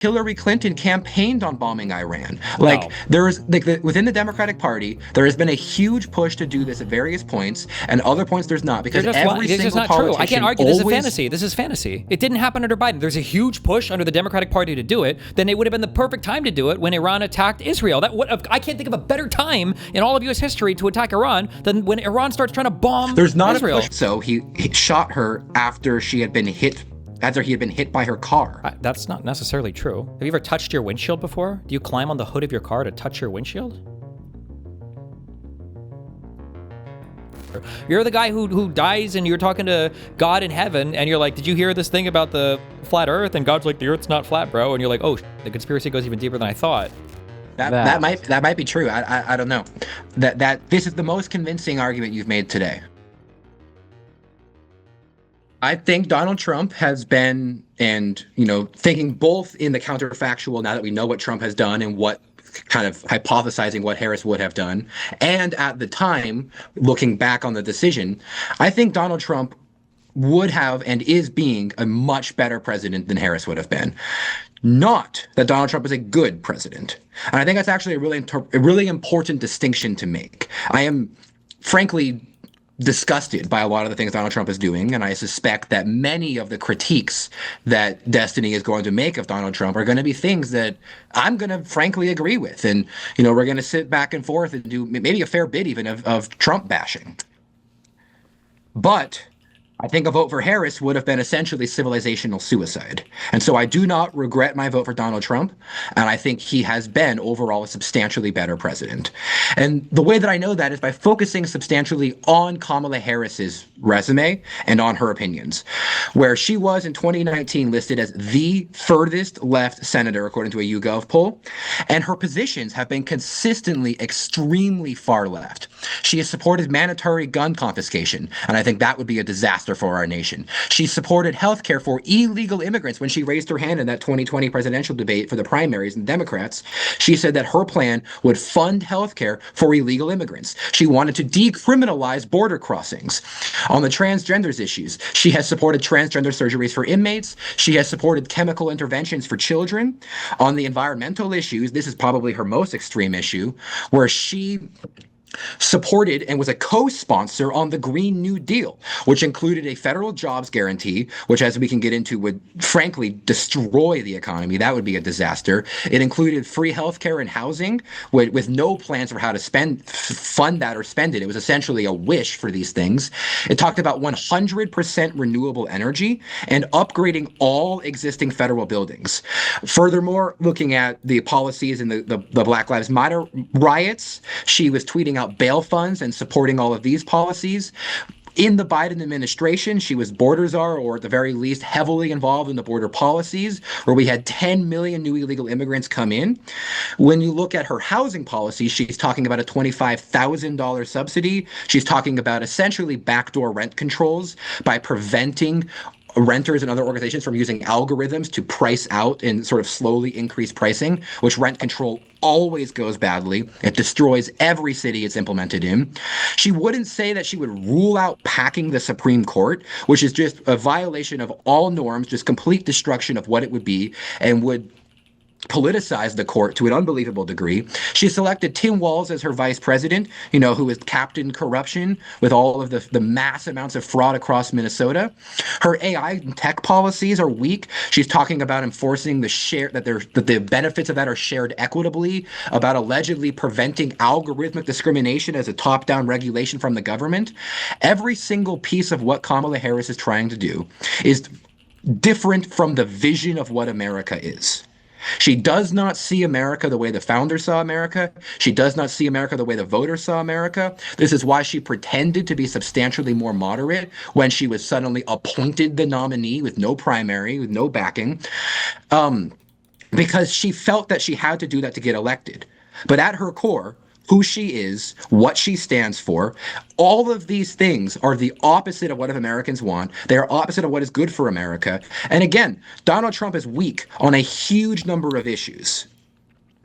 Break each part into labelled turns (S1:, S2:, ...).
S1: Hillary Clinton campaigned on bombing Iran. Like
S2: No.
S1: within the Democratic Party, there has been a huge push to do this at various points, and other points there's not,
S2: You're
S1: because
S2: just
S1: every
S2: It's just
S1: single
S2: not true. I can't
S1: politician
S2: argue. This is
S1: always.
S2: fantasy. This is fantasy. It didn't happen under Biden. There's a huge push under the Democratic Party to do it. Then it would have been the perfect time to do it when Iran attacked Israel. I can't think of a better time in all of U.S. history to attack Iran than when Iran starts trying to bomb
S1: There's not
S2: Israel.
S1: a push. So he shot her after he had been hit by her car.
S2: That's not necessarily true. Have you ever touched your windshield before? Do you climb on the hood of your car to touch your windshield? You're the guy who dies and you're talking to God in heaven and you're like, did you hear this thing about the flat earth? And God's like, the earth's not flat, bro. And you're like, oh, the conspiracy goes even deeper than I thought.
S1: That might be true. I don't know. That this is the most convincing argument you've made today. I think Donald Trump has been, and thinking both in the counterfactual, now that we know what Trump has done and what kind of hypothesizing what Harris would have done, and at the time, looking back on the decision, I think Donald Trump would have and is being a much better president than Harris would have been. Not that Donald Trump is a good president. And I think that's actually a really important distinction to make. I am, frankly, disgusted by a lot of the things Donald Trump is doing, and I suspect that many of the critiques that Destiny is going to make of Donald Trump are going to be things that I'm going to frankly agree with, and we're going to sit back and forth and do maybe a fair bit even of Trump bashing. But I think a vote for Harris would have been essentially civilizational suicide. And so I do not regret my vote for Donald Trump. And I think he has been overall a substantially better president. And the way that I know that is by focusing substantially on Kamala Harris's resume and on her opinions, where she was in 2019 listed as the furthest left senator, according to a YouGov poll. And her positions have been consistently extremely far left. She has supported mandatory gun confiscation. And I think that would be a disaster for our nation. She supported health care for illegal immigrants when she raised her hand in that 2020 presidential debate for the primaries and Democrats. She said that her plan would fund health care for illegal immigrants. She wanted to decriminalize border crossings. On the transgenders issues, she has supported transgender surgeries for inmates. She has supported chemical interventions for children. On the environmental issues, this is probably her most extreme issue, where she supported and was a co-sponsor on the Green New Deal, which included a federal jobs guarantee, which, as we can get into, would frankly destroy the economy. That would be a disaster. It included free healthcare and housing with no plans for how to fund that or spend it. It was essentially a wish for these things. It talked about 100% renewable energy and upgrading all existing federal buildings. Furthermore, looking at the policies in the Black Lives Matter riots, she was tweeting out bail funds and supporting all of these policies. In the Biden administration, she was border czar, or at the very least heavily involved in the border policies, where we had 10 million new illegal immigrants come in. When you look at her housing policy, she's talking about a $25,000 subsidy. She's talking about essentially backdoor rent controls by preventing renters and other organizations from using algorithms to price out and sort of slowly increase pricing, which rent control always goes badly. It destroys every city it's implemented in. She wouldn't say that she would rule out packing the Supreme Court, which is just a violation of all norms, just complete destruction of what it would be, and would politicized the court to an unbelievable degree. She selected Tim Walz as her vice president, who is Captain Corruption with all of the mass amounts of fraud across Minnesota. Her AI and tech policies are weak. She's talking about enforcing that the benefits of that are shared equitably, about allegedly preventing algorithmic discrimination as a top-down regulation from the government. Every single piece of what Kamala Harris is trying to do is different from the vision of what America is. She does not see America the way the founders saw America. She does not see America the way the voters saw America. This is why she pretended to be substantially more moderate when she was suddenly appointed the nominee with no primary, with no backing, because she felt that she had to do that to get elected. But at her core, who she is, what she stands for, all of these things are the opposite of what Americans want. They are opposite of what is good for America. And again, Donald Trump is weak on a huge number of issues.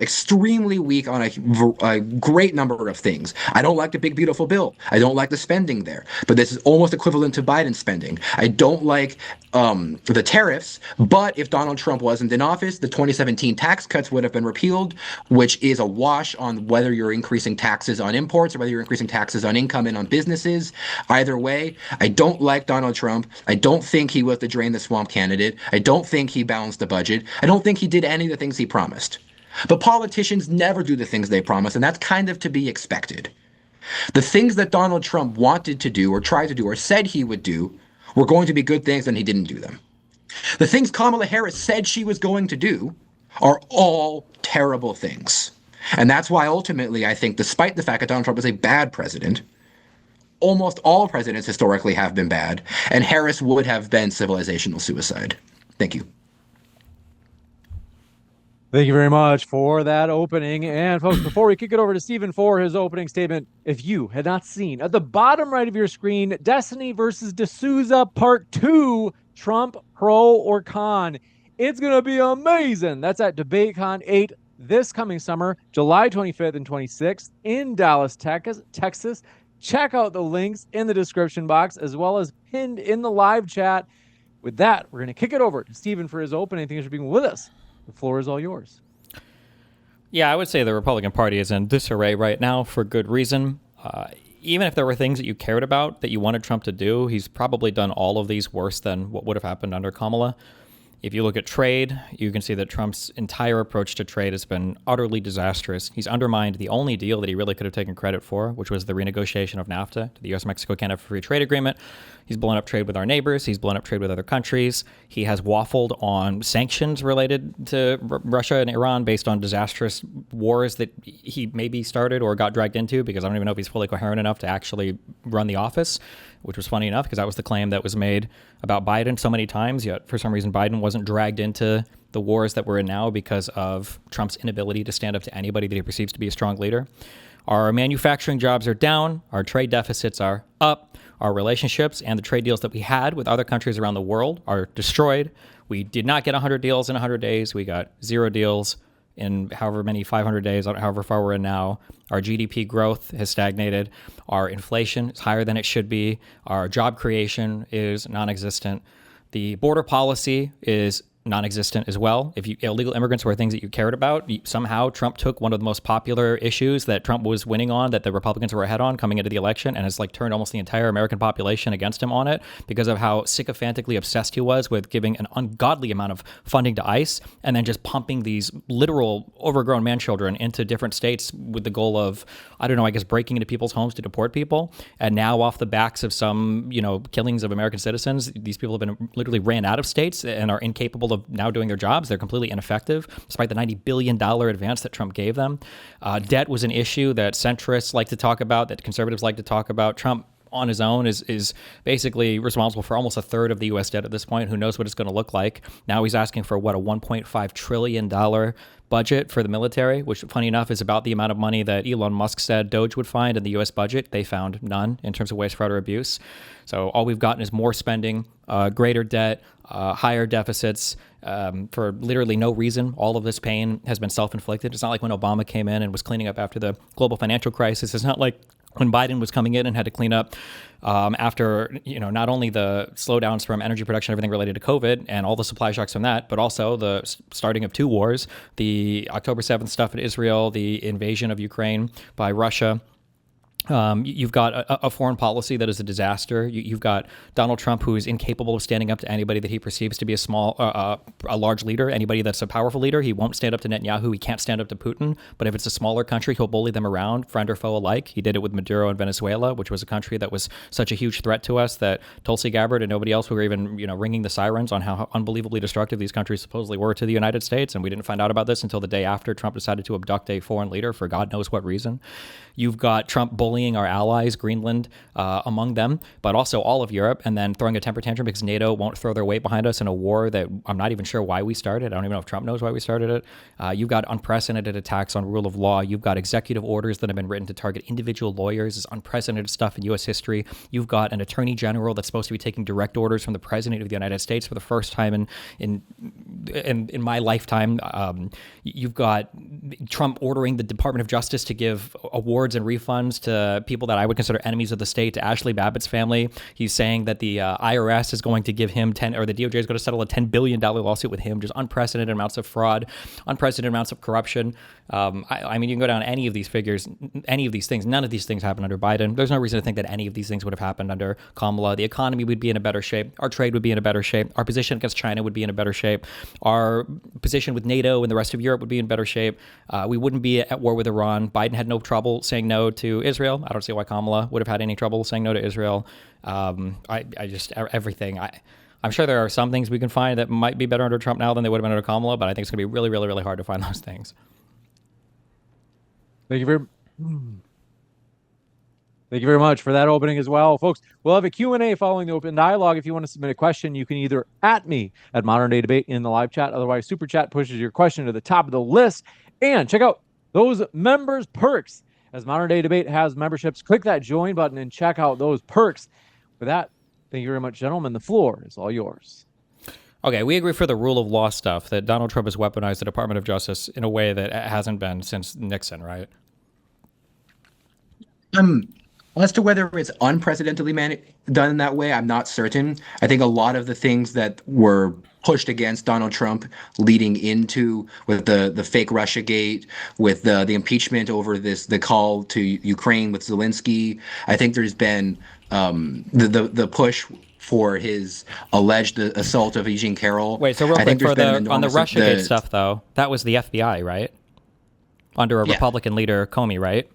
S1: Extremely weak on a great number of things. I don't like the big beautiful bill. I don't like the spending there, but this is almost equivalent to Biden's spending. I don't like the tariffs, but if Donald Trump wasn't in office, the 2017 tax cuts would have been repealed, which is a wash on whether you're increasing taxes on imports or whether you're increasing taxes on income and on businesses. Either way, I don't like Donald Trump. I don't think he was the drain the swamp candidate. I don't think he balanced the budget. I don't think he did any of the things he promised. But politicians never do the things they promise, and that's kind of to be expected. The things that Donald Trump wanted to do or tried to do or said he would do were going to be good things, and he didn't do them. The things Kamala Harris said she was going to do are all terrible things. And that's why ultimately I think, despite the fact that Donald Trump is a bad president, almost all presidents historically have been bad, and Harris would have been civilizational suicide. Thank you.
S3: Thank you very much for that opening. And folks, before we kick it over to Stephen for his opening statement, if you had not seen at the bottom right of your screen, Destiny versus D'Souza Part 2, Trump, pro or con, it's going to be amazing. That's at DebateCon 8 this coming summer, July 25th and 26th in Dallas, Texas. Check out the links in the description box as well as pinned in the live chat. With that, we're going to kick it over to Stephen for his opening. Thanks for being with us. The floor is all yours.
S2: Yeah, I would say the Republican Party is in disarray right now for good reason. Even if there were things that you cared about that you wanted Trump to do, he's probably done all of these worse than what would have happened under Kamala. If you look at trade, you can see that Trump's entire approach to trade has been utterly disastrous. He's undermined the only deal that he really could have taken credit for, which was the renegotiation of NAFTA, the U.S.-Mexico-Canada Free Trade Agreement. He's blown up trade with our neighbors. He's blown up trade with other countries. He has waffled on sanctions related to Russia and Iran based on disastrous wars that he maybe started or got dragged into, because I don't even know if he's fully coherent enough to actually run the office, which was funny enough because that was the claim that was made about Biden so many times, yet for some reason Biden wasn't dragged into the wars that we're in now because of Trump's inability to stand up to anybody that he perceives to be a strong leader. Our manufacturing jobs are down. Our trade deficits are up. Our relationships and the trade deals that we had with other countries around the world are destroyed. We did not get 100 deals in 100 days. We got 0 deals in however many 500 days, however far we're in now. Our GDP growth has stagnated. Our inflation is higher than it should be. Our job creation is non-existent. The border policy is non-existent as well. If illegal immigrants were things that you cared about, somehow Trump took one of the most popular issues that Trump was winning on, that the Republicans were ahead on coming into the election, and has turned almost the entire American population against him on it because of how sycophantically obsessed he was with giving an ungodly amount of funding to ICE and then just pumping these literal overgrown man children into different states with the goal of, I don't know, I guess breaking into people's homes to deport people. And now off the backs of some, killings of American citizens, these people have been literally ran out of states and are incapable of now doing their jobs. They're completely ineffective, despite the $90 billion advance that Trump gave them. Debt was an issue that centrists like to talk about, that conservatives like to talk about. Trump on his own is basically responsible for almost a third of the U.S. debt at this point. Who knows what it's going to look like? Now he's asking for, a $1.5 trillion budget for the military, which, funny enough, is about the amount of money that Elon Musk said Doge would find in the U.S. budget. They found none in terms of waste, fraud, or abuse. So all we've gotten is more spending, greater debt, higher deficits, for literally no reason. All of this pain has been self-inflicted. It's not like when Obama came in and was cleaning up after the global financial crisis. It's not like when Biden was coming in and had to clean up after, not only the slowdowns from energy production, everything related to COVID and all the supply shocks from that, but also the starting of 2 wars, the October 7th stuff in Israel, the invasion of Ukraine by Russia. You've got a foreign policy that is a disaster. You've got Donald Trump, who is incapable of standing up to anybody that he perceives to be a large leader, anybody that's a powerful leader. He won't stand up to Netanyahu. He can't stand up to Putin. But if it's a smaller country, he'll bully them around, friend or foe alike. He did it with Maduro in Venezuela, which was a country that was such a huge threat to us that Tulsi Gabbard and nobody else were even, ringing the sirens on how unbelievably destructive these countries supposedly were to the United States. And we didn't find out about this until the day after Trump decided to abduct a foreign leader for God knows what reason. You've got Trump bullying bullying our allies, Greenland among them, but also all of Europe, and then throwing a temper tantrum because NATO won't throw their weight behind us in a war that I'm not even sure why we started. I don't even know if Trump knows why we started it. You've got unprecedented attacks on rule of law. You've got executive orders that have been written to target individual lawyers. It's unprecedented stuff in U.S. history. You've got an attorney general that's supposed to be taking direct orders from the president of the United States for the first time in my lifetime. You've got Trump ordering the Department of Justice to give awards and refunds to people that I would consider enemies of the state, to Ashley Babbitt's family. He's saying that the IRS is going to give him the DOJ is going to settle a $10 billion lawsuit with him. Just unprecedented amounts of fraud, unprecedented amounts of corruption. I mean, you can go down any of these figures, any of these things. None of these things happened under Biden. There's no reason to think that any of these things would have happened under Kamala. The economy would be in a better shape. Our trade would be in a better shape. Our position against China would be in a better shape. Our position with NATO and the rest of Europe would be in better shape. We wouldn't be at war with Iran. Biden had no trouble saying no to Israel. I don't see why Kamala would have had any trouble saying no to Israel. Everything. I'm sure there are some things we can find that might be better under Trump now than they would have been under Kamala, but I think it's going to be really, really, really hard to find those things.
S3: Thank you very much for that opening as well, folks. We'll have a Q&A following the open dialogue. If you want to submit a question, you can either at me at Modern Day Debate in the live chat. Otherwise, Super Chat pushes your question to the top of the list. And check out those members' perks. As Modern Day Debate has memberships, click that join button and check out those perks. With that, thank you very much, gentlemen. The floor is all yours.
S2: Okay, we agree for the rule of law stuff that Donald Trump has weaponized the Department of Justice in a way that hasn't been since Nixon, right?
S1: As to whether it's unprecedentedly done in that way, I'm not certain. I think a lot of the things that were pushed against Donald Trump leading into with the fake Russiagate, with the impeachment over the call to Ukraine with Zelensky, I think there's been the push for his alleged assault of Eugene Carroll.
S2: Wait, so real quick, on the Russiagate stuff, though, that was the FBI, right? Under a Republican leader, Comey, right?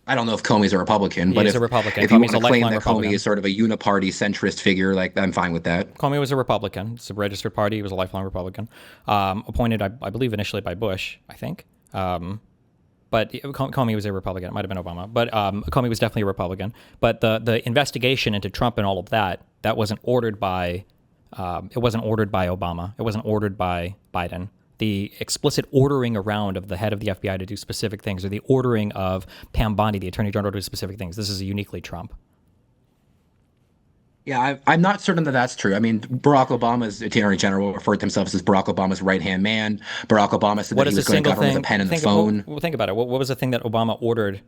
S1: I don't know if Comey's a Republican, but
S2: he's a Republican.
S1: If you
S2: Comey's
S1: want to claim that
S2: Republican.
S1: Comey is sort of a uniparty centrist figure, like, I'm fine with that.
S2: Comey was a Republican. It's a registered party. He was a lifelong Republican. Appointed, I believe, initially by Bush, I think. But Comey was a Republican. It might have been Obama. But Comey was definitely a Republican. But the investigation into Trump and all of that wasn't ordered by Obama. It wasn't ordered by Biden. The explicit ordering around of the head of the FBI to do specific things, or the ordering of Pam Bondi, the Attorney General, to do specific things. This is uniquely Trump.
S1: Yeah, I'm not certain that that's true. I mean, Barack Obama's Attorney General referred to himself as Barack Obama's right-hand man. Barack Obama said that he was going to govern with a pen and the phone.
S2: Well, think about it. What was the thing that Obama ordered?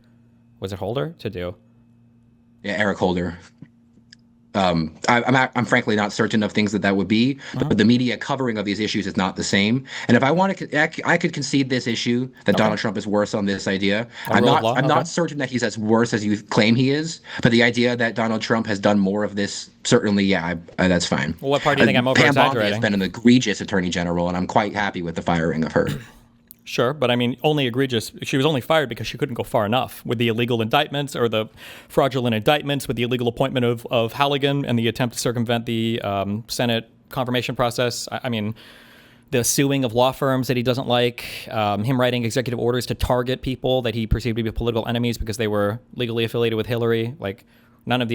S2: Was it Holder to do?
S1: Yeah, Eric Holder. I'm frankly not certain of things that would be, but the media covering of these issues is not the same. And if I want to, I could concede this issue that Donald Trump is worse on this idea. I'm not certain that he's as worse as you claim he is, but the idea that Donald Trump has done more of this, certainly, that's fine.
S2: Well, what part do you think I'm over-exaggerating?
S1: Pam Bondi has been an egregious attorney general, and I'm quite happy with the firing of her.
S2: Sure, but I mean, only egregious. She was only fired because she couldn't go far enough with the illegal indictments or the fraudulent indictments, with the illegal appointment of Halligan and the attempt to circumvent the Senate confirmation process. I mean, the suing of law firms that he doesn't like, him writing executive orders to target people that he perceived to be political enemies because they were legally affiliated with Hillary. Like,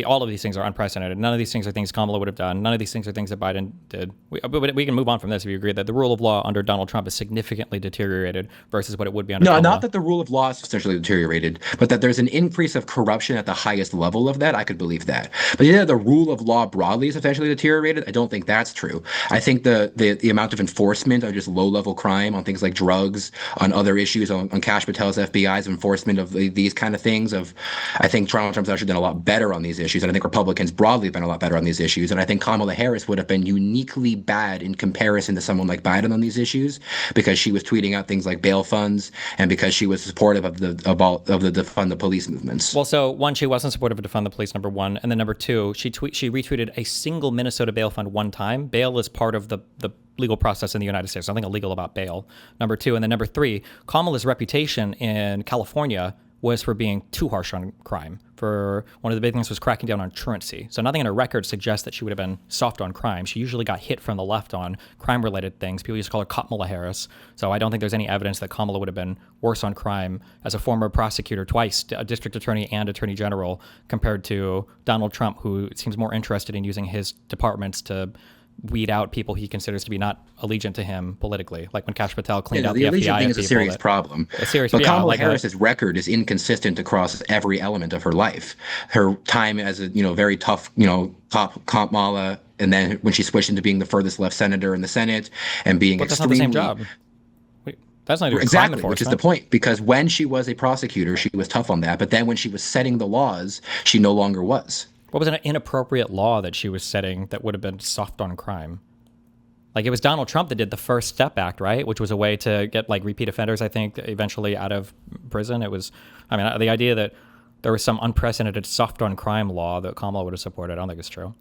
S2: all of these things are unprecedented. None of these things are things Kamala would have done. None of these things are things that Biden did. We can move on from this if you agree that the rule of law under Donald Trump is significantly deteriorated versus what it would be under Kamala.
S1: No, not that the rule of law is essentially deteriorated, but that there's an increase of corruption at the highest level of that. I could believe that. But yeah, the rule of law broadly is essentially deteriorated. I don't think that's true. I think the amount of enforcement of just low-level crime on things like drugs, on other issues, on Kash Patel's FBI's enforcement of these kind of things, I think Donald Trump's actually done a lot better on these issues, and I think Republicans broadly have been a lot better on these issues, and I think Kamala Harris would have been uniquely bad in comparison to someone like Biden on these issues, because she was tweeting out things like bail funds, and because she was supportive of the defund the police movements.
S2: Well, so one, she wasn't supportive of defund the police, number one, and then number two, she retweeted a single Minnesota bail fund one time. Bail is part of the legal process in the United States. Nothing illegal about bail. Number two, and then number three, Kamala's reputation in California was for being too harsh on crime. For one of the big things was cracking down on truancy. So nothing in her record suggests that she would have been soft on crime. She usually got hit from the left on crime-related things. People used to call her Kamala Harris. So I don't think there's any evidence that Kamala would have been worse on crime as a former prosecutor twice, a district attorney and attorney general, compared to Donald Trump, who seems more interested in using his departments to weed out people he considers to be not allegiant to him politically, like when Kash Patel cleaned out the
S1: allegiant
S2: FBI.
S1: thing is a serious problem. But Kamala Harris's record is inconsistent across every element of her life. Her time as a very tough top Kamala, and then when she switched into being the furthest left senator in the Senate and being
S2: that's not the same job. That's not
S1: exactly, which is the point. Because when she was a prosecutor, she was tough on that, but then when she was setting the laws, she no longer was.
S2: What was an inappropriate law that she was setting that would have been soft on crime? Like, it was Donald Trump that did the First Step Act, right? Which was a way to get, like, repeat offenders, I think, eventually out of prison. It was, I mean, the idea that there was some unprecedented soft on crime law that Kamala would have supported, I don't think it's true.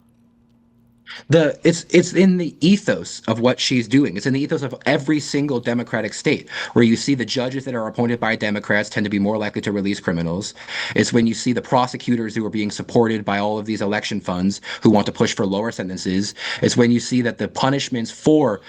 S1: It's in the ethos of what she's doing. It's in the ethos of every single Democratic state, where you see the judges that are appointed by Democrats tend to be more likely to release criminals. It's when you see the prosecutors who are being supported by all of these election funds who want to push for lower sentences. It's when you see that the punishments for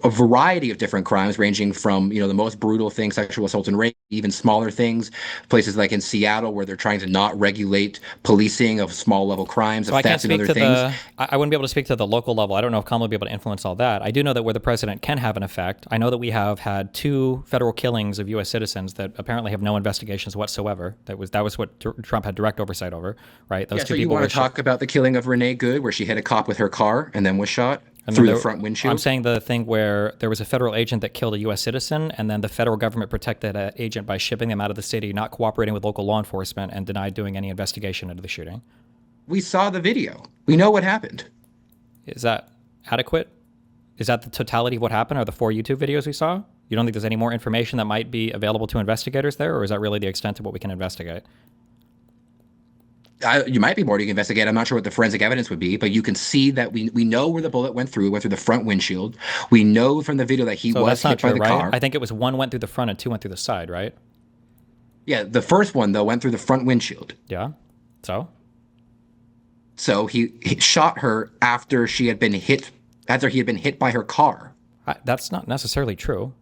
S1: a variety of different crimes, ranging from the most brutal things, sexual assault and rape, even smaller things, places like in Seattle where they're trying to not regulate policing of small level crimes,
S2: so
S1: thefts and other things.
S2: I wouldn't be able to speak to the local level. I don't know if Kamala will be able to influence all that. I do know that where the president can have an effect. I know that we have had 2 federal killings of U.S. citizens that apparently have no investigations whatsoever. That was what Trump had direct oversight over, right? Those 2
S1: so
S2: people.
S1: You want to talk about the killing of Renee Good, where she hit a cop with her car and then was shot through the front windshield?
S2: I'm saying the thing where there was a federal agent that killed a U.S. citizen, and then the federal government protected that agent by shipping them out of the city, not cooperating with local law enforcement, and denied doing any investigation into the shooting.
S1: We saw the video. We know what happened.
S2: Is that adequate? Is that the totality of what happened? Are the 4 YouTube videos we saw? You don't think there's any more information that might be available to investigators there, or is that really the extent of what we can investigate?
S1: You might be more to investigate. I'm not sure what the forensic evidence would be, but you can see that we know where the bullet went through the front windshield. We know from the video that he was hit by the car.
S2: I think it was 1 went through the front and 2 went through the side, right?
S1: Yeah, the first one, though, went through the front windshield.
S2: Yeah,
S1: So he shot her after he had been hit by her car.
S2: That's not necessarily true.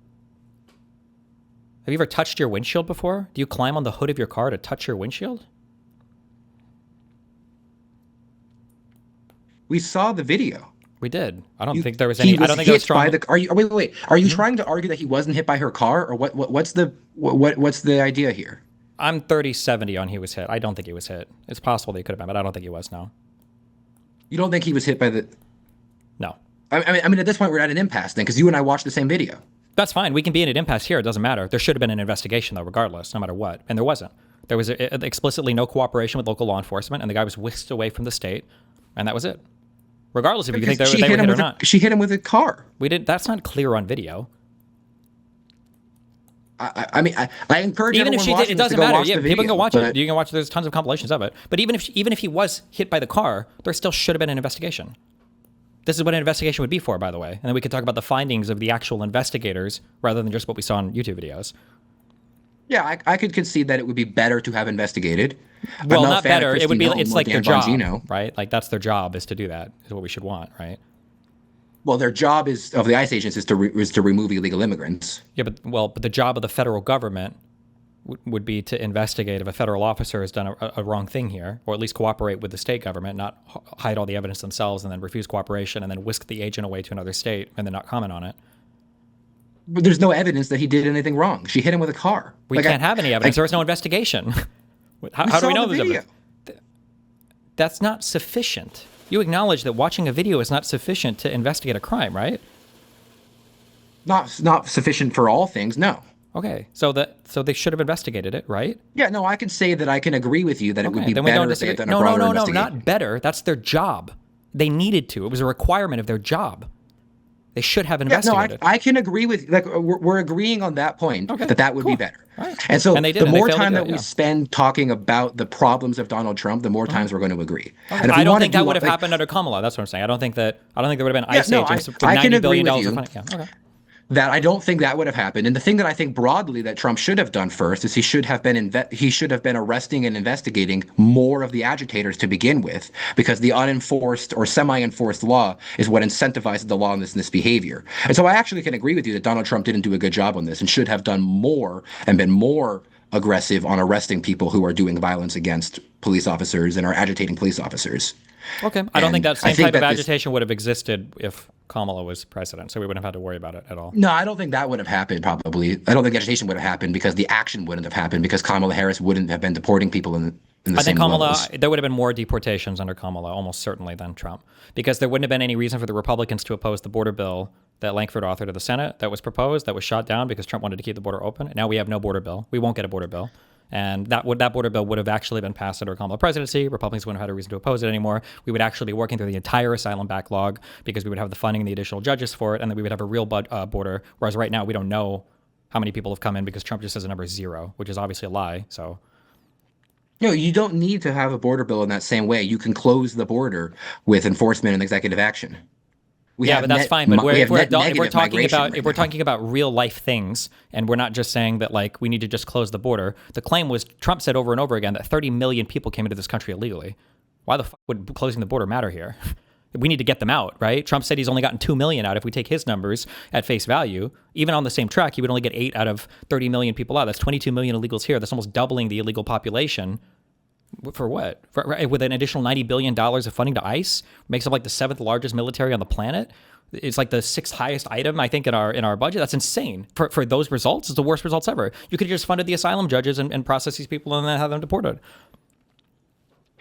S2: Have you ever touched your windshield before? Do you climb on the hood of your car to touch your windshield?
S1: We saw the video.
S2: We did. I don't think there was any. I don't think there was strong.
S1: Wait. Are you trying to argue that he wasn't hit by her car, or what's the idea here?
S2: I'm 30-70 on he was hit. I don't think he was hit. It's possible that he could have been, but I don't think he was. No.
S1: You don't think he was hit by the?
S2: No.
S1: I mean, at this point, we're at an impasse then, because you and I watched the same video.
S2: That's fine. We can be in an impasse here. It doesn't matter. There should have been an investigation, though, regardless, no matter what. And there wasn't. There was explicitly no cooperation with local law enforcement, and the guy was whisked away from the state, and that was it. Regardless if you think they were hit or not.
S1: She hit him with a car.
S2: We didn't. That's not clear on video.
S1: I mean, I encourage
S2: even if she did, it doesn't matter. Yeah, people can go watch it. You can watch. There's tons of compilations of it. But even if he was hit by the car, there still should have been an investigation. This is what an investigation would be for, by the way. And then we could talk about the findings of the actual investigators rather than just what we saw in YouTube videos.
S1: Yeah, I could concede that it would be better to have investigated.
S2: Well, not better. It would be. It's like their job, right? Like that's their job is to do that. Is what we should want, right?
S1: Well, their job of the ICE agents is to remove illegal immigrants.
S2: Yeah, but the job of the federal government would be to investigate if a federal officer has done a wrong thing here, or at least cooperate with the state government, not hide all the evidence themselves and then refuse cooperation and then whisk the agent away to another state and then not comment on it.
S1: But there's no evidence that he did anything wrong. She hit him with a car.
S2: We can't have any evidence. There was no investigation. How do we know there's evidence? That's not sufficient. You acknowledge that watching a video is not sufficient to investigate a crime, right?
S1: Not sufficient for all things, no.
S2: Okay, so they should have investigated it, right?
S1: Yeah, no, I can say that I can agree with you that it would be better if they had done a broader investigation.
S2: No, not better. That's their job. They needed to. It was a requirement of their job. They should have investigated.
S1: I can agree with, like, we're agreeing on that point, that would be better.
S2: Right.
S1: And so the more time that we spend talking about the problems of Donald Trump, the more times we're going to agree.
S2: Okay. And I don't think that would have happened under Kamala. That's what I'm saying. I don't think there would have been ICE agents with $90 billion of money. Yeah, okay.
S1: that I don't think that would have happened. And the thing that I think broadly that Trump should have done first is he should have been arresting and investigating more of the agitators to begin with, because the unenforced or semi-enforced law is what incentivizes the lawlessness behavior. And so I actually can agree with you that Donald Trump didn't do a good job on this and should have done more and been more aggressive on arresting people who are doing violence against police officers and are agitating police officers.
S2: Okay. I don't think that same type of
S1: that
S2: agitation would have existed if Kamala was president, so we wouldn't have had to worry about it at all.
S1: No, I don't think that would have happened, probably. I don't think agitation would have happened because the action wouldn't have happened, because Kamala Harris wouldn't have been deporting people in the
S2: I think
S1: same
S2: Kamala,
S1: levels.
S2: there would have been more deportations under Kamala, almost certainly, than Trump, because there wouldn't have been any reason for the Republicans to oppose the border bill that Lankford authored to the Senate that was proposed, that was shot down because Trump wanted to keep the border open. Now we have no border bill. We won't get a border bill. And that border bill would have actually been passed under Kamala presidency. Republicans wouldn't have had a reason to oppose it anymore. We would actually be working through the entire asylum backlog because we would have the funding and the additional judges for it, and then we would have a real border. Whereas right now we don't know how many people have come in because Trump just says the number is 0, which is obviously a lie. So
S1: No, you don't need to have a border bill in that same way. You can close the border with enforcement and executive action.
S2: But that's fine. But
S1: we
S2: if
S1: have
S2: we're
S1: net
S2: talking
S1: migration
S2: about
S1: right
S2: if we're
S1: now.
S2: talking about real life things, and we're not just saying that like we need to just close the border. The claim was Trump said over and over again that 30 million people came into this country illegally. Why the fuck would closing the border matter here? We need to get them out, right? Trump said he's only gotten 2 million out. If we take his numbers at face value, even on the same track, he would only get 8 out of 30 million people out. That's 22 million illegals here. That's almost doubling the illegal population. For what? With an additional $90 billion of funding to ICE, makes up like the 7th largest military on the planet. It's like the 6th highest item, I think, in our budget. That's insane. For those results, it's the worst results ever. You could have just funded the asylum judges and process these people and then have them deported.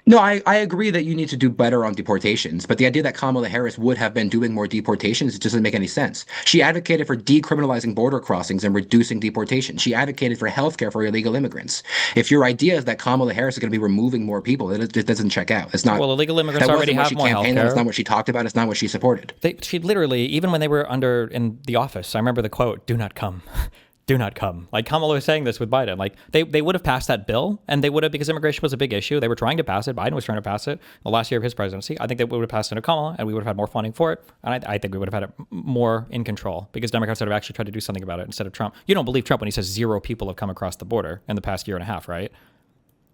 S1: No, I agree that you need to do better on deportations, but the idea that Kamala Harris would have been doing more deportations doesn't make any sense. She advocated for decriminalizing border crossings and reducing deportation. She advocated for healthcare for illegal immigrants. If your idea is that Kamala Harris is going to be removing more people, it doesn't check out. It's not.
S2: Well, illegal immigrants already have more healthcare.
S1: That's not what she talked about. It's not what she supported.
S2: She literally, even when they were in the office, I remember the quote, "Do not come." Do not come. Like Kamala was saying this with Biden. Like they would have passed that bill, and they would have, because immigration was a big issue. They were trying to pass it. Biden was trying to pass it the last year of his presidency. I think they would have passed it under Kamala, and we would have had more funding for it. And I think we would have had it more in control because Democrats would have actually tried to do something about it instead of Trump. You don't believe Trump when he says 0 people have come across the border in the past year and a half, right?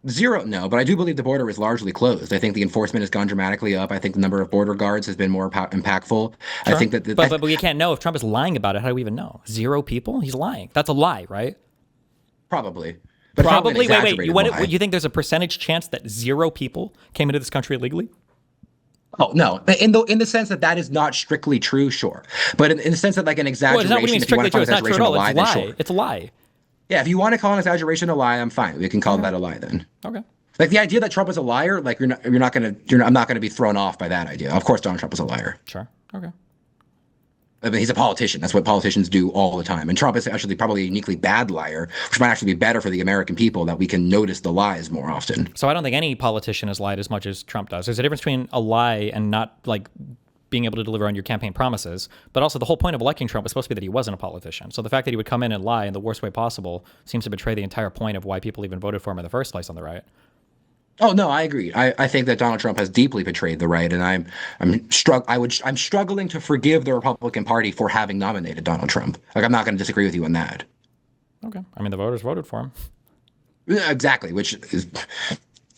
S1: 0, no, but I do believe the border is largely closed. I think the enforcement has gone dramatically up. I think the number of border guards has been more impactful.
S2: Sure.
S1: I think that,
S2: but we can't know if Trump is lying about it. How do we even know? 0 people? He's lying. That's a lie, right?
S1: probably. But
S2: Probably.
S1: an
S2: Wait.
S1: exaggerated lie.
S2: You think there's a percentage chance that 0 people came into this country illegally?
S1: Oh no! In the sense that is not strictly true, sure. But in the sense that like an exaggeration,
S2: Well, it's not what you mean
S1: if you want
S2: strictly
S1: to call
S2: true. It's not true at all.
S1: exaggeration a lie,
S2: It's a
S1: then
S2: lie.
S1: sure.
S2: It's a lie.
S1: Yeah, if you want to call an exaggeration a lie, I'm fine. We can call that a lie then.
S2: Okay.
S1: Like the idea that Trump is a liar, like I'm not gonna be thrown off by that idea. Of course, Donald Trump is a liar.
S2: Sure. Okay.
S1: I mean, he's a politician. That's what politicians do all the time. And Trump is actually probably a uniquely bad liar, which might actually be better for the American people that we can notice the lies more often.
S2: So I don't think any politician has lied as much as Trump does. There's a difference between a lie and not like being able to deliver on your campaign promises. But also the whole point of electing Trump was supposed to be that he wasn't a politician. So the fact that he would come in and lie in the worst way possible seems to betray the entire point of why people even voted for him in the first place on the right.
S1: Oh no, I agree. I think that Donald Trump has deeply betrayed the right, and I'm struggling to forgive the Republican Party for having nominated Donald Trump. Like I'm not going to disagree with you on that.
S2: Okay. I mean, the voters voted for him.
S1: Yeah, exactly. Which is,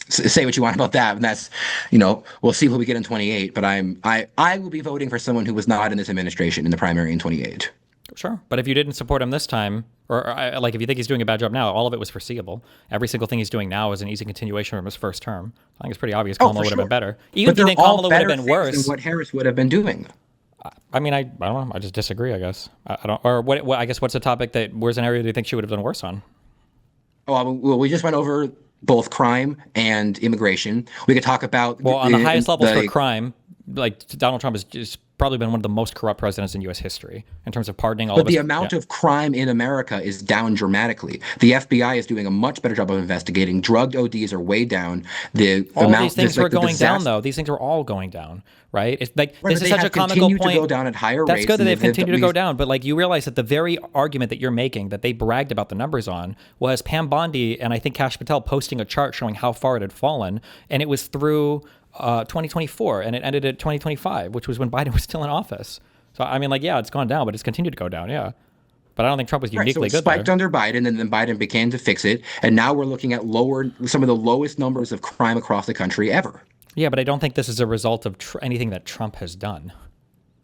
S1: say what you want about that, and that's we'll see who we get in 28. But I will be voting for someone who was not in this administration in the primary in 28.
S2: Sure. But if you didn't support him this time, or like if you think he's doing a bad job now, all of it was foreseeable. Every single thing he's doing now is an easy continuation from his first term. I think it's pretty obvious Kamala would have been better. Even if you think Kamala would have been worse.
S1: Than what Harris would have been doing.
S2: I mean, I don't know. I just disagree, I guess. I don't. Or what? I guess what's the topic where's an area do you think she would have done worse on?
S1: Oh, well, we just went over both crime and immigration. We could talk about
S2: on the highest levels for crime, like Donald Trump has just probably been one of the most corrupt presidents in U.S. history in terms of pardoning all of us.
S1: But the amount of crime in America is down dramatically. The FBI is doing a much better job of investigating. Drug ODs are way down.
S2: All of these things were going down, though. These things are all going down, right? It's like this is such a comical point.
S1: To go down at higher
S2: That's
S1: rates.
S2: good that they've continued to go down, but like you realize that the very argument that you're making that they bragged about the numbers on was Pam Bondi and I think Kash Patel posting a chart showing how far it had fallen, and it was through 2024, and it ended at 2025, which was when Biden was still in office. So I mean, like, yeah, it's gone down, but it's continued to go down. Yeah. But I don't think Trump was
S1: Right, so
S2: uniquely
S1: it
S2: good
S1: spiked
S2: there.
S1: under Biden, and then Biden began to fix it, and now we're looking at some of the lowest numbers of crime across the country ever.
S2: Yeah, but I don't think this is a result of anything that Trump has done.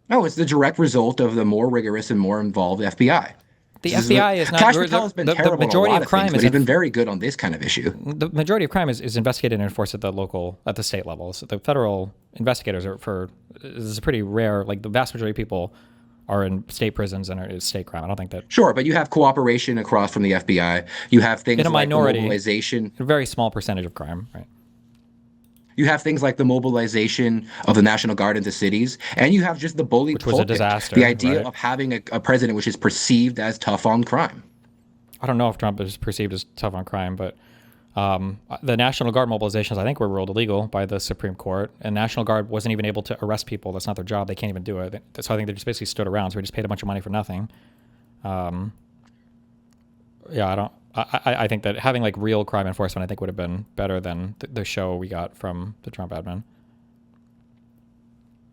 S1: No, it's the direct result of the more rigorous and more involved FBI.
S2: The FBI is not
S1: Kash Patel has been
S2: the
S1: terrible at a
S2: majority
S1: lot
S2: of
S1: of things,
S2: crime
S1: but
S2: is
S1: he's been very good on this kind of issue.
S2: the majority of crime is investigated and enforced at the state levels. The federal investigators this is a pretty rare. Like the vast majority of people are in state prisons and it's state crime. I don't think that.
S1: Sure, but you have cooperation across from the FBI. You have things
S2: In a
S1: like the
S2: minority,
S1: mobilization.
S2: a very small percentage of crime, right?
S1: You have things like the mobilization of the National Guard into cities, and you have just the bully
S2: Which was a
S1: pulpit.
S2: disaster,
S1: The idea
S2: right?
S1: of having a president which is perceived as tough on crime.
S2: I don't know if Trump is perceived as tough on crime, but the National Guard mobilizations, I think, were ruled illegal by the Supreme Court. And National Guard wasn't even able to arrest people. That's not their job. They can't even do it. So I think they just basically stood around. So we just paid a bunch of money for nothing. Yeah, I think that having like real crime enforcement, I think, would have been better than the show we got from the Trump admin.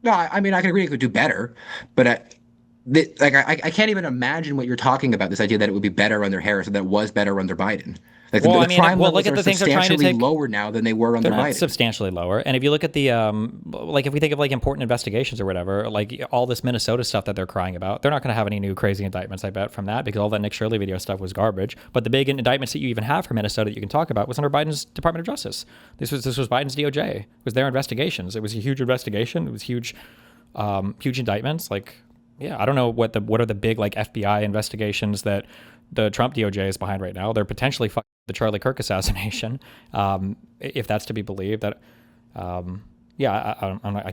S1: No, I mean, I can agree it could do better, but I can't even imagine what you're talking about. This idea that it would be better under Harris or that it was better under Biden. Like
S2: Well,
S1: the
S2: I mean,
S1: crime levels
S2: look at
S1: are
S2: the things they're trying to
S1: substantially
S2: take.
S1: lower now than they were under
S2: They're not
S1: Biden.
S2: substantially lower. And if you look at the like, if we think of like important investigations or whatever, like all this Minnesota stuff that they're crying about, they're not going to have any new crazy indictments, I bet, from that, because all that Nick Shirley video stuff was garbage. But the big indictments that you even have for Minnesota that you can talk about was under Biden's Department of Justice. This was Biden's DOJ. It was their investigations. It was a huge investigation. It was huge indictments. Like, yeah, I don't know what are the big like FBI investigations that the Trump DOJ is behind right now. They're potentially the Charlie Kirk assassination, if that's to be believed. That, I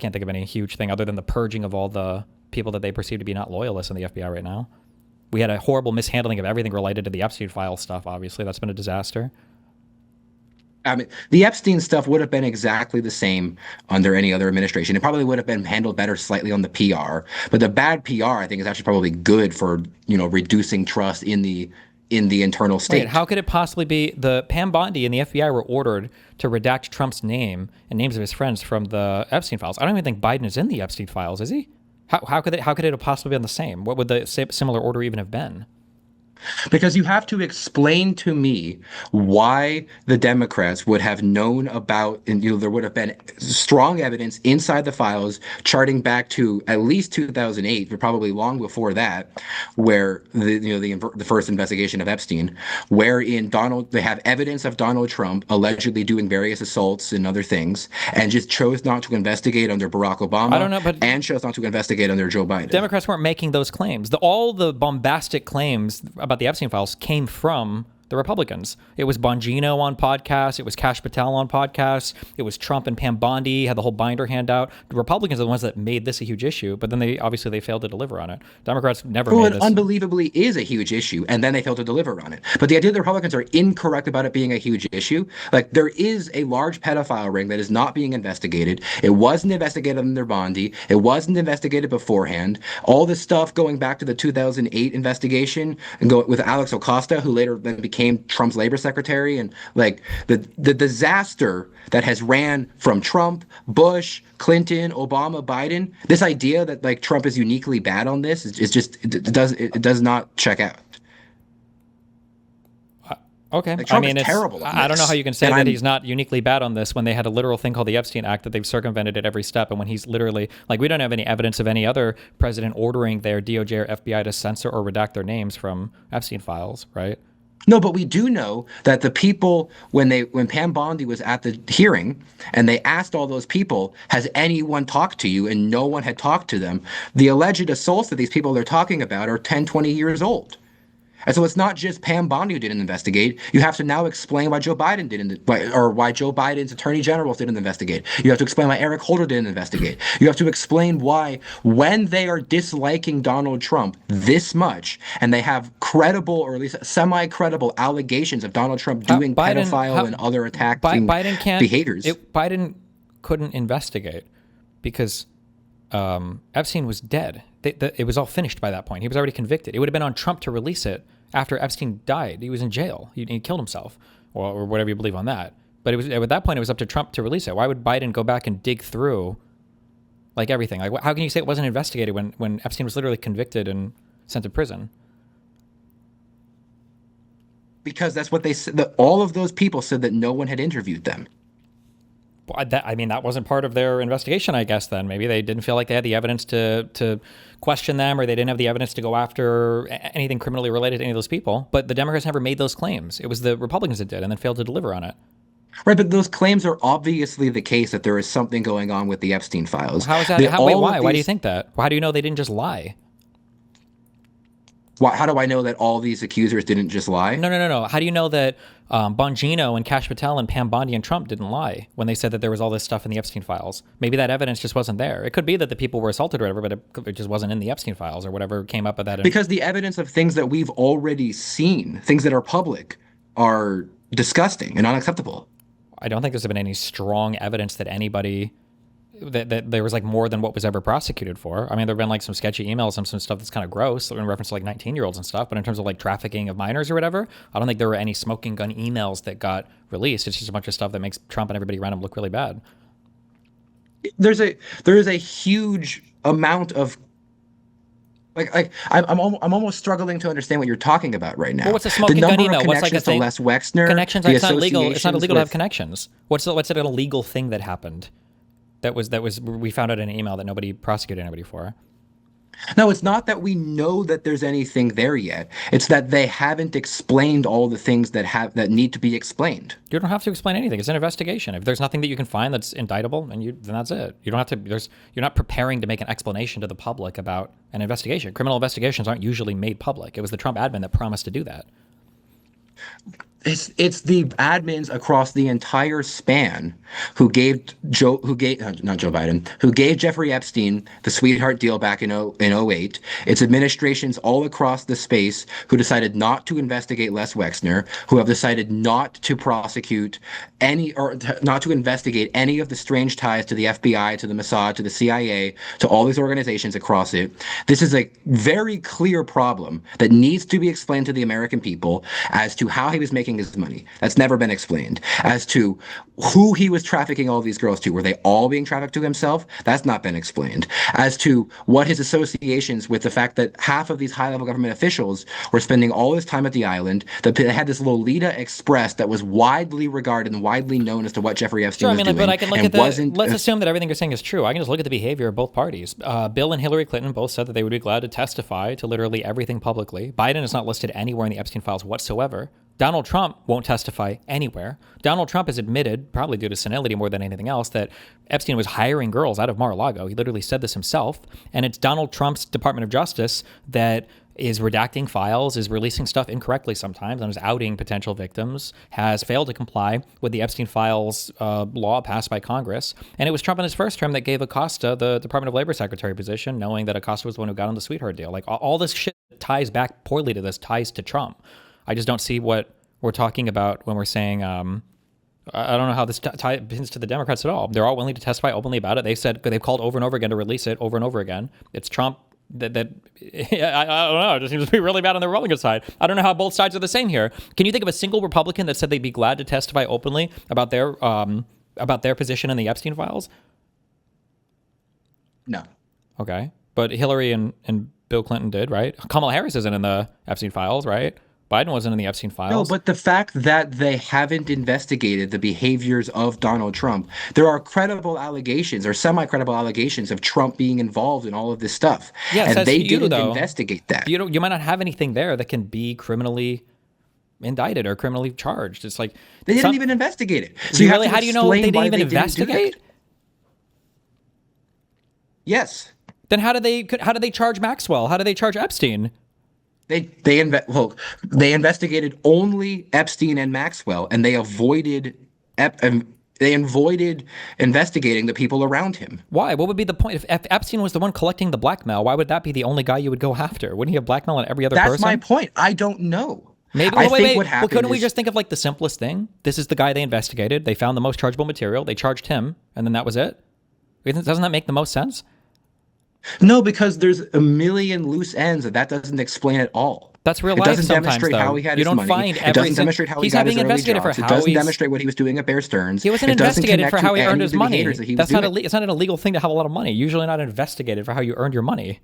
S2: can't think of any huge thing other than the purging of all the people that they perceive to be not loyalists in the FBI right now. We had a horrible mishandling of everything related to the Epstein file stuff. Obviously, that's been a disaster.
S1: I mean, the Epstein stuff would have been exactly the same under any other administration. It probably would have been handled better slightly on the PR, but the bad PR, I think, is actually probably good for, reducing trust in the internal state.
S2: Wait, how could it possibly be? The Pam Bondi and the FBI were ordered to redact Trump's name and names of his friends from the Epstein files. I don't even think Biden is in the Epstein files, is he? How could it have possibly been the same? What would the similar order even have been?
S1: Because you have to explain to me why the Democrats would have known about, and there would have been strong evidence inside the files charting back to at least 2008, but probably long before that, where the first investigation of Epstein, wherein they have evidence of Donald Trump allegedly doing various assaults and other things, and just chose not to investigate under Barack Obama.
S2: I don't know, but
S1: and chose not to investigate under Joe Biden.
S2: Democrats weren't making those claims. All the bombastic claims about the Epstein files came from the Republicans. It was Bongino on podcasts. It was Kash Patel on podcasts. It was Trump and Pam Bondi had the whole binder handout. The Republicans are the ones that made this a huge issue, but then they failed to deliver on it. Democrats never made this.
S1: It unbelievably is a huge issue, and then they failed to deliver on it. But the idea that the Republicans are incorrect about it being a huge issue, like there is a large pedophile ring that is not being investigated. It wasn't investigated under Bondi. It wasn't investigated beforehand. All this stuff going back to the 2008 investigation and go with Alex Acosta, who later then became Trump's labor secretary, and like the disaster that has ran from Trump, Bush, Clinton, Obama, Biden. This idea that like Trump is uniquely bad on this is just it does not check out.
S2: Okay,
S1: Like, Trump is
S2: it's
S1: terrible.
S2: I don't know how you can say that he's not uniquely bad on this when they had a literal thing called the Epstein Act that they've circumvented at every step, and when he's literally like, we don't have any evidence of any other president ordering their DOJ or FBI to censor or redact their names from Epstein files, right?
S1: No, but we do know that the people, when Pam Bondi was at the hearing and they asked all those people, has anyone talked to you? And no one had talked to them. The alleged assaults that these people they're talking about are 10, 20 years old. And so it's not just Pam Bondi who didn't investigate. You have to now explain why Joe Biden didn't, or why Joe Biden's attorney generals didn't investigate. You have to explain why Eric Holder didn't investigate. You have to explain why, when they are disliking Donald Trump this much, and they have credible, or at least semi-credible allegations of Donald Trump doing pedophile and other attacking behaviors.
S2: Biden couldn't investigate because Epstein was dead. It was all finished by that point. He was already convicted. It would have been on Trump to release it after Epstein died. He was in jail. He killed himself, or whatever you believe on that. But it was at that point, it was up to Trump to release it. Why would Biden go back and dig through like everything? Like, how can you say it wasn't investigated when Epstein was literally convicted and sent to prison?
S1: because that's what they said. All of those people said that no one had interviewed them.
S2: Well, that wasn't part of their investigation, I guess. Then maybe they didn't feel like they had the evidence to question them, or they didn't have the evidence to go after anything criminally related to any of those people. But the Democrats never made those claims. It was the Republicans that did, and then failed to deliver on it.
S1: Right, but those claims are obviously the case that there is something going on with the Epstein files.
S2: How is that? Why? Why do you think that? How do you know they didn't just lie?
S1: How do I know that all these accusers didn't just lie?
S2: No. How do you know that Bongino and Kash Patel and Pam Bondi and Trump didn't lie when they said that there was all this stuff in the Epstein files? Maybe that evidence just wasn't there. It could be that the people were assaulted or whatever, but it just wasn't in the Epstein files or whatever came up of that.
S1: Because the evidence of things that we've already seen, things that are public, are disgusting and unacceptable.
S2: I don't think there's been any strong evidence that anybody that there was like more than what was ever prosecuted for. I mean, there've been like some sketchy emails and some stuff that's kind of gross in reference to like 19-year-olds and stuff. But in terms of like trafficking of minors or whatever, I don't think there were any smoking gun emails that got released. It's just a bunch of stuff that makes Trump and everybody around him look really bad.
S1: There is a huge amount of I'm almost struggling to understand what you're talking about right now.
S2: Well, what's a smoking gun email? What's like a thing?
S1: Les Wexner,
S2: connections? It's not illegal. It's not illegal to have connections. What's an illegal thing that happened? That was we found out in an email that nobody prosecuted anybody for.
S1: No, it's not that we know that there's anything there yet. It's that they haven't explained all the things that need to be explained. You
S2: don't have to explain anything. It's an investigation. If there's nothing that you can find that's indictable, then that's it. You don't have to. You're not preparing to make an explanation to the public about an investigation. Criminal investigations aren't usually made public. It was the Trump admin that promised to do that.
S1: It's the admins across the entire span who gave Jeffrey Epstein the sweetheart deal back in 08. It's administrations all across the space who decided not to investigate Les Wexner, who have decided not to prosecute not to investigate any of the strange ties to the FBI, to the Mossad, to the CIA, to all these organizations across it. This is a very clear problem that needs to be explained to the American people as to how he was making his money. That's never been explained. As to who he was trafficking all these girls to. Were they all being trafficked to himself? That's not been explained. As to what his associations with the fact that half of these high-level government officials were spending all this time at the island, that they had this Lolita Express that was widely regarded and widely known as to what Jeffrey Epstein was doing.
S2: But I can look at let's assume that everything you're saying is true. I can just look at the behavior of both parties. Bill and Hillary Clinton both said that they would be glad to testify to literally everything publicly. Biden is not listed anywhere in the Epstein files whatsoever. Donald Trump won't testify anywhere. Donald Trump has admitted, probably due to senility more than anything else, that Epstein was hiring girls out of Mar-a-Lago. He literally said this himself. And it's Donald Trump's Department of Justice that is redacting files, is releasing stuff incorrectly sometimes, and is outing potential victims, has failed to comply with the Epstein files law passed by Congress. And it was Trump in his first term that gave Acosta the Department of Labor Secretary position, knowing that Acosta was the one who got on the sweetheart deal. Like all this shit ties back poorly to this, ties to Trump. I just don't see what we're talking about when we're saying, I don't know how this ties to the Democrats at all. They're all willing to testify openly about it. They've called over and over again to release it over and over again. It's Trump I don't know. It just seems to be really bad on the Republican side. I don't know how both sides are the same here. Can you think of a single Republican that said they'd be glad to testify openly about their position in the Epstein files?
S1: No.
S2: Okay. But Hillary and Bill Clinton did, right? Kamala Harris isn't in the Epstein files, right? Biden wasn't in the Epstein files.
S1: No, but the fact that they haven't investigated the behaviors of Donald Trump, there are credible allegations or semi-credible allegations of Trump being involved in all of this stuff.
S2: Yes,
S1: and they didn't investigate that.
S2: You might not have anything there that can be criminally indicted or criminally charged. It's like
S1: they didn't even investigate it.
S2: So how do you know they didn't even investigate?
S1: Yes.
S2: Then how do they charge Maxwell? How do they charge Epstein?
S1: They investigated only Epstein and Maxwell, and they avoided investigating the people around him.
S2: Why? What would be the point? If Epstein was the one collecting the blackmail, why would that be the only guy you would go after? Wouldn't he have blackmail on every other person?
S1: That's my point. I don't know.
S2: Maybe. Well, couldn't we just think of like the simplest thing? This is the guy they investigated. They found the most chargeable material. They charged him, and then that was it. Doesn't that make the most sense?
S1: No, because there's a million loose ends that doesn't explain it all.
S2: That's real life.
S1: It doesn't demonstrate how he had his money. It doesn't demonstrate how he got his early jobs. It doesn't demonstrate what he was doing at Bear Stearns.
S2: He wasn't investigated for how he earned his money. It's not an illegal thing to have a lot of money. Usually not investigated for how you earned your money.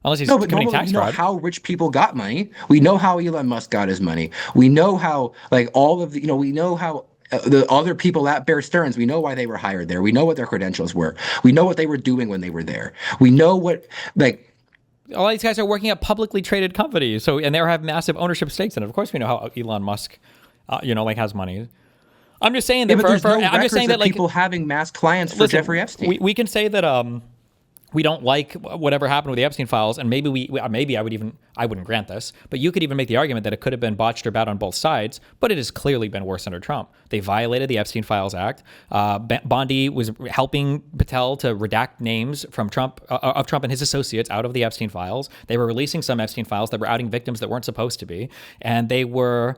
S2: unless he's
S1: No, but
S2: committing
S1: normally
S2: tax
S1: we know
S2: fraud.
S1: how rich people got money. We know how Elon Musk got his money. We know how, like, all of the, we know how the other people at Bear Stearns, we know why they were hired there. We know what their credentials were. We know what they were doing when they were there. We know what, like,
S2: All these guys are working at publicly traded companies, and they have massive ownership stakes in it. Of course, we know how Elon Musk, like, has money. I'm just saying that.
S1: yeah, but there's no
S2: I'm just saying
S1: records
S2: that,
S1: of
S2: like,
S1: people having mass clients for
S2: listen,
S1: Jeffrey Epstein.
S2: we can say that we don't like whatever happened with the Epstein files, and maybe I wouldn't grant this, but you could even make the argument that it could have been botched or bad on both sides, but it has clearly been worse under Trump. They violated the Epstein Files Act. Bondi was helping Patel to redact names from Trump and his associates out of the Epstein files. They were releasing some Epstein files that were outing victims that weren't supposed to be, and they were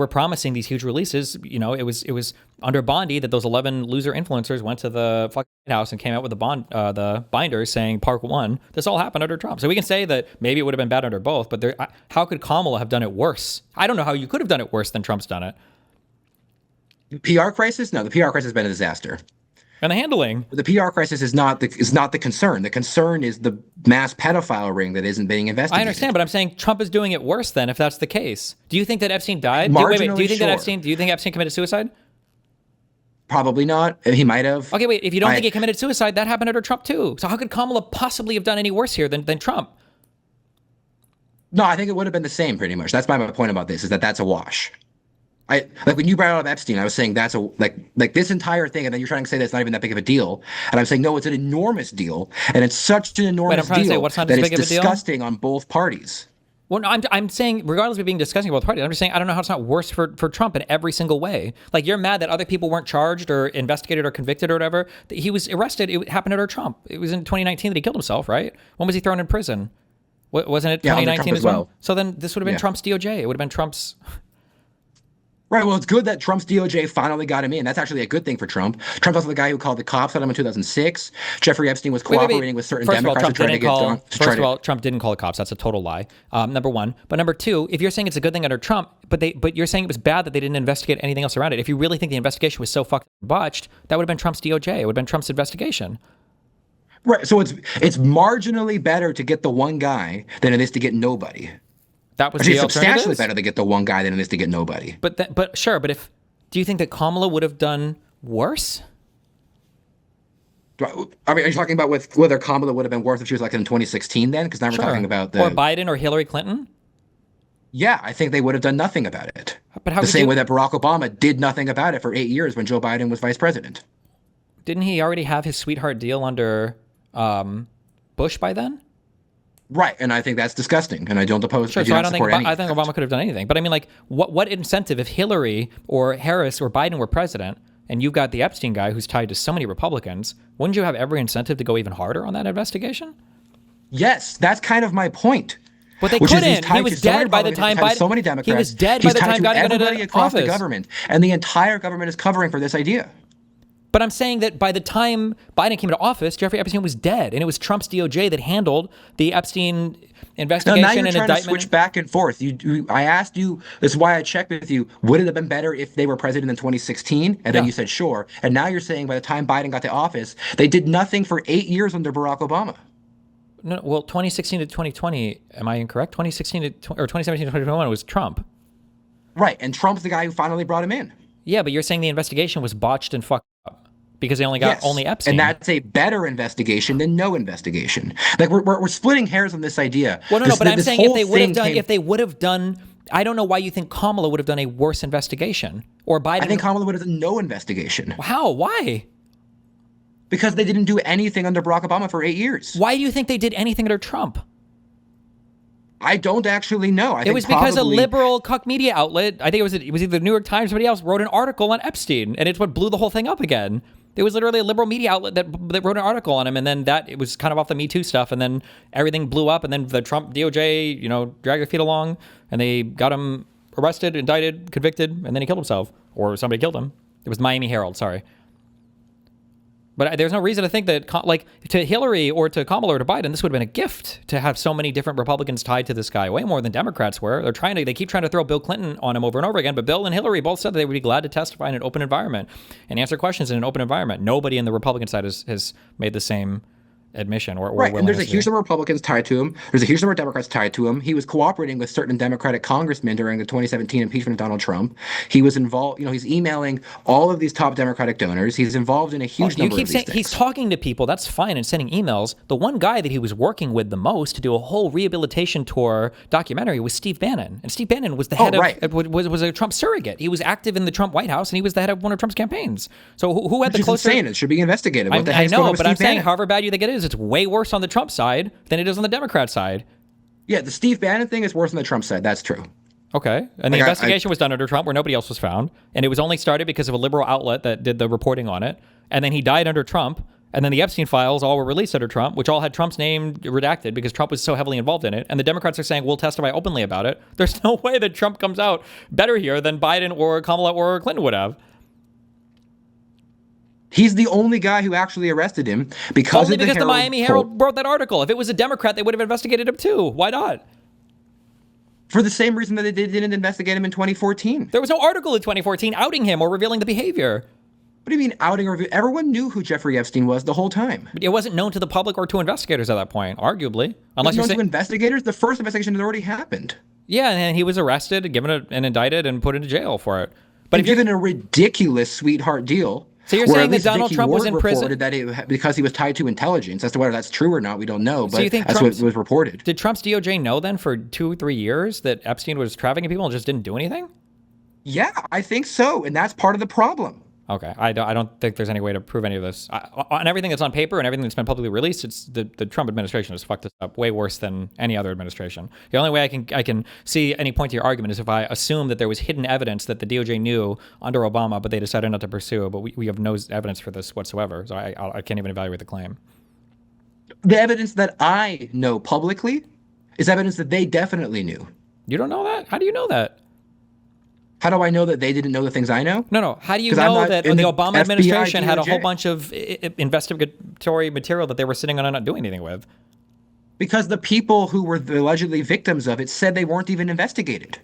S2: promising these huge releases. It was under Bondi that those 11 loser influencers went to the fucking White House and came out with the binders saying Park 1. This all happened under Trump. So we can say that maybe it would have been bad under both, but how could Kamala have done it worse? I don't know how you could have done it worse than Trump's done it.
S1: The PR crisis? No, the PR crisis has been a disaster.
S2: And the handling.
S1: The PR crisis is not the concern. The concern is the mass pedophile ring that isn't being investigated.
S2: I understand, but I'm saying Trump is doing it worse then, if that's the case. Do you think that Epstein died?
S1: Marginally,
S2: Do you think that
S1: sure.
S2: Do you think Epstein committed suicide?
S1: Probably not. He might have.
S2: Okay, wait. If you don't think he committed suicide, that happened under Trump too. So how could Kamala possibly have done any worse here than Trump?
S1: No, I think it would have been the same pretty much. That's my point about this, is that that's a wash. Like when you brought up Epstein, I was saying that's like this entire thing, and then you're trying to say that's not even that big of a deal, and I'm saying no, it's an enormous deal, and it's such an enormous deal
S2: what's not
S1: that
S2: as
S1: it's
S2: big of a deal?
S1: disgusting on both parties.
S2: Well, no, I'm saying, regardless of it being discussing about the party, I'm just saying I don't know how it's not worse for Trump in every single way. Like, you're mad that other people weren't charged or investigated or convicted or whatever. He was arrested. It happened under Trump. It was in 2019 that he killed himself, right? When was he thrown in prison? Wasn't it 2019 as well? So then this would have been Trump's DOJ. It would have been Trump's.
S1: Right. Well, it's good that Trump's DOJ finally got him in. That's actually a good thing for Trump. Trump's also the guy who called the cops on him in 2006. Jeffrey Epstein was cooperating with certain Democrats to try to get done.
S2: First of all, Trump didn't call the cops. That's a total lie. Number one. But number two, if you're saying it's a good thing under Trump, but you're saying it was bad that they didn't investigate anything else around it. If you really think the investigation was so fucking botched, that would have been Trump's DOJ. It would have been Trump's investigation.
S1: Right. So it's marginally better to get the one guy than it is to get nobody.
S2: That was
S1: Actually,
S2: the
S1: it's substantially
S2: alternative.
S1: better to get the one guy than it is to get nobody.
S2: But do you think that Kamala would have done worse?
S1: I mean, are you talking about whether Kamala would have been worse if she was elected in 2016 then? Because now we're talking about
S2: or Biden or Hillary Clinton.
S1: Yeah, I think they would have done nothing about it.
S2: But how
S1: the same way that Barack Obama did nothing about it for 8 years when Joe Biden was vice president.
S2: Didn't he already have his sweetheart deal under Bush by then?
S1: Right, and I think that's disgusting, and I don't oppose.
S2: Sure, so I don't think Obama could have done anything. But I mean, like, what incentive if Hillary or Harris or Biden were president, and you've got the Epstein guy who's tied to so many Republicans, wouldn't you have every incentive to go even harder on that investigation?
S1: Yes, that's kind of my point.
S2: But they couldn't. He was dead by the time Biden.
S1: So many Democrats.
S2: He was dead by the time Biden got into
S1: across
S2: office.
S1: The government, and the entire government is covering for this idea.
S2: But I'm saying that by the time Biden came into office, Jeffrey Epstein was dead, and it was Trump's DOJ that handled the Epstein investigation
S1: now you're
S2: and
S1: trying
S2: indictment.
S1: To switch back and forth. I asked you. This is why I checked with you. Would it have been better if they were president in 2016? And then you said sure. And now you're saying by the time Biden got to office, they did nothing for 8 years under Barack Obama.
S2: No, well, 2016 to 2020. Am I incorrect? 2016 or 2017 to 2021 was Trump.
S1: Right, and Trump's the guy who finally brought him in.
S2: Yeah, but you're saying the investigation was botched and fucked up because they only got only Epstein.
S1: And that's a better investigation than no investigation. Like we're splitting hairs on this idea.
S2: Well, no, but I'm saying if they would have done, I don't know why you think Kamala would have done a worse investigation or Biden.
S1: I think Kamala would have done no investigation.
S2: How? Why?
S1: Because they didn't do anything under Barack Obama for 8 years.
S2: Why do you think they did anything under Trump?
S1: I don't actually know.
S2: It was because a liberal cuck media outlet, I think it was either the New York Times or somebody else, wrote an article on Epstein, and it's what blew the whole thing up again. It was literally a liberal media outlet that wrote an article on him, and then it was kind of off the Me Too stuff, and then everything blew up, and then the Trump DOJ, dragged their feet along, and they got him arrested, indicted, convicted, and then he killed himself, or somebody killed him. It was Miami Herald, sorry. But there's no reason to think that, like, to Hillary or to Kamala or to Biden, this would have been a gift to have so many different Republicans tied to this guy, way more than Democrats were. They keep trying to throw Bill Clinton on him over and over again, but Bill and Hillary both said that they would be glad to testify in an open environment and answer questions in an open environment. Nobody in the Republican side has made the same admission or
S1: Right, and there's a
S2: willingness to
S1: huge
S2: do.
S1: number of Republicans tied to him. There's a huge number of Democrats tied to him. He was cooperating with certain Democratic congressmen during the 2017 impeachment of Donald Trump. He was involved, he's emailing all of these top Democratic donors. He's involved in a
S2: Well,
S1: huge
S2: you
S1: number
S2: keep
S1: of these
S2: saying
S1: things.
S2: he's talking to people. That's fine and sending emails. The one guy that he was working with the most to do a whole rehabilitation tour documentary was Steve Bannon, and Steve Bannon was the head of was a Trump surrogate. He was active in the Trump White House, and he was the head of one of Trump's campaigns. So who had
S1: Which
S2: the closer?
S1: is insane. It should be investigated. What the
S2: I
S1: heck's going on
S2: know,
S1: with
S2: but I'm
S1: Steve
S2: saying,
S1: Bannon?
S2: however bad you think it is, it's way worse on the Trump side than it is on the Democrat side.
S1: Yeah, the Steve Bannon thing is worse on the Trump side. That's true.
S2: Okay. And the investigation was done under Trump where nobody else was found. And it was only started because of a liberal outlet that did the reporting on it. And then he died under Trump. And then the Epstein files all were released under Trump, which all had Trump's name redacted because Trump was so heavily involved in it. And the Democrats are saying, we'll testify openly about it. There's no way that Trump comes out better here than Biden or Kamala or Clinton would have.
S1: He's the only guy who actually arrested him because
S2: Only
S1: of the
S2: because the
S1: Herald
S2: Miami
S1: quote.
S2: Herald wrote that article. If it was a Democrat, they would have investigated him too. Why not?
S1: For the same reason that they didn't investigate him in 2014.
S2: There was no article in 2014 outing him or revealing the behavior.
S1: What do you mean outing or review? Everyone knew who Jeffrey Epstein was the whole time.
S2: It wasn't known to the public or to investigators at that point, arguably.
S1: Unless
S2: Unless you're
S1: known
S2: saying,
S1: to investigators, the first investigation had already happened.
S2: yeah, and he was arrested, given and indicted, and put into jail for it. But
S1: And given a ridiculous sweetheart deal.
S2: So you're
S1: where
S2: saying
S1: at
S2: that
S1: least
S2: Donald
S1: Vicky
S2: Trump was
S1: Ward
S2: in prison?
S1: reported that because he was tied to intelligence. As to whether that's true or not, we don't know. But
S2: you think
S1: that's what was reported.
S2: Did Trump's DOJ know then for 2 or 3 years that Epstein was trafficking people and just didn't do anything?
S1: Yeah, I think so, and that's part of the problem.
S2: Okay, I don't think there's any way to prove any of this. On everything that's on paper and everything that's been publicly released, it's the Trump administration has fucked this up way worse than any other administration. The only way I can see any point to your argument is if I assume that there was hidden evidence that the DOJ knew under Obama, but they decided not to pursue. But we have no evidence for this whatsoever, so I can't even evaluate the claim.
S1: The evidence that I know publicly is evidence that they definitely knew.
S2: You don't know that? How do you know that?
S1: How do I know that they didn't know the things I know?
S2: No. How do you
S1: 'Cause I'm
S2: know
S1: not
S2: that
S1: in
S2: the
S1: the
S2: Obama
S1: FBI,
S2: administration had a
S1: DOJ.
S2: whole bunch of investigatory material that they were sitting on and not doing anything with?
S1: Because the people who were the allegedly victims of it said they weren't even investigated.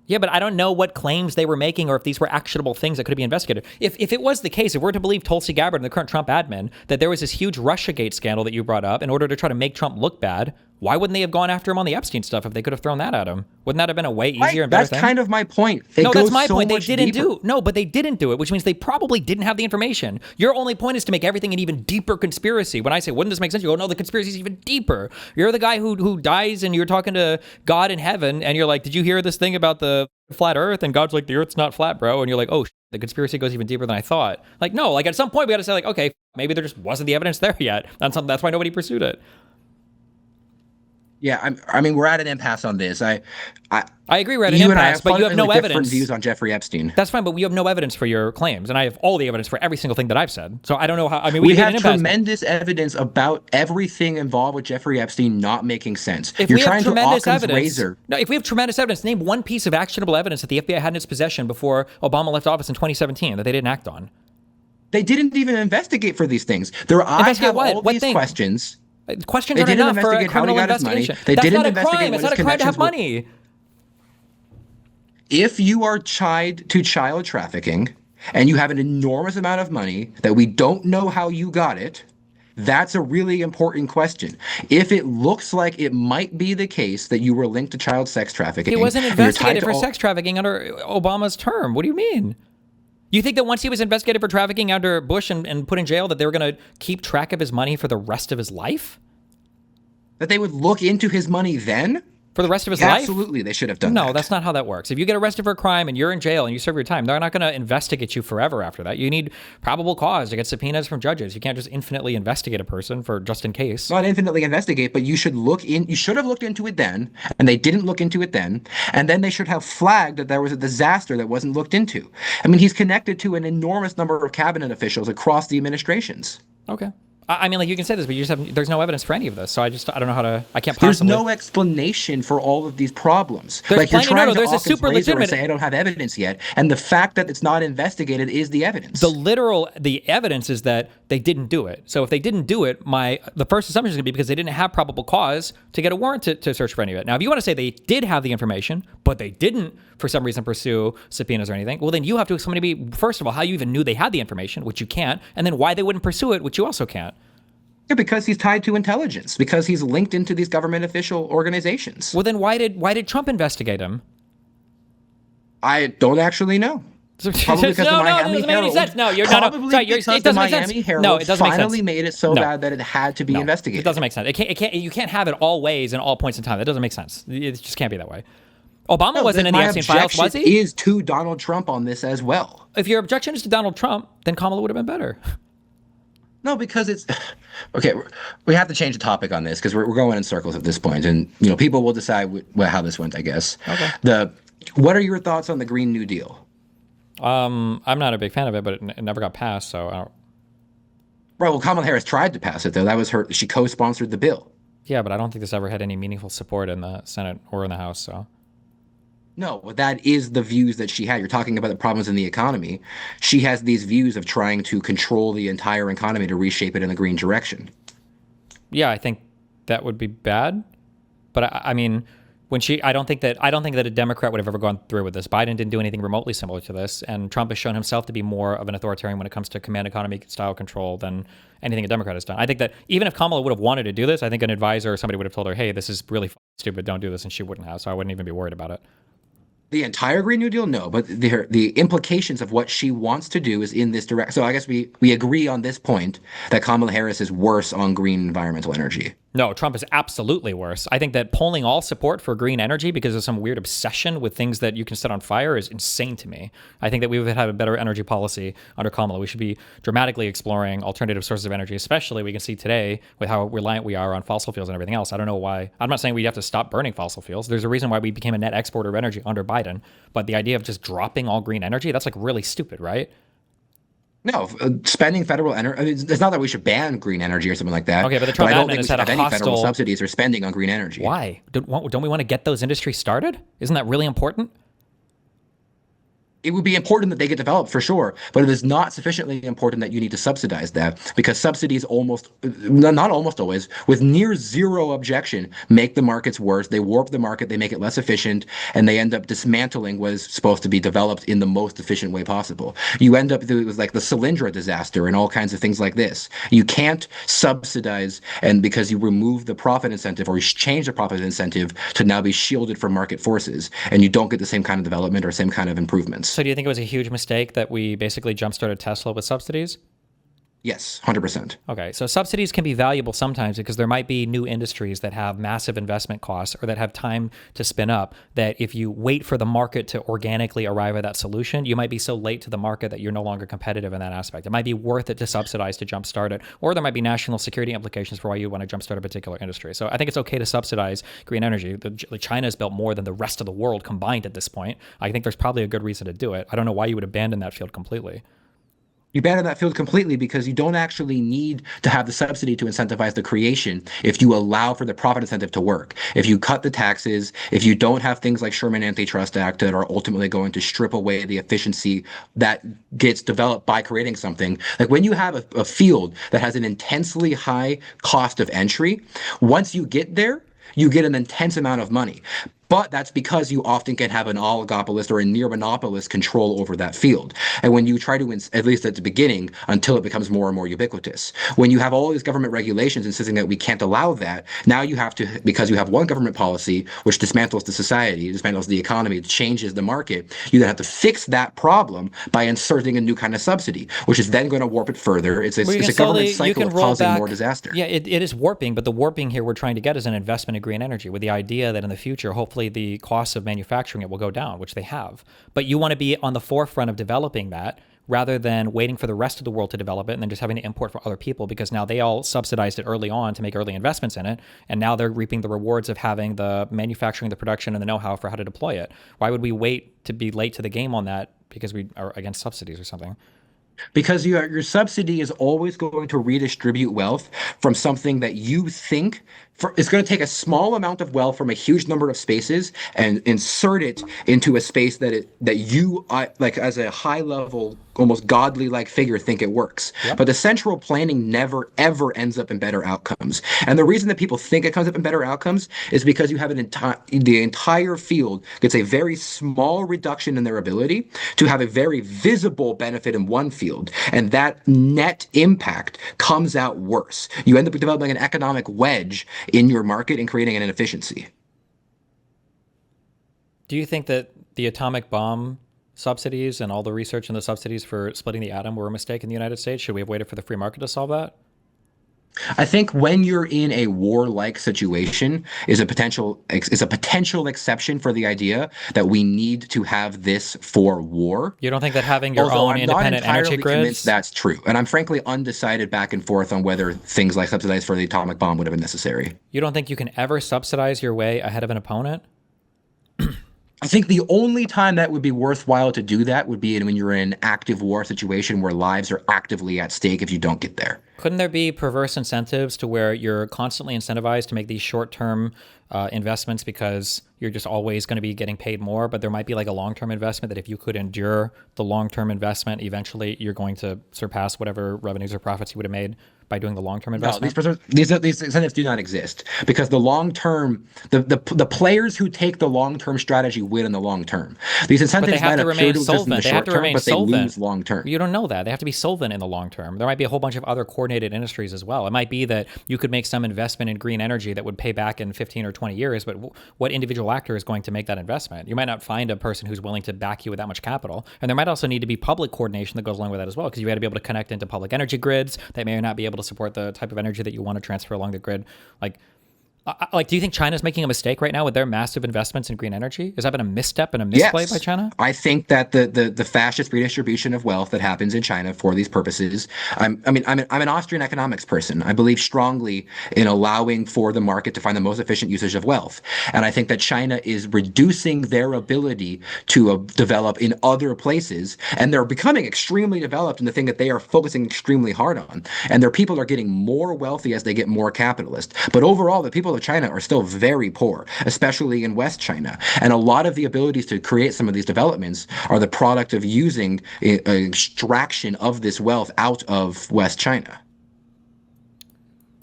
S2: Yeah, but I don't know what claims they were making or if these were actionable things that could be investigated. If it was the case, if we're to believe Tulsi Gabbard and the current Trump admin, that there was this huge Russiagate scandal that you brought up in order to try to make Trump look bad, why wouldn't they have gone after him on the Epstein stuff if they could have thrown that at him? Wouldn't that have been a way easier and better
S1: That's
S2: thing?
S1: kind of my point. It
S2: No, that's
S1: goes
S2: my
S1: so
S2: point. They
S1: much
S2: didn't
S1: deeper.
S2: but they didn't do it, which means they probably didn't have the information. Your only point is to make everything an even deeper conspiracy. When I say, wouldn't this make sense? You go, no, the conspiracy is even deeper. You're the guy who dies and you're talking to God in heaven and you're like, did you hear this thing about the flat earth? And God's like, the earth's not flat, bro. And you're like, oh, the conspiracy goes even deeper than I thought. Like, no, like at some point we got to say like, okay, maybe there just wasn't the evidence there yet. That's why nobody pursued it.
S1: Yeah, I mean, we're at an impasse on this. I
S2: agree we're at an
S1: you and I
S2: impasse, but you have no
S1: fundamentally different
S2: evidence.
S1: views on Jeffrey Epstein.
S2: That's fine, but we have no evidence for your claims, and I have all the evidence for every single thing that I've said. So I don't know how. I mean,
S1: We
S2: get
S1: have
S2: an impasse.
S1: tremendous evidence about everything involved with Jeffrey Epstein not making sense.
S2: If
S1: You're
S2: we have
S1: trying to
S2: tremendous
S1: Occam's
S2: evidence,
S1: razor.
S2: no, if we have tremendous evidence, name one piece of actionable evidence that the FBI had in its possession before Obama left office in 2017 that they didn't act on.
S1: They didn't even investigate for these things. I
S2: Investigate
S1: have
S2: what?
S1: all
S2: What
S1: these
S2: thing?
S1: questions.
S2: Questions
S1: They
S2: aren't
S1: didn't
S2: enough for a
S1: investigate how he
S2: criminal
S1: got his money.
S2: investigation.
S1: They
S2: That's
S1: didn't
S2: not a
S1: investigate
S2: crime.
S1: what
S2: It's not a
S1: his
S2: crime to have
S1: connections were.
S2: money.
S1: If you are tied to child trafficking and you have an enormous amount of money that we don't know how you got it, that's a really important question. If it looks like it might be the case that you were linked to child sex trafficking,
S2: He wasn't
S1: and you're tied
S2: investigated
S1: to
S2: for
S1: all-
S2: sex trafficking under Obama's term. What do you mean? You think that once he was investigated for trafficking under Bush and put in jail that they were going to keep track of his money for the rest of his life?
S1: that they would look into his money then?
S2: For the rest of his life?
S1: Absolutely, they should have done
S2: No,
S1: that.
S2: that's not how that works. If you get arrested for a crime and you're in jail and you serve your time, they're not going to investigate you forever after that. You need probable cause to get subpoenas from judges. You can't just infinitely investigate a person for just in case.
S1: Not infinitely investigate, but you should have looked into it then, and they didn't look into it then, and then they should have flagged that there was a disaster that wasn't looked into. I mean, he's connected to an enormous number of cabinet officials across the administrations.
S2: Okay. I mean, like you can say this, but there's no evidence for any of this. So I don't know I can't
S1: There's
S2: possibly.
S1: no explanation for all of these problems.
S2: There's
S1: Like you're
S2: plenty-
S1: trying
S2: no,
S1: to
S2: there's a
S1: Occam's
S2: super
S1: razor and
S2: legitimate-
S1: say I don't have evidence yet, and the fact that it's not investigated is the evidence.
S2: The evidence is that they didn't do it. So if they didn't do it, the first assumption is going to be because they didn't have probable cause to get a warrant to search for any of it. Now, if you want to say they did have the information, but they didn't for some reason pursue subpoenas or anything, well, then you have to explain to me, first of all, how you even knew they had the information, which you can't, and then why they wouldn't pursue it, which you also can't.
S1: Yeah, because he's tied to intelligence, because he's linked into these government official organizations.
S2: Well, then why did Trump investigate him?
S1: I don't actually know. Probably because the
S2: No, it
S1: Miami
S2: doesn't make any
S1: Herald.
S2: sense. No, you're
S1: Probably
S2: sorry,
S1: because
S2: it
S1: the
S2: doesn't make
S1: Miami
S2: sense.
S1: Herald
S2: No, it doesn't make
S1: finally
S2: sense.
S1: made it so
S2: No.
S1: bad that it had to be
S2: No,
S1: investigated.
S2: it doesn't make sense. You can't have it all ways and all points in time. That doesn't make sense. It just can't be that way. Obama
S1: No,
S2: wasn't in the
S1: my
S2: Epstein files, was
S1: objection
S2: he?
S1: is to Donald Trump on this as well.
S2: If your objection is to Donald Trump, then Kamala would have been better.
S1: No, because it's okay. We have to change the topic on this because we're going in circles at this point, and people will decide how this went. I guess.
S2: Okay.
S1: What are your thoughts on the Green New Deal?
S2: I'm not a big fan of it, but it never got passed, so I don't.
S1: Right. Well, Kamala Harris tried to pass it though. That was her. She co-sponsored the bill.
S2: Yeah, but I don't think this ever had any meaningful support in the Senate or in the House. So.
S1: No, but that is the views that she had. You're talking about the problems in the economy. She has these views of trying to control the entire economy to reshape it in the green direction.
S2: Yeah, I think that would be bad. But I mean, I don't think that a Democrat would have ever gone through with this. Biden didn't do anything remotely similar to this, and Trump has shown himself to be more of an authoritarian when it comes to command economy style control than anything a Democrat has done. I think that even if Kamala would have wanted to do this, I think an advisor or somebody would have told her, "Hey, this is really stupid. Don't do this," and she wouldn't have. So I wouldn't even be worried about it.
S1: The entire Green New Deal, no, but the implications of what she wants to do is in this direct. So I guess we agree on this point that Kamala Harris is worse on green environmental energy.
S2: No, Trump is absolutely worse. I think that polling all support for green energy because of some weird obsession with things that you can set on fire is insane to me. I think that we would have a better energy policy under Kamala. We should be dramatically exploring alternative sources of energy, especially we can see today with how reliant we are on fossil fuels and everything else. I don't know why. I'm not saying we have to stop burning fossil fuels. There's a reason why we became a net exporter of energy under Biden. But the idea of just dropping all green energy, that's like really stupid, right?
S1: No, spending federal energy. I mean, it's not that we should ban green energy or something like that.
S2: Okay, but the Trump
S1: I don't
S2: admin
S1: think we
S2: has
S1: should
S2: had
S1: have
S2: a
S1: any federal
S2: hostile.
S1: subsidies or spending on green energy.
S2: Why? Don't we want to get those industries started? Isn't that really important?
S1: It would be important that they get developed for sure, but it is not sufficiently important that you need to subsidize that because subsidies not almost always, with near zero objection, make the markets worse. They warp the market, they make it less efficient, and they end up dismantling what is supposed to be developed in the most efficient way possible. You end up with like the Solyndra disaster and all kinds of things like this. You can't subsidize, and because you remove the profit incentive or you change the profit incentive to now be shielded from market forces, and you don't get the same kind of development or same kind of improvements.
S2: So do you think it was a huge mistake that we basically jump-started Tesla with subsidies?
S1: Yes, 100%.
S2: Okay, so subsidies can be valuable sometimes because there might be new industries that have massive investment costs or that have time to spin up that if you wait for the market to organically arrive at that solution, you might be so late to the market that you're no longer competitive in that aspect. It might be worth it to subsidize to jumpstart it, or there might be national security implications for why you want to jumpstart a particular industry. So I think it's okay to subsidize green energy. China has built more than the rest of the world combined at this point. I think there's probably a good reason to do it. I don't know why you would abandon that field completely.
S1: You abandon that field completely because you don't actually need to have the subsidy to incentivize the creation if you allow for the profit incentive to work. If you cut the taxes, if you don't have things like Sherman Antitrust Act that are ultimately going to strip away the efficiency that gets developed by creating something. Like when you have a field that has an intensely high cost of entry, once you get there, you get an intense amount of money. But that's because you often can have an oligopolist or a near monopolist control over that field. And when you try to, at least at the beginning, until it becomes more and more ubiquitous, when you have all these government regulations insisting that we can't allow that, now you have to, because you have one government policy which dismantles the society, dismantles the economy, changes the market, you then have to fix that problem by inserting a new kind of subsidy, which is then going to warp it further. It's a government cycle of causing more disaster.
S2: Yeah, it is warping, but the warping here we're trying to get is an investment in green energy with the idea that in the future, hopefully the costs of manufacturing it will go down, which they have. But you want to be on the forefront of developing that rather than waiting for the rest of the world to develop it and then just having to import from other people because now they all subsidized it early on to make early investments in it. And now they're reaping the rewards of having the manufacturing, the production, and the know-how for how to deploy it. Why would we wait to be late to the game on that because we are against subsidies or something?
S1: Because your subsidy is always going to redistribute wealth from something that you think it's going to take a small amount of wealth from a huge number of spaces and insert it into a space that you like as a high level, almost godly like figure think it works.
S2: Yep.
S1: But the central planning never ever ends up in better outcomes. And the reason that people think it comes up in better outcomes is because you have the entire field gets a very small reduction in their ability to have a very visible benefit in one field, and that net impact comes out worse. You end up developing an economic wedge in your market and creating an inefficiency.
S2: Do you think that the atomic bomb subsidies and all the research and the subsidies for splitting the atom were a mistake in the United States? Should we have waited for the free market to solve that?
S1: I think when you're in a war-like situation is a potential exception for the idea that we need to have this for war.
S2: You don't think that having your
S1: Although
S2: own
S1: I'm
S2: independent
S1: not
S2: energy
S1: entirely
S2: grids?
S1: convinced that's true, and I'm frankly undecided back and forth on whether things like subsidize for the atomic bomb would have been necessary.
S2: You don't think you can ever subsidize your way ahead of an opponent?
S1: I think the only time that would be worthwhile to do that would be when you're in an active war situation where lives are actively at stake if you don't get there.
S2: Couldn't there be perverse incentives to where you're constantly incentivized to make these short-term investments because you're just always going to be getting paid more, but there might be like a long-term investment that if you could endure the long-term investment, eventually you're going to surpass whatever revenues or profits you would have made by doing the long-term investment?
S1: No, these incentives do not exist because the long-term, the players who take the long-term strategy win in the long term. These incentives
S2: have to remain solvent. They have to remain
S1: but they
S2: solvent.
S1: lose long term.
S2: You don't know that. They have to be solvent in the long term. There might be a whole bunch of other coordinated industries as well. It might be that you could make some investment in green energy that would pay back in 15 or 20 years, but what individual actor is going to make that investment? You might not find a person who's willing to back you with that much capital. And there might also need to be public coordination that goes along with that as well, because you got to be able to connect into public energy grids that may or not be able to support the type of energy that you want to transfer along the grid. Do you think China's making a mistake right now with their massive investments in green energy? Has that been a misstep and a misplay by China?
S1: I think that the fascist redistribution of wealth that happens in China for these purposes. I'm an Austrian economics person. I believe strongly in allowing for the market to find the most efficient usage of wealth, and I think that China is reducing their ability to develop in other places, and they're becoming extremely developed in the thing that they are focusing extremely hard on, and their people are getting more wealthy as they get more capitalist. But overall, the people of China are still very poor, especially in West China. And a lot of the abilities to create some of these developments are the product of using extraction of this wealth out of West China.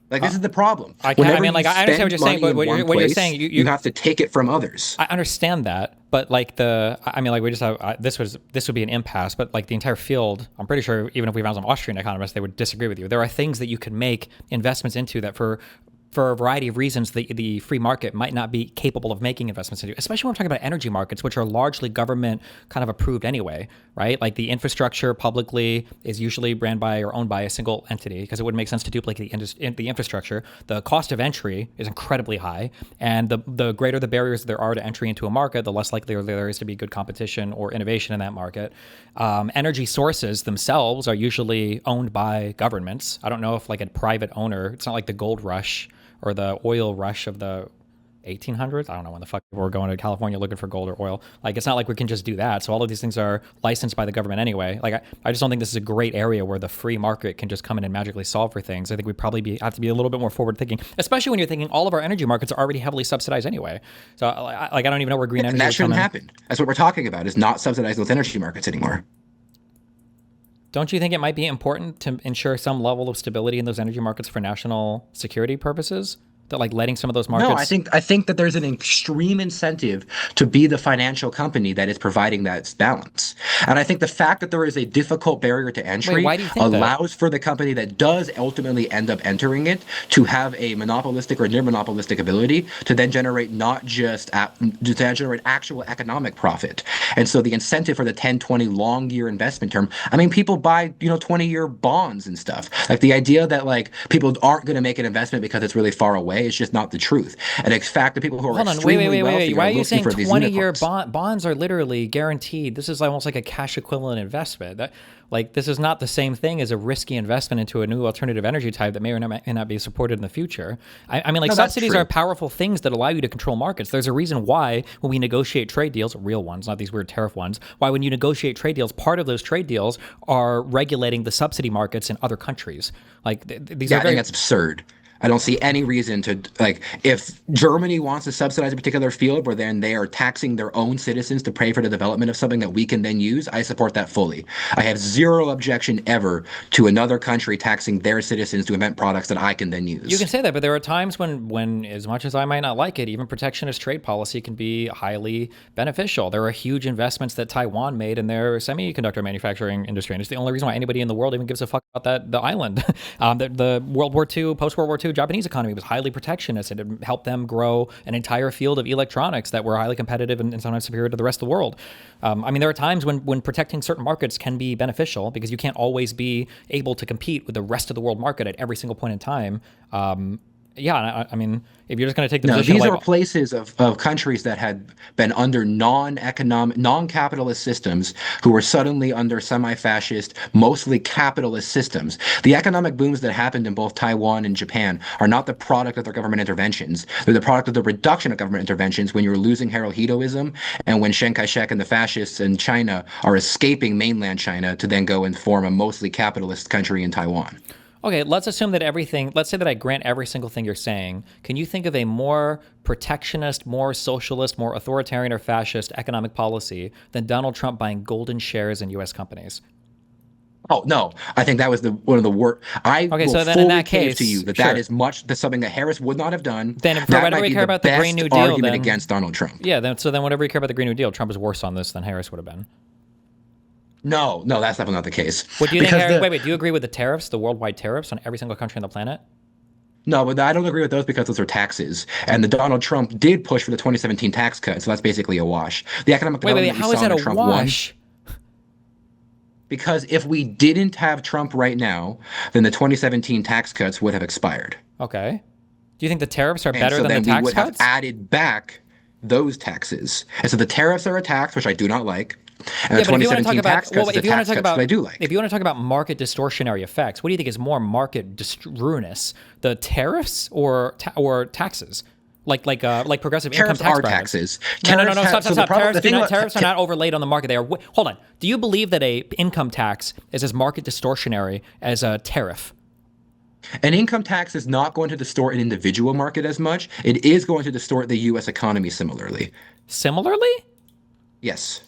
S1: Like, this is the problem.
S2: I understand what you're saying, but what you're saying,
S1: you have to take it from others.
S2: I understand that, but we just have this would be an impasse. But like the entire field, I'm pretty sure even if we found some Austrian economists, they would disagree with you. There are things that you can make investments into that for a variety of reasons, the free market might not be capable of making investments into, especially when we're talking about energy markets, which are largely government kind of approved anyway, right? Like the infrastructure publicly is usually ran by or owned by a single entity because it wouldn't make sense to duplicate the infrastructure. The cost of entry is incredibly high, and the greater the barriers there are to entry into a market, the less likely there is to be good competition or innovation in that market. Energy sources themselves are usually owned by governments. I don't know if like a private owner, it's not like the gold rush or the oil rush of the 1800s. I don't know when the fuck we're going to California looking for gold or oil. Like, it's not like we can just do that. So all of these things are licensed by the government anyway. Like, I just don't think this is a great area where the free market can just come in and magically solve for things. I think we probably have to be a little bit more forward thinking, especially when you're thinking all of our energy markets are already heavily subsidized anyway. So I don't even know where green energy.
S1: And that shouldn't happen. That's what we're talking about, is not subsidizing those energy markets anymore.
S2: Don't you think it might be important to ensure some level of stability in those energy markets for national security purposes? That like letting some of those markets.
S1: No, I think that there's an extreme incentive to be the financial company that is providing that balance. And I think the fact that there is a difficult barrier to entry allows for the company that does ultimately end up entering it to have a monopolistic or near monopolistic ability to then generate not just to generate actual economic profit. And so the incentive for the 10, 20 long year investment term, I mean, people buy, 20-year bonds and stuff. Like the idea that like people aren't going to make an investment because it's really far away is just not the truth. And in fact, the people who are extremely wealthy
S2: why are you
S1: looking
S2: saying
S1: for these
S2: 20-year bonds are literally guaranteed? This is almost like a cash equivalent investment. This is not the same thing as a risky investment into a new alternative energy type that may or may not be supported in the future. Subsidies are powerful things that allow you to control markets. There's a reason why when we negotiate trade deals, real ones, not these weird tariff ones, why when you negotiate trade deals, part of those trade deals are regulating the subsidy markets in other countries.
S1: I think that's absurd. I don't see any reason to, like, if Germany wants to subsidize a particular field where then they are taxing their own citizens to pay for the development of something that we can then use, I support that fully. I have zero objection ever to another country taxing their citizens to invent products that I can then use.
S2: You can say that, but there are times when, as much as I might not like it, even protectionist trade policy can be highly beneficial. There are huge investments that Taiwan made in their semiconductor manufacturing industry, and it's the only reason why anybody in the world even gives a fuck about the island. The World War II, post-World War II Japanese economy was highly protectionist, and it helped them grow an entire field of electronics that were highly competitive and sometimes superior to the rest of the world. I mean, there are times when protecting certain markets can be beneficial because you can't always be able to compete with the rest of the world market at every single point in time. Yeah, I mean, if you're just going to take the position,
S1: these are places of countries that had been under non-capitalist systems who were suddenly under semi-fascist, mostly capitalist systems. The economic booms that happened in both Taiwan and Japan are not the product of their government interventions. They're the product of the reduction of government interventions when you're losing Hirohitoism and when Chiang Kai-shek and the fascists in China are escaping mainland China to then go and form a mostly capitalist country in Taiwan.
S2: Okay, let's assume that let's say that I grant every single thing you're saying. Can you think of a more protectionist, more socialist, more authoritarian or fascist economic policy than Donald Trump buying golden shares in U.S. companies?
S1: Oh, no. I think that was one of the worst. Okay,
S2: so then in that case,
S1: to you that
S2: sure.
S1: that's something that Harris would not have done.
S2: Then for
S1: that
S2: whatever
S1: might
S2: you
S1: be
S2: care about the Green New Deal,
S1: argument against Donald Trump.
S2: Yeah, so then whatever you care about the Green New Deal, Trump is worse on this than Harris would have been.
S1: No, that's definitely not the case.
S2: What do you think? Wait, do you agree with the tariffs, the worldwide tariffs on every single country on the planet?
S1: No, but I don't agree with those because those are taxes. And the Donald Trump did push for the 2017 tax cut, so that's basically a wash. The economic development
S2: how is that a wash?
S1: Because if we didn't have Trump right now, then the 2017 tax cuts would have expired.
S2: Okay. Do you think the tariffs are better than the tax cuts?
S1: And so then we would have added back those taxes. And so the tariffs are a tax, which I do not like. And the 2017 tax cuts is a tax cut that I do like.
S2: If you want to talk about market distortionary effects, what do you think is more market ruinous, the tariffs or taxes? Like progressive income tax
S1: taxes.
S2: No, stop. Tariffs are not overlaid on the market. They are. Hold on. Do you believe that a income tax is as market distortionary as a tariff?
S1: An income tax is not going to distort an individual market as much. It is going to distort the U.S. economy similarly.
S2: Similarly?
S1: Yes.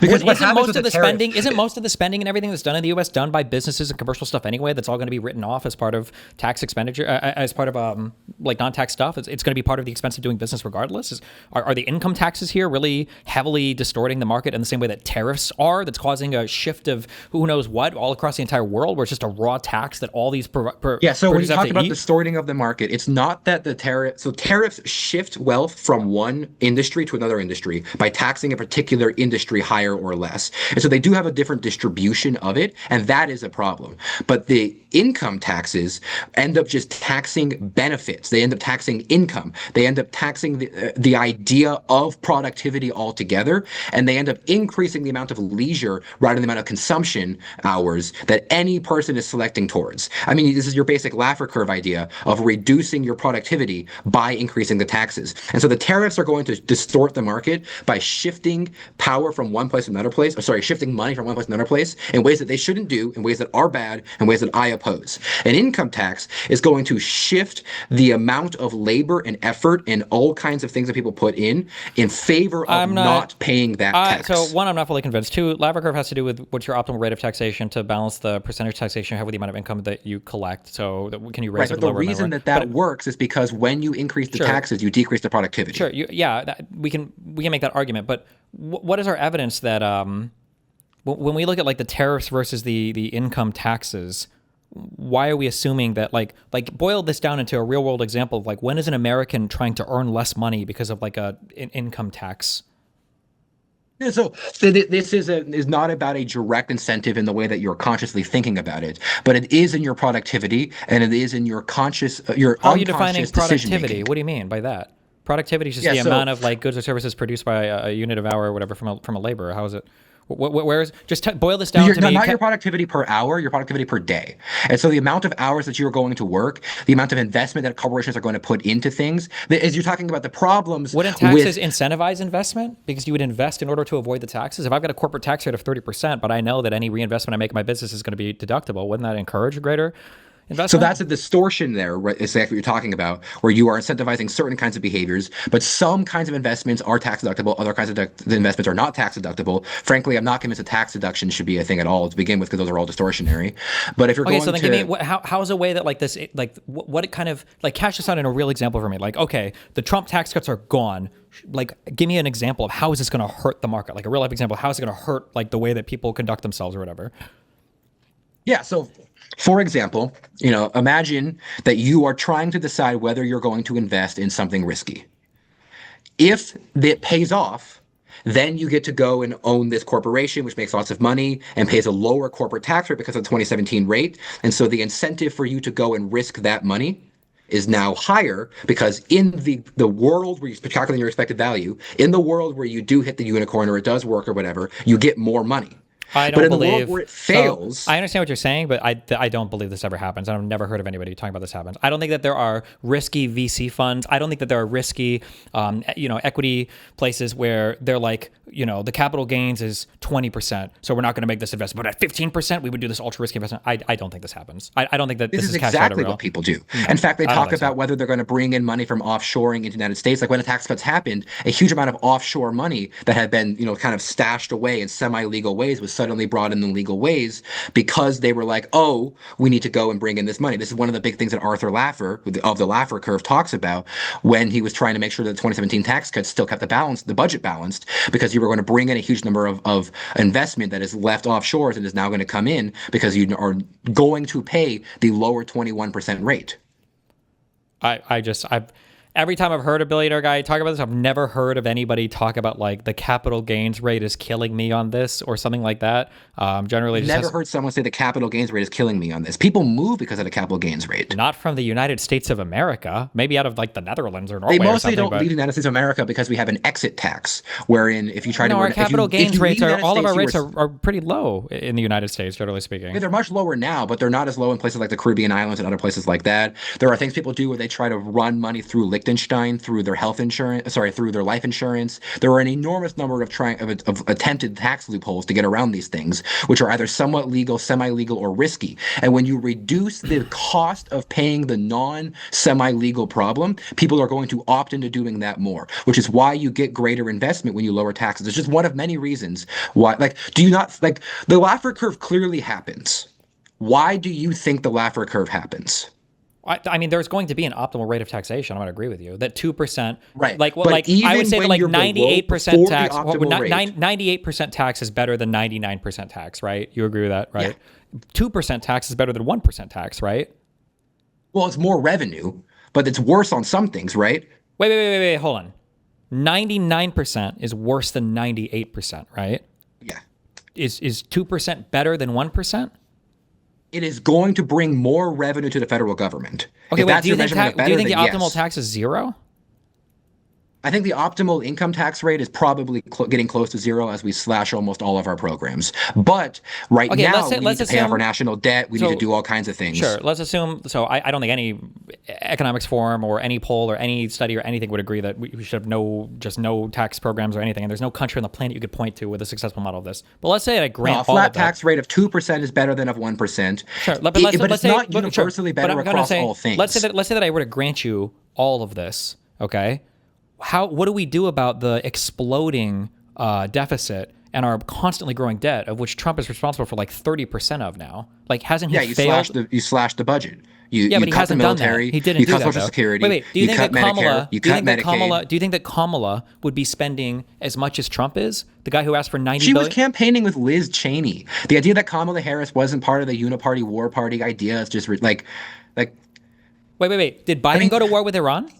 S2: Because isn't most of the spending and everything that's done in the U.S. done by businesses and commercial stuff anyway? That's all going to be written off as part of tax expenditure, as part of like non-tax stuff. It's going to be part of the expense of doing business regardless. Are the income taxes here really heavily distorting the market in the same way that tariffs are? That's causing a shift of who knows what all across the entire world, where it's just a raw tax that all these
S1: So when you talk about distorting of the market, it's not that tariffs shift wealth from one industry to another industry by taxing a particular industry higher or less. And so they do have a different distribution of it, and that is a problem. But the income taxes end up just taxing benefits. They end up taxing income. They end up taxing the idea of productivity altogether, and they end up increasing the amount of leisure rather than the amount of consumption hours that any person is selecting towards. I mean, this is your basic Laffer curve idea of reducing your productivity by increasing the taxes. And so the tariffs are going to distort the market by shifting power from one place to another place, shifting money from one place to another place in ways that they shouldn't do, in ways that are bad, in ways that I oppose. An income tax is going to shift the amount of labor and effort and all kinds of things that people put in favor of not paying that tax.
S2: So one, I'm not fully convinced. Two, Laffer curve has to do with what's your optimal rate of taxation to balance the percentage taxation you have with the amount of income that you collect. So can you raise it lower?
S1: But the reason that works is because when you increase the taxes, you decrease the productivity.
S2: Sure. We can make that argument. But what is our evidence that when we look at like the tariffs versus the income taxes, why are we assuming that like boil this down into a real world example of like when is an American trying to earn less money because of like an income tax?
S1: Yeah, so this is not about a direct incentive in the way that you're consciously thinking about it, but it is in your productivity and it is in your unconscious
S2: How are you defining productivity? What do you mean by that? Productivity is just the amount of like goods or services produced by a unit of hour or whatever from a laborer. How is it? Where is boil this down to me?
S1: Not your productivity per hour, your productivity per day. And so the amount of hours that you're going to work, the amount of investment that corporations are going to put into things, as you're talking about the problems.
S2: Wouldn't taxes incentivize investment? Because you would invest in order to avoid the taxes. If I've got a corporate tax rate of 30%, but I know that any reinvestment I make in my business is going to be deductible, wouldn't that encourage greater investment?
S1: So that's a distortion there, right? It's exactly what you're talking about, where you are incentivizing certain kinds of behaviors, but some kinds of investments are tax deductible, other kinds of investments are not tax deductible. Frankly, I'm not convinced a tax deduction should be a thing at all to begin with, because those are all distortionary. But if you're
S2: Okay,
S1: going
S2: so then
S1: to,
S2: give me how's a way that like this, like what it kind of like cash this out in a real example for me. Like, okay, the Trump tax cuts are gone. Like, give me an example of how is this going to hurt the market? Like a real life example. How is it going to hurt like the way that people conduct themselves or whatever?
S1: yeah, so for example, imagine that you are trying to decide whether you're going to invest in something risky. If it pays off, then you get to go and own this corporation, which makes lots of money and pays a lower corporate tax rate because of the 2017 rate. And so the incentive for you to go and risk that money is now higher, because in the world where you're calculating your expected value, in the world where you do hit the unicorn or it does work or whatever, you get more money.
S2: I don't
S1: But in the
S2: believe
S1: world where it fails,
S2: So I understand what you're saying, but I don't believe this ever happens. I've never heard of anybody talking about this happens. I don't think that there are risky VC funds. I don't think that there are risky, equity places where they're like, the capital gains is 20%, so we're not going to make this investment. But at 15%, we would do this ultra risky investment. I don't think this happens. I don't think that this
S1: is
S2: is cashed out
S1: exactly
S2: at real.
S1: what people do. In fact, they
S2: I don't
S1: talk
S2: think so.
S1: about whether they're going to bring in money from offshoring into the United States. Like when the tax cuts happened, a huge amount of offshore money that had been, kind of stashed away in semi-legal ways was suddenly brought in legal ways, because they were like, oh, we need to go and bring in this money. This is one of the big things that Arthur Laffer of the Laffer curve talks about when he was trying to make sure that the 2017 tax cuts still kept the budget balanced, because you were going to bring in a huge number of investment that is left offshores and is now going to come in because you are going to pay the lower 21% rate.
S2: Every time I've heard a billionaire guy talk about this, I've never heard of anybody talk about like the capital gains rate is killing me on this or something like that. Generally,
S1: Never heard someone say the capital gains rate is killing me on this. People move because of the capital gains rate.
S2: Not from the United States of America, maybe out of like the Netherlands or Norway.
S1: They mostly
S2: or something,
S1: don't leave the United States of America because we have an exit tax, wherein if you try to...
S2: our capital gains rates are, all of our rates
S1: are
S2: are pretty low in the United States, generally speaking.
S1: Yeah, they're much lower now, but they're not as low in places like the Caribbean islands and other places like that. There are things people do where they try to run money through Liechtenstein, through their through their life insurance. There are an enormous number of attempted tax loopholes to get around these things, which are either somewhat legal, semi-legal, or risky. And when you reduce the cost of paying the non-semi-legal problem, people are going to opt into doing that more, which is why you get greater investment when you lower taxes. It's just one of many reasons why. Do you not the Laffer curve clearly happens? Why do you think the Laffer curve happens?
S2: I mean, there's going to be an optimal rate of taxation. I'm going to agree with you that 2%,
S1: right?
S2: Like, I would say that like 98% tax, 98% tax is better than 99% tax, right? You agree with that, right? Yeah. 2% tax is better than 1% tax, right?
S1: Well, it's more revenue, but it's worse on some things, right?
S2: Wait, hold on. 99% is worse than 98%, right?
S1: Yeah.
S2: Is 2% better than 1%?
S1: It is going to bring more revenue to the federal government.
S2: Okay, wait, do you think the optimal tax is zero?
S1: I think the optimal income tax rate is probably getting close to zero as we slash almost all of our programs. But now we need to pay off our national debt. We need to do all kinds of things.
S2: Sure. Let's assume. So I don't think any economics forum or any poll or any study or anything would agree that we should have no tax programs or anything. And there's no country on the planet you could point to with a successful model of this. But let's say I grant
S1: a flat tax rate of 2% is better than of 1%.
S2: Sure.
S1: But it's not universally better across all things.
S2: Let's say that I were to grant you all of this. Okay. What do we do about the exploding deficit and our constantly growing debt, of which Trump is responsible for like 30% of now? Like, hasn't he failed?
S1: You slashed the budget. You
S2: but he
S1: cut
S2: hasn't
S1: the military,
S2: done that. He didn't do
S1: cut
S2: that,
S1: Social
S2: though.
S1: Security,
S2: Wait, do you think
S1: cut
S2: that
S1: Medicare, you cut Medicaid.
S2: Do you think that Kamala would be spending as much as Trump is? The guy who asked for $90 billion?
S1: She was campaigning with Liz Cheney. The idea that Kamala Harris wasn't part of the uniparty war party idea is just like.
S2: Wait. Did Biden go to war with Iran?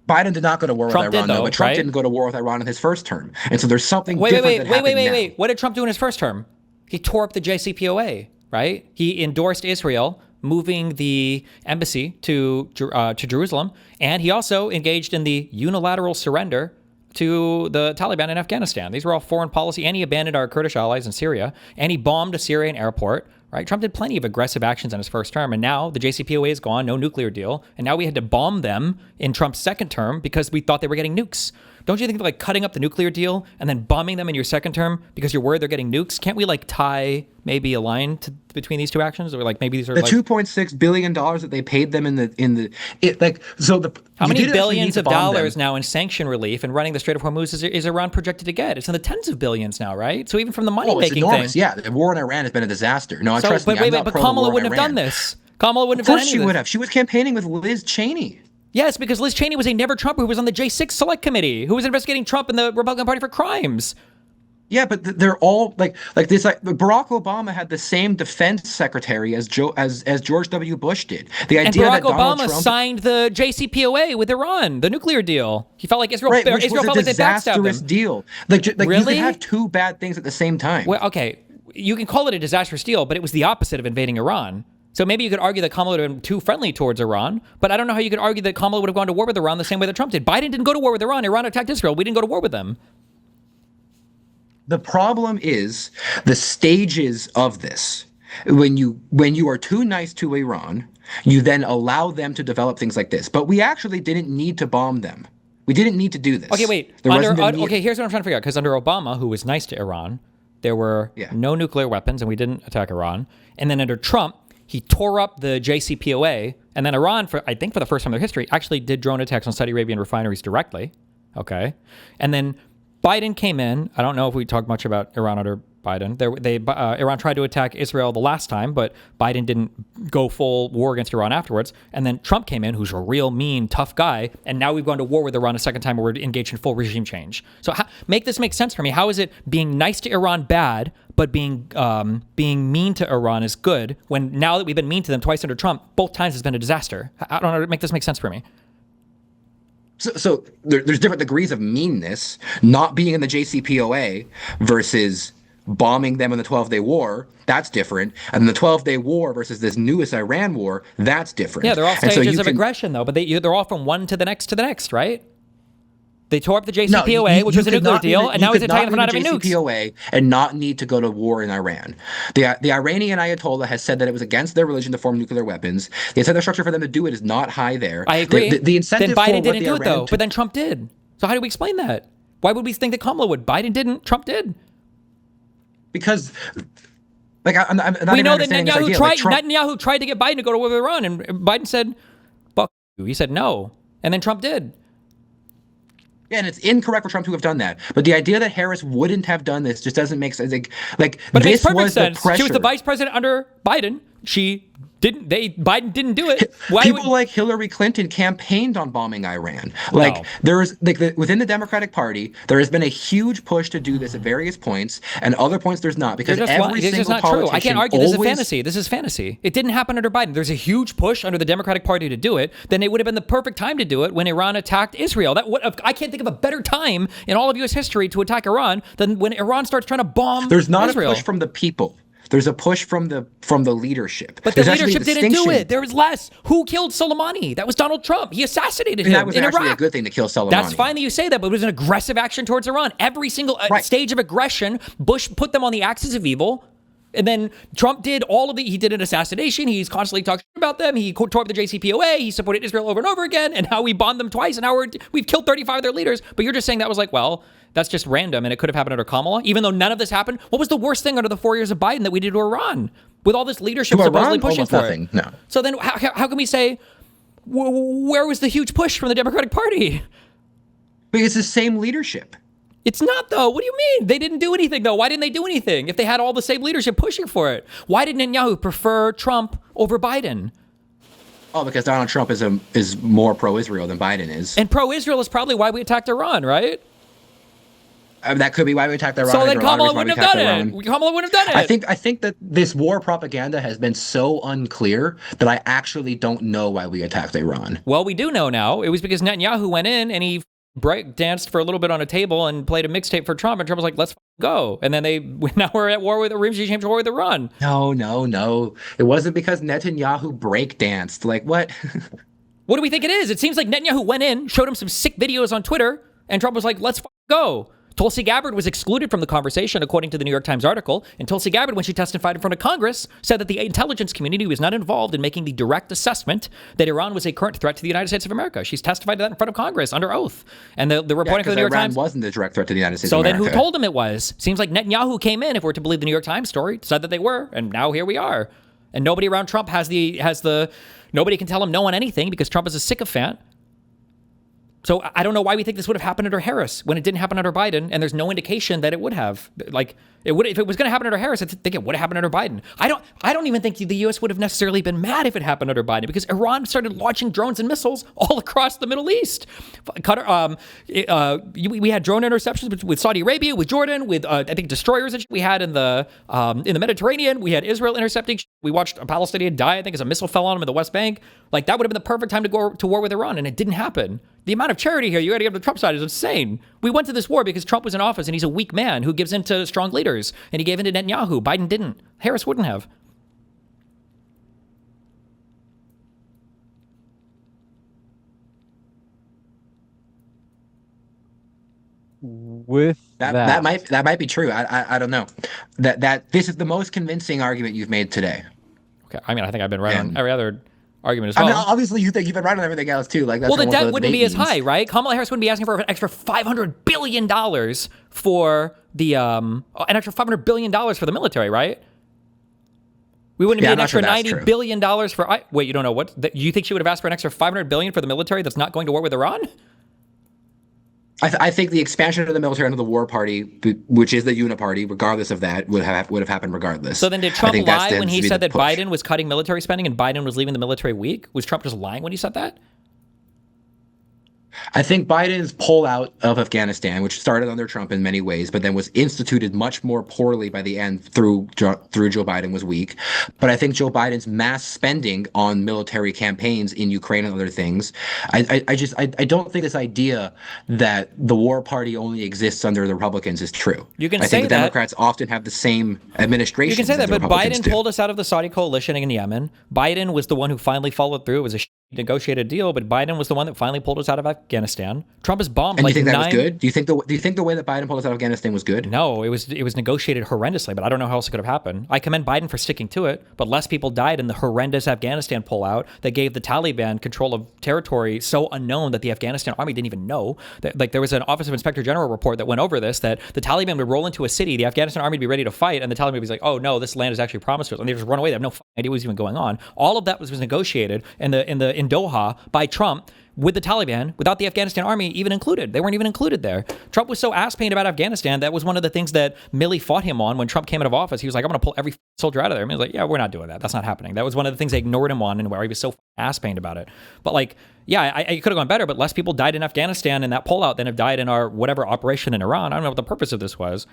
S1: Biden did not go to war with Iran, but Trump didn't go to war with Iran in his first term. And so there's something different that happened now.
S2: What did Trump do in his first term? He tore up the JCPOA, right? He endorsed Israel, moving the embassy to Jerusalem, and he also engaged in the unilateral surrender to the Taliban in Afghanistan. These were all foreign policy, and he abandoned our Kurdish allies in Syria, and he bombed a Syrian airport. Right? Trump did plenty of aggressive actions in his first term, and now the JCPOA is gone, no nuclear deal, and now we had to bomb them in Trump's second term because we thought they were getting nukes. don't you think like cutting up the nuclear deal and then bombing them in your second term because you're worried they're getting nukes? Can't we like tie maybe a line between these two actions, or like maybe these are
S1: the
S2: like
S1: $2.6 billion that they paid them
S2: how many billions of dollars now in sanction relief and running the Strait of Hormuz is Iran projected to get? It's in the tens of billions now, right? So even from the money making thing,
S1: yeah, the war in Iran has been a disaster. No,
S2: so,
S1: trust me,
S2: but Kamala wouldn't have done this. Kamala wouldn't have done any of this.
S1: Of course she would have. She was campaigning with Liz Cheney.
S2: Yes, because Liz Cheney was a never Trumper who was on the J6 Select Committee, who was investigating Trump and the Republican Party for crimes.
S1: Yeah, but they're all like this. Like Barack Obama had the same defense secretary as George W. Bush did. The idea
S2: and Barack
S1: that Donald
S2: Obama
S1: Trump
S2: signed the JCPOA with Iran, the nuclear deal. He felt like Israel,
S1: which was
S2: Israel
S1: a
S2: felt like they backstabbed
S1: disastrous
S2: him.
S1: deal. Like
S2: really?
S1: You could have two bad things at the same time.
S2: Well, okay, you can call it a disastrous deal, but it was the opposite of invading Iran. So maybe you could argue that Kamala would have been too friendly towards Iran, but I don't know how you could argue that Kamala would have gone to war with Iran the same way that Trump did. Biden didn't go to war with Iran. Iran attacked Israel. We didn't go to war with them.
S1: The problem is the stages of this. When you are too nice to Iran, you then allow them to develop things like this. But we actually didn't need to bomb them. We didn't need to do this.
S2: Okay, wait. Okay, here's what I'm trying to figure out. Because under Obama, who was nice to Iran, there were no nuclear weapons, and we didn't attack Iran. And then under Trump, he tore up the JCPOA, and then Iran, I think for the first time in their history, actually did drone attacks on Saudi Arabian refineries directly. Okay, and then Biden came in. I don't know if we talked much about Iran under Biden. Iran tried to attack Israel the last time, but Biden didn't go full war against Iran afterwards. And then Trump came in, who's a real mean, tough guy. And now we've gone to war with Iran a second time where we're engaged in full regime change. So make this make sense for me. How is it being nice to Iran bad, but being mean to Iran is good, when now that we've been mean to them twice under Trump, both times has been a disaster? I don't know. Make this make sense for me.
S1: So there's different degrees of meanness. Not being in the JCPOA versus bombing them in the 12-day war, that's different. And then the 12-day war versus this newest Iran war, that's different.
S2: Yeah, they're all stages of aggression, though, but they're all from one to the next, right? They tore up the JCPOA, which was a nuclear deal, and now he's attacking them for not having nukes.
S1: JCPOA and not need to go to war in Iran. The Iranian Ayatollah has said that it was against their religion to form nuclear weapons. The incentive structure for them to do it is not high there.
S2: I agree.
S1: The incentive
S2: then Biden didn't do it, though, but then Trump did. So how do we explain that? Why would we think that Kamala would? Biden didn't, Trump did.
S1: Because, like, I'm not
S2: we
S1: even
S2: know that
S1: Netanyahu
S2: Netanyahu tried to get Biden to go to war with Iran, and Biden said, "Fuck you." He said no, and then Trump did.
S1: Yeah, and it's incorrect for Trump to have done that. But the idea that Harris wouldn't have done this just doesn't make sense. But
S2: it makes
S1: this
S2: perfect
S1: was
S2: sense.
S1: The pressure.
S2: She was the vice president under Biden. Biden didn't do it.
S1: People like Hillary Clinton campaigned on bombing Iran. Within the Democratic Party, there has been a huge push to do this at various points, and other points there's not, because every single
S2: not
S1: politician
S2: true. I can't argue. This is fantasy. This is fantasy. It didn't happen under Biden. There's a huge push under the Democratic Party to do it. Then it would have been the perfect time to do it when Iran attacked Israel. I can't think of a better time in all of U.S. history to attack Iran than when Iran starts trying to bomb
S1: There's not
S2: Israel.
S1: a push from the people. There's a push from the leadership.
S2: But the leadership didn't do it. There was less. Who killed Soleimani? That was Donald Trump. He assassinated him in Iraq.
S1: That was actually a good thing to kill Soleimani.
S2: That's fine that you say that, but it was an aggressive action towards Iran. Every single stage of aggression, Bush put them on the axis of evil. And then Trump did he did an assassination. He's constantly talking about them. He tore up the JCPOA. He supported Israel over and over again. And how we bombed them twice. And now we've killed 35 of their leaders. But you're just saying that was that's just random. And it could have happened under Kamala. Even though none of this happened. What was the worst thing under the 4 years of Biden that we did to Iran? With all this leadership supposedly pushing for it.
S1: No.
S2: So then how can we say, where was the huge push from the Democratic Party?
S1: Because it's the same leadership.
S2: It's not, though. What do you mean? They didn't do anything, though. Why didn't they do anything if they had all the same leadership pushing for it? Why did Netanyahu prefer Trump over Biden?
S1: Oh, because Donald Trump is more pro-Israel than Biden is.
S2: And pro-Israel is probably why we attacked Iran, right?
S1: That could be why we attacked Iran.
S2: So then Kamala wouldn't have done it. Kamala wouldn't have done it.
S1: I think that this war propaganda has been so unclear that I actually don't know why we attacked Iran.
S2: Well, we do know now. It was because Netanyahu went in and he danced for a little bit on a table and played a mixtape for Trump, and Trump was like, "Let's go." And then now we're at war with regime change war with Iran.
S1: No. It wasn't because Netanyahu break danced. Like what?
S2: What do we think it is? It seems like Netanyahu went in, showed him some sick videos on Twitter, and Trump was like, "Let's go." Tulsi Gabbard was excluded from the conversation, according to the New York Times article. And Tulsi Gabbard, when she testified in front of Congress, said that the intelligence community was not involved in making the direct assessment that Iran was a current threat to the United States of America. She's testified to that in front of Congress under oath. And the reporting for the New York Times
S1: wasn't a direct threat to the United States of
S2: America.
S1: America.
S2: So then who told him it was? Seems like Netanyahu came in, if we're to believe the New York Times story, said that they were, and now here we are. And nobody around Trump nobody can tell him no on anything because Trump is a sycophant. So I don't know why we think this would have happened under Harris when it didn't happen under Biden, and there's no indication that it would have. Like, it would, if it was going to happen under Harris, I think it would have happened under Biden. I don't even think the U.S. would have necessarily been mad if it happened under Biden, because Iran started launching drones and missiles all across the Middle East. We had drone interceptions with Saudi Arabia, with Jordan, with I think destroyers that we had in the Mediterranean. We had Israel intercepting. We watched a Palestinian die, I think, as a missile fell on him in the West Bank. Like, that would have been the perfect time to go to war with Iran, and it didn't happen. The amount of charity here you got to give to the Trump side is insane. We went to this war because Trump was in office, and he's a weak man who gives in to strong leaders, and he gave in to Netanyahu. Biden didn't. Harris wouldn't have.
S3: With
S1: that might be true. I don't know. That this is the most convincing argument you've made today.
S2: Okay, I mean, I think I've been right on every other argument as well.
S1: I mean, obviously you think you've been right on everything else too. Like, that's
S2: well, the debt wouldn't be as high, right? Kamala Harris wouldn't be asking for an extra $500 billion for the an extra $500 billion for the military, right? We wouldn't be an extra $90 billion for. Wait, you don't know what? You think she would have asked for an extra $500 billion for the military that's not going to war with Iran?
S1: I think the expansion of the military under the war party, which is the uniparty, regardless of that, would have happened regardless.
S2: So then did Trump lie when he said that Biden was cutting military spending and Biden was leaving the military weak? Was Trump just lying when he said that?
S1: I think Biden's pullout of Afghanistan, which started under Trump in many ways, but then was instituted much more poorly by the end through Joe Biden, was weak. But I think Joe Biden's mass spending on military campaigns in Ukraine and other things, I don't think this idea that the war party only exists under the Republicans is true.
S2: You can
S1: I
S2: say
S1: think the Democrats often have the same administration.
S2: You can say that, but Biden pulled us out of the Saudi coalition in Yemen. Biden was the one who finally followed through. It was a negotiated deal, but Biden was the one that finally pulled us out of Afghanistan. Trump has bombed.
S1: And you think that was good? Do you think the way that Biden pulled us out of Afghanistan was good?
S2: No, it was negotiated horrendously, but I don't know how else it could have happened. I commend Biden for sticking to it, but less people died in the horrendous Afghanistan pullout that gave the Taliban control of territory so unknown that the Afghanistan army didn't even know. Like, there was an Office of Inspector General report that went over this, that the Taliban would roll into a city, the Afghanistan army would be ready to fight, and the Taliban would be like, oh no, this land is actually promised to us, and they just run away. They have no idea what was even going on. All of that was negotiated in Doha by Trump with the Taliban, without the Afghanistan army even included. They weren't even included there. Trump was so ass-pained about Afghanistan. That was one of the things that Milley fought him on when Trump came out of office. He was like, I'm going to pull every soldier out of there. And he was like, yeah, we're not doing that. That's not happening. That was one of the things they ignored him on, and where he was so ass-pained about it. But like, yeah, I could have gone better, but less people died in Afghanistan in that pullout than have died in our whatever operation in Iran. I don't know what the purpose of this was.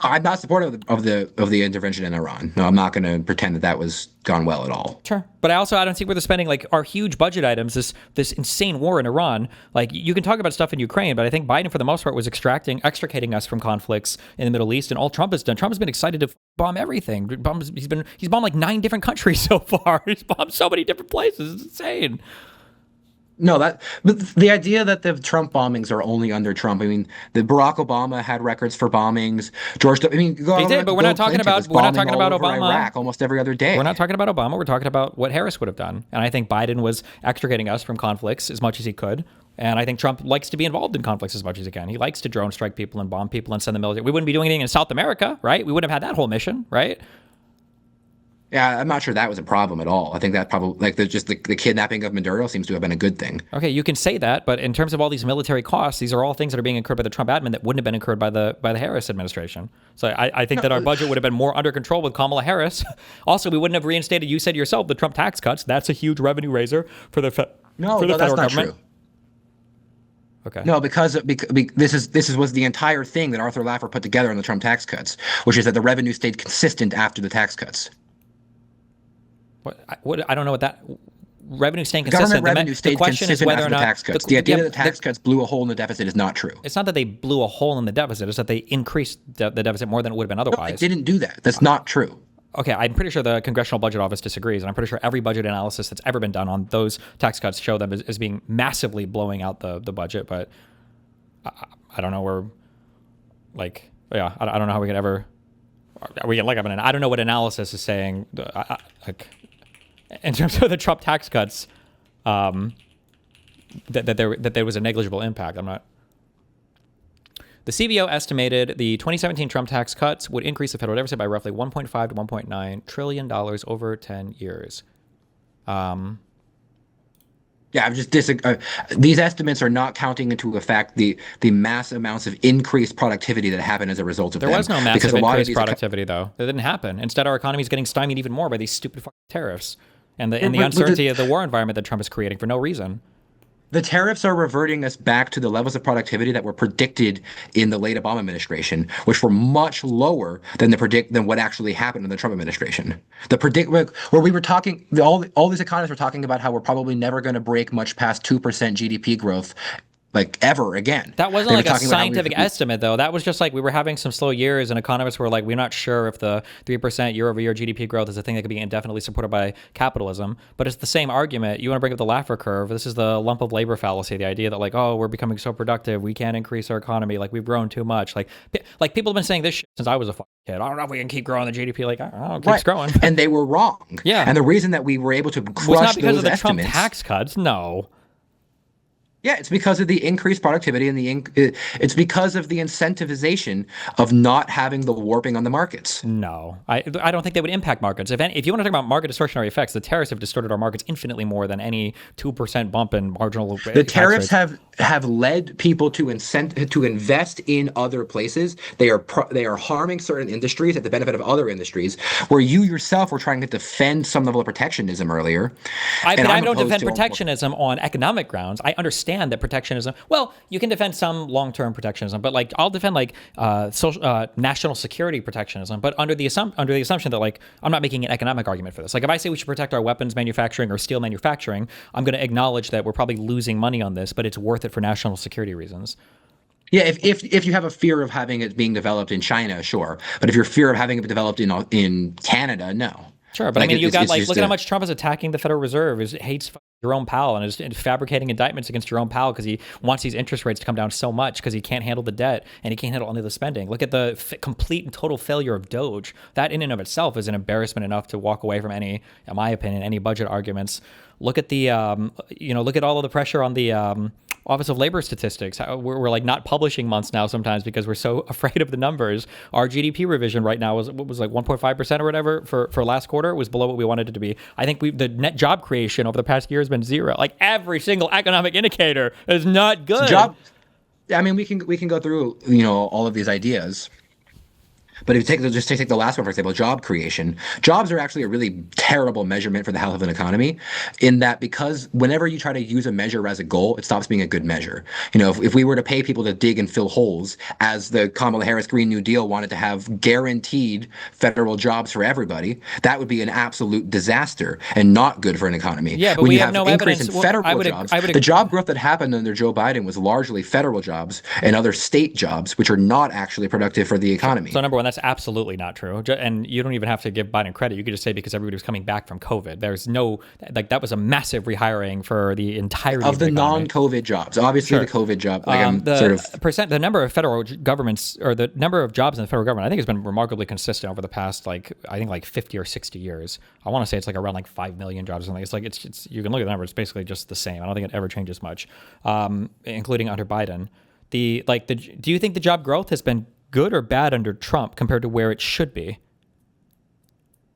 S1: I'm not supportive of the intervention in Iran. No, I'm not going to pretend that was gone well at all.
S2: Sure, but I don't see where they're spending like our huge budget items. This insane war in Iran. Like, you can talk about stuff in Ukraine, but I think Biden for the most part was extricating us from conflicts in the Middle East, and all Trump has done. Trump has been excited to bomb everything. He's bombed like 9 different countries so far. He's bombed so many different places. It's insane.
S1: No, but the idea that the Trump bombings are only under Trump. I mean, the Barack Obama had records for bombings. George, I mean,
S2: he did, but we're not talking about Obama.
S1: Iraq almost every other day.
S2: We're not talking about Obama. We're talking about what Harris would have done. And I think Biden was extricating us from conflicts as much as he could. And I think Trump likes to be involved in conflicts as much as he can. He likes to drone strike people and bomb people and send the military. We wouldn't be doing anything in South America, right? We wouldn't have had that whole mission, right?
S1: Yeah, I'm not sure that was a problem at all. I think that probably, like, the kidnapping of Maduro seems to have been a good thing.
S2: Okay, you can say that, but in terms of all these military costs, these are all things that are being incurred by the Trump admin that wouldn't have been incurred by the Harris administration. So I think that our budget would have been more under control with Kamala Harris. Also, we wouldn't have reinstated, you said yourself, the Trump tax cuts. That's a huge revenue raiser for the federal government. True. Okay.
S1: No, because this was the entire thing that Arthur Laffer put together on the Trump tax cuts, which is that the revenue stayed consistent after the tax cuts.
S2: I don't know what that revenue staying consistent.
S1: Government revenue stayed consistent after the tax cuts. The idea that the tax cuts blew a hole in the deficit is not true.
S2: It's not that they blew a hole in the deficit. It's that they increased the deficit more than it would have been otherwise.
S1: No, they didn't do that. That's not true.
S2: Okay, I'm pretty sure the Congressional Budget Office disagrees, and I'm pretty sure every budget analysis that's ever been done on those tax cuts show them as being massively blowing out the budget. But I don't know where like, yeah, I don't know how we could ever. We can look up I don't know what analysis is saying. Like, in terms of the Trump tax cuts, that there was a negligible impact. I'm not. The CBO estimated the 2017 Trump tax cuts would increase the federal deficit by roughly 1.5 to 1.9 trillion dollars over 10 years.
S1: Yeah, I'm just these estimates are not counting into effect the mass amounts of increased productivity that happened as a result of
S2: There
S1: them.
S2: was no massive increased productivity, though. That didn't happen. Instead, our economy is getting stymied even more by these stupid fucking tariffs and the uncertainty of the war environment that Trump is creating for no reason.
S1: The tariffs are reverting us back to the levels of productivity that were predicted in the late Obama administration, which were much lower than what actually happened in the Trump administration. Where we were talking, all these economists were talking about how we're probably never going to break much past 2% GDP growth, like ever again.
S2: That wasn't like a scientific estimate, though. That was just like we were having some slow years, and economists were like, we're not sure if the 3% year-over-year GDP growth is a thing that could be indefinitely supported by capitalism. But it's the same argument. You want to bring up the Laffer curve. This is the lump of labor fallacy, the idea that like, oh, we're becoming so productive, we can't increase our economy, like we've grown too much. Like people have been saying this shit since I was a fucking kid. I don't know if we can keep growing the GDP. Like, I don't know, it keeps growing.
S1: And they were wrong.
S2: Yeah.
S1: And the reason that we were able to crush
S2: was not because
S1: those
S2: of the
S1: estimates,
S2: Trump tax cuts. No.
S1: Yeah, it's because of the increased productivity and it's because of the incentivization of not having the warping on the markets.
S2: No, I don't think they would impact markets. If you want to talk about market distortionary effects, the tariffs have distorted our markets infinitely more than any 2% bump in marginal.
S1: The tariffs have led people to invest in other places. They are harming certain industries at the benefit of other industries. Where you yourself were trying to defend some level of protectionism earlier.
S2: I don't defend protectionism on economic grounds. I understand that protectionism. Well, you can defend some long-term protectionism, but like I'll defend like national security protectionism, but under the assumption that like I'm not making an economic argument for this. Like if I say we should protect our weapons manufacturing or steel manufacturing, I'm going to acknowledge that we're probably losing money on this, but it's worth it for national security reasons.
S1: Yeah, if you have a fear of having it being developed in China, sure, but if you're fear of having it developed in Canada, no.
S2: Sure, but like, I mean, you got like look at how much Trump is attacking the Federal Reserve. Hates Jerome Powell and is fabricating indictments against Jerome Powell because he wants these interest rates to come down so much because he can't handle the debt and he can't handle any of the spending. Look at the complete and total failure of Doge. That in and of itself is an embarrassment enough to walk away from any, in my opinion, any budget arguments. Look at the, look at all of the pressure on the Office of Labor Statistics. We're like not publishing months now sometimes because we're so afraid of the numbers. Our GDP revision right now was like 1.5% or whatever for last quarter. It was below what we wanted it to be. I think the net job creation over the past year has been zero. Like every single economic indicator is not good.
S1: I mean, we can go through all of these ideas. But if you take the last one, for example, job creation. Jobs are actually a really terrible measurement for the health of an economy in that because whenever you try to use a measure as a goal, it stops being a good measure. If we were to pay people to dig and fill holes, as the Kamala Harris Green New Deal wanted to have guaranteed federal jobs for everybody, that would be an absolute disaster and not good for an economy.
S2: Yeah, but
S1: when
S2: we
S1: you
S2: have no
S1: increase
S2: evidence.
S1: in federal jobs, the job growth that happened under Joe Biden was largely federal jobs and other state jobs, which are not actually productive for the economy.
S2: So number one, that's absolutely not true. And you don't even have to give Biden credit. You could just say because everybody was coming back from COVID. There's no, like that was a massive rehiring for the entirety
S1: of the
S2: economy.
S1: Non-COVID jobs. Obviously,
S2: Sure.
S1: The COVID job,
S2: the number of federal governments or the number of jobs in the federal government, I think has been remarkably consistent over the past, like 50 or 60 years. I want to say it's like around like 5 million jobs or something. It's like, it's you can look at the number. It's basically just the same. I don't think it ever changes much, including under Biden. Do you think the job growth has been good or bad under Trump compared to where it should be?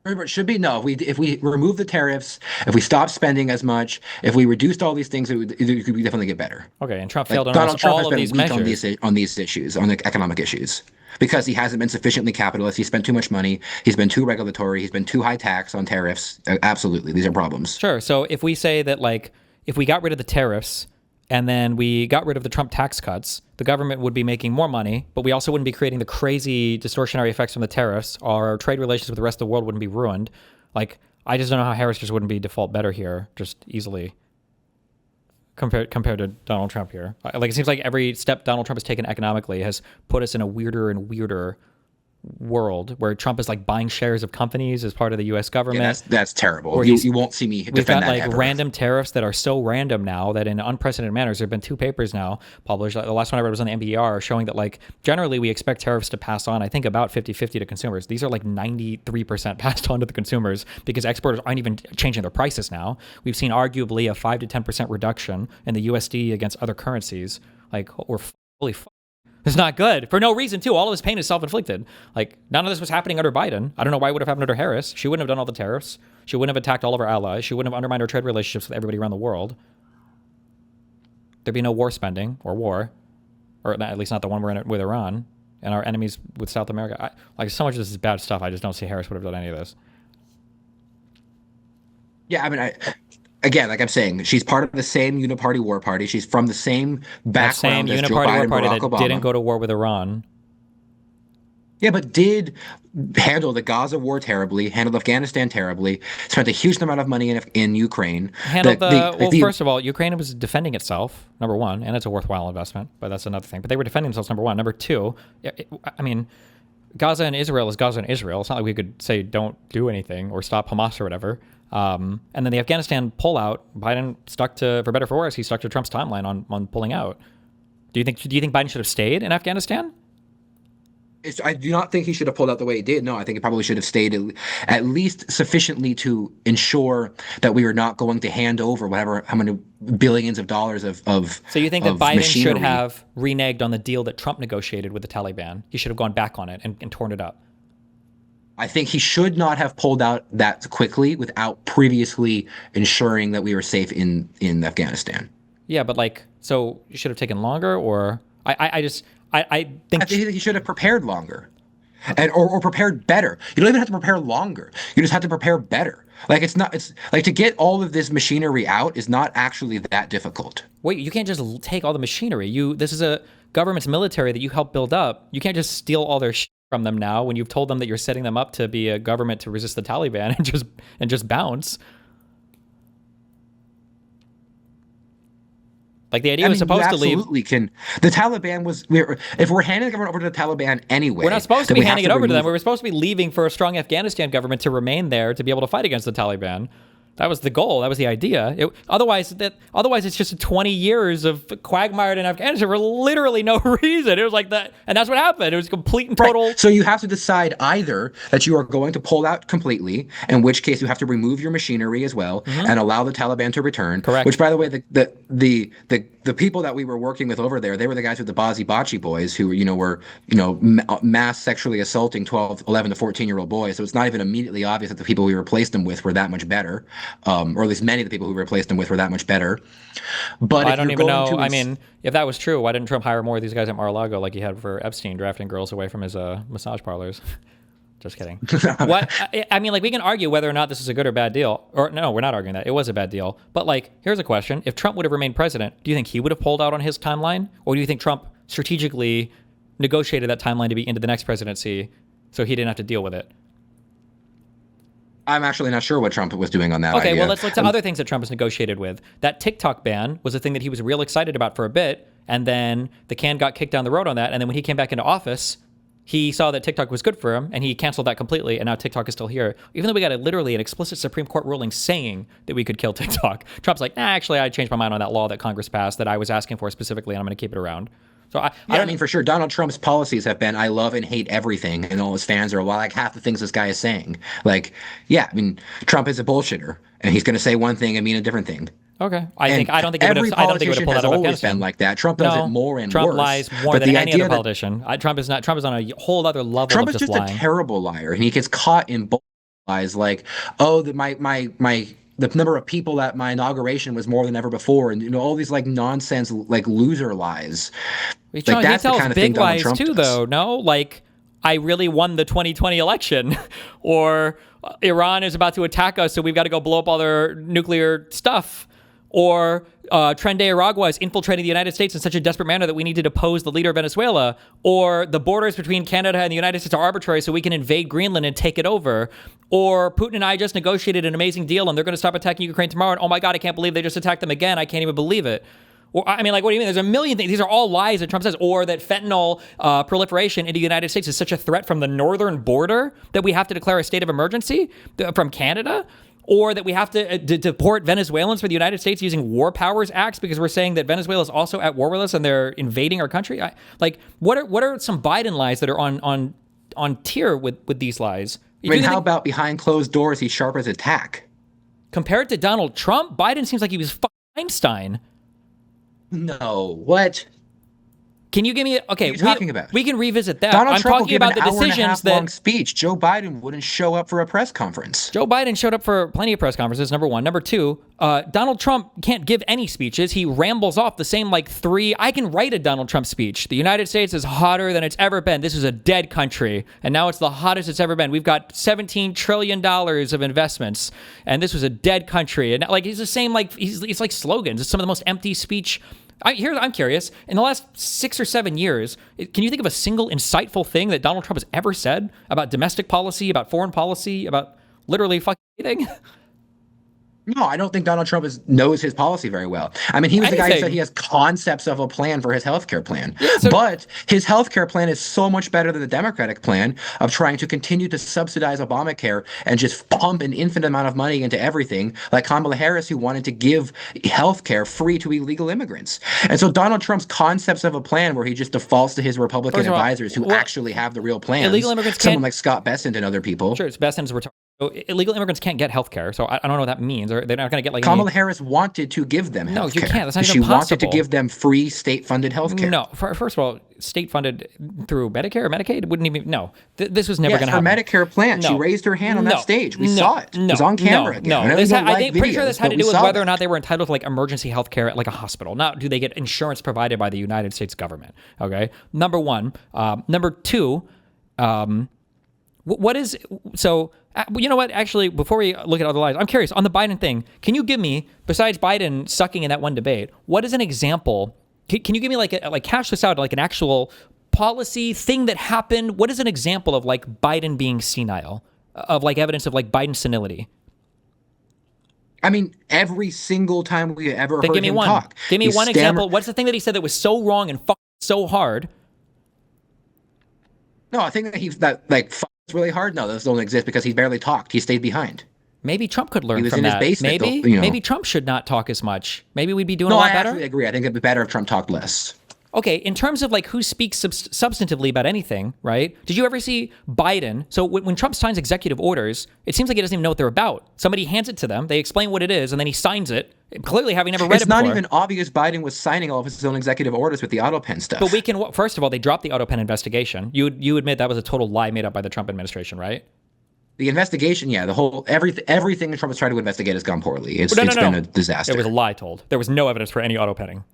S1: It should be no. If we remove the tariffs, if we stop spending as much, if we reduced all these things, it could definitely get better.
S2: Okay, and Trump failed on
S1: Donald Trump
S2: all
S1: has
S2: of
S1: been
S2: these
S1: weak
S2: measures.
S1: on these issues, on the economic issues, because he hasn't been sufficiently capitalist. He spent too much money. He's been too regulatory. He's been too high tax on tariffs. Absolutely, these are problems.
S2: Sure. So if we say that if we got rid of the tariffs and then we got rid of the Trump tax cuts, the government would be making more money, but we also wouldn't be creating the crazy distortionary effects from the tariffs. Our trade relations with the rest of the world wouldn't be ruined. I just don't know how Harris just wouldn't be default better here, just easily, compared to Donald Trump here. It seems like every step Donald Trump has taken economically has put us in a weirder and weirder world where Trump is like buying shares of companies as part of the U.S. government.
S1: Yeah, that's terrible.
S2: Or
S1: You won't see me
S2: we've
S1: defend
S2: got
S1: that
S2: like
S1: ever.
S2: random tariffs that are so random now that in unprecedented manners, there have been 2 papers now published. The last one I read was on the NPR showing that like generally we expect tariffs to pass on, I think about 50-50 to consumers. These are like 93% passed on to the consumers because exporters aren't even changing their prices now. We've seen arguably a 5 to 10% reduction in the USD against other currencies. Like we're fully it's not good for no reason too. All of this pain is self-inflicted. Like none of this was happening under Biden. I don't know why it would have happened under Harris. She wouldn't have done all the tariffs. She wouldn't have attacked all of our allies. She wouldn't have undermined our trade relationships with everybody around the world. There'd be no war spending or at least not the one we're in with Iran and our enemies with South America. Like so much of this is bad stuff. I just don't see Harris would have done any of this.
S1: Yeah, I mean, again, like I'm saying, she's part of the same uniparty war party. She's from the same background as Joe Biden,
S2: Uniparty war party
S1: Barack
S2: that
S1: Obama.
S2: didn't go to war with Iran.
S1: Yeah, but did handle the Gaza war terribly, handled Afghanistan terribly, spent a huge amount of money in Ukraine.
S2: First of all, Ukraine was defending itself, number one, and it's a worthwhile investment, but that's another thing. But they were defending themselves, number one. Number two, I mean, Gaza and Israel is Gaza and Israel. It's not like we could say don't do anything or stop Hamas or whatever. And then the Afghanistan pullout, Biden stuck to, for better or for worse, he stuck to Trump's timeline on pulling out. Do you think Biden should have stayed in Afghanistan?
S1: I do not think he should have pulled out the way he did. No, I think he probably should have stayed at least sufficiently to ensure that we were not going to hand over how many billions of dollars of
S2: So you think that Biden
S1: machinery.
S2: should have reneged on the deal that Trump negotiated with the Taliban? He should have gone back on it and torn it up.
S1: I think he should not have pulled out that quickly without previously ensuring that we were safe in Afghanistan.
S2: Yeah, but like, so you should have taken longer, or I think
S1: he should have prepared longer, or prepared better. You don't even have to prepare longer. You just have to prepare better. Like it's like to get all of this machinery out is not actually that difficult.
S2: Wait, you can't just take all the machinery. This is a government's military that you helped build up. You can't just steal all their shit from them now when you've told them that you're setting them up to be a government to resist the Taliban and just bounce. Like the idea was supposed to leave.
S1: Absolutely can. The Taliban if we're handing the government over to the Taliban anyway.
S2: We're not supposed to be handing it over to them. We were supposed to be leaving for a strong Afghanistan government to remain there to be able to fight against the Taliban. That was the goal. That was the idea. Otherwise, it's just 20 years of quagmire in Afghanistan for literally no reason. It was like that, and that's what happened. It was complete and total.
S1: Right. So you have to decide either that you are going to pull out completely, in which case you have to remove your machinery as well and allow the Taliban to return.
S2: Correct.
S1: Which, by the way, the people that we were working with over there, they were the guys with the Bazi Bachi boys who were mass sexually assaulting 12, 11 to 14-year-old boys. So it's not even immediately obvious that the people we replaced them with were that much better. Or at least many of the people who replaced them with were that much better. But
S2: I don't even know. I mean, if that was true, why didn't Trump hire more of these guys at Mar-a-Lago like he had for Epstein, drafting girls away from his massage parlors? Just kidding. What I mean, like, we can argue whether or not this is a good or bad deal. Or no, we're not arguing that. It was a bad deal. But like, here's a question. If Trump would have remained president, do you think he would have pulled out on his timeline? Or do you think Trump strategically negotiated that timeline to be into the next presidency so he didn't have to deal with it?
S1: I'm actually not sure what Trump was doing on that
S2: Okay,
S1: idea.
S2: well, let's look to other things that Trump has negotiated with. That TikTok ban was a thing that he was real excited about for a bit, and then the can got kicked down the road on that, and then when he came back into office, he saw that TikTok was good for him, and he canceled that completely, and now TikTok is still here. Even though we got literally an explicit Supreme Court ruling saying that we could kill TikTok, Trump's like, actually, I changed my mind on that law that Congress passed that I was asking for specifically, and I'm going to keep it around. So I
S1: mean, for sure, Donald Trump's policies have been, I love and hate everything, and all his fans are, well, like half the things this guy is saying. Like, yeah, I mean, Trump is a bullshitter, and he's going to say one thing and mean a different thing.
S2: Okay, I don't think it would have.
S1: Every politician has always been like that. Trump does it more and worse.
S2: Trump lies more than any other politician. Trump is on a whole other level
S1: Trump
S2: of
S1: is
S2: just
S1: just
S2: lying.
S1: a terrible liar, and he gets caught in both lies. Like, oh, the number of people at my inauguration was more than ever before, and all these like nonsense, like loser lies.
S2: He tells
S1: the kind of
S2: big
S1: thing Donald
S2: lies
S1: Trump
S2: too,
S1: does.
S2: though. No, like, I really won the 2020 election, or Iran is about to attack us, so we've got to go blow up all their nuclear stuff. Or Tren de Aragua is infiltrating the United States in such a desperate manner that we need to depose the leader of Venezuela. Or the borders between Canada and the United States are arbitrary, so we can invade Greenland and take it over. Or Putin and I just negotiated an amazing deal, and they're going to stop attacking Ukraine tomorrow. And oh my God, I can't believe they just attacked them again. I can't even believe it. Or, I mean, like, what do you mean? There's a million things. These are all lies that Trump says. Or that fentanyl proliferation into the United States is such a threat from the northern border that we have to declare a state of emergency from Canada. Or that we have to deport Venezuelans for the United States using War Powers Acts because we're saying that Venezuela is also at war with us and they're invading our country. What are some Biden lies that are on tier with these lies?
S1: I mean, how about behind closed doors, he's sharp as a tack?
S2: Compared to Donald Trump, Biden seems like he was Einstein.
S1: No, what?
S2: Can you give me
S1: What are you talking about?
S2: We can revisit that.
S1: Donald
S2: I'm
S1: Trump
S2: talking about the decisions
S1: long speech. Joe Biden wouldn't show up for a press conference.
S2: Joe Biden showed up for plenty of press conferences, number one. Number two, Donald Trump can't give any speeches. He rambles off the same three. I can write a Donald Trump speech. The United States is hotter than it's ever been. This is a dead country, and now it's the hottest it's ever been. We've got $17 trillion of investments, and this was a dead country. And he's the same, it's like slogans. It's some of the most empty speech. I'm curious. In the last 6 or 7 years, can you think of a single insightful thing that Donald Trump has ever said about domestic policy, about foreign policy, about literally fucking anything?
S1: No, I don't think Donald Trump knows his policy very well. I mean, he was the guy who said he has concepts of a plan for his healthcare plan. Yeah, but his healthcare plan is so much better than the Democratic plan of trying to continue to subsidize Obamacare and just pump an infinite amount of money into everything, like Kamala Harris, who wanted to give healthcare free to illegal immigrants. And so Donald Trump's concepts of a plan where he just defaults to his Republican advisors who actually have the real plans,
S2: illegal immigrants
S1: someone like Scott Bessent and other people.
S2: Sure, it's Bessent's retarded. So illegal immigrants can't get health care, so I don't know what that means. They're not going to get
S1: Kamala Harris wanted to give them health care.
S2: No, you can't. That's not even
S1: possible. She
S2: wanted
S1: to give them free state-funded health care.
S2: No, first of all, state-funded through Medicare or Medicaid wouldn't even. No, this was never going to happen.
S1: Her Medicare plan. No. She raised her hand on that stage. We saw it. It was on camera.
S2: No. I'm pretty sure this had to do with whether or not they were entitled to emergency health care at a hospital. Not do they get insurance provided by the United States government. Okay, number one. Number two. What is so? You know what? Actually, before we look at other lies, I'm curious on the Biden thing. Can you give me, besides Biden sucking in that one debate, what is an example? Can you give me cash this out an actual policy thing that happened? What is an example of Biden being senile, of evidence of Biden senility?
S1: I mean, every single time we ever heard him talk.
S2: Give me one example. What's the thing that he said that was so wrong and so hard?
S1: No, I think that really hard. No, those don't exist because he barely talked. He stayed behind.
S2: Maybe Trump could learn from
S1: that.
S2: His basement, maybe Trump should not talk as much. Maybe we'd be doing a lot better.
S1: No, I actually agree. I think it'd be better if Trump talked less.
S2: Okay, in terms of who speaks substantively about anything, right? Did you ever see Biden? So when Trump signs executive orders, it seems like he doesn't even know what they're about. Somebody hands it to them, they explain what it is, and then he signs it, clearly having never read it before.
S1: It's not even obvious Biden was signing all of his own executive orders with the auto pen stuff.
S2: But we can, first of all, they dropped the auto pen investigation. You admit that was a total lie made up by the Trump administration, right?
S1: The investigation, yeah, everything that Trump has tried to investigate has gone poorly. It's been a disaster.
S2: It was a lie told. There was no evidence for any auto penning.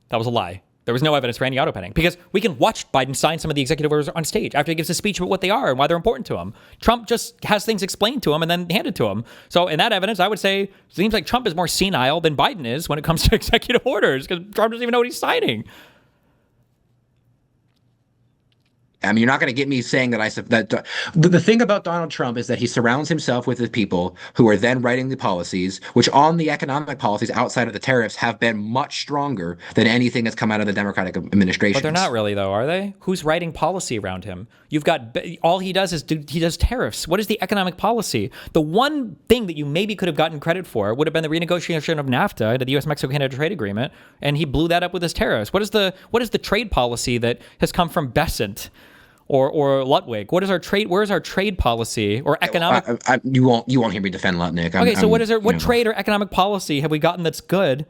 S2: That was a lie. There was no evidence for any auto penning because we can watch Biden sign some of the executive orders on stage after he gives a speech about what they are and why they're important to him. Trump just has things explained to him and then handed to him. So in that evidence, I would say it seems like Trump is more senile than Biden is when it comes to executive orders because Trump doesn't even know what he's signing.
S1: I mean, you're not going to get me saying that the thing about Donald Trump is that he surrounds himself with the people who are then writing the policies, which on the economic policies outside of the tariffs have been much stronger than anything that's come out of the Democratic administration.
S2: But they're not really, though, are they? Who's writing policy around him? You've got all he does is he does tariffs. What is the economic policy? The one thing that you maybe could have gotten credit for would have been the renegotiation of NAFTA, the U.S.-Mexico-Canada trade agreement, and he blew that up with his tariffs. What is the trade policy that has come from Bessent? Or Lutwig. What is our trade? Where is our trade policy or economic?
S1: You won't hear me defend Lutnick.
S2: Okay, so what trade or economic policy have we gotten that's good?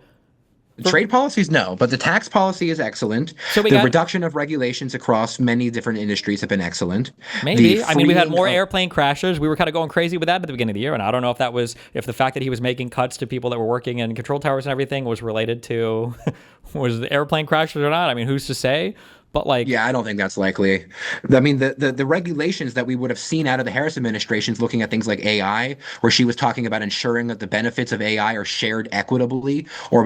S1: Trade policies, no, but the tax policy is excellent. So the reduction of regulations across many different industries have been excellent.
S2: Maybe. I mean, we had more airplane crashes. We were kind of going crazy with that at the beginning of the year, and I don't know if the fact that he was making cuts to people that were working in control towers and everything was related to was the airplane crashes or not. I mean, who's to say? But like,
S1: Yeah, I don't think that's likely. I mean, the regulations that we would have seen out of the Harris administrations looking at things like AI, where she was talking about ensuring that the benefits of AI are shared equitably, or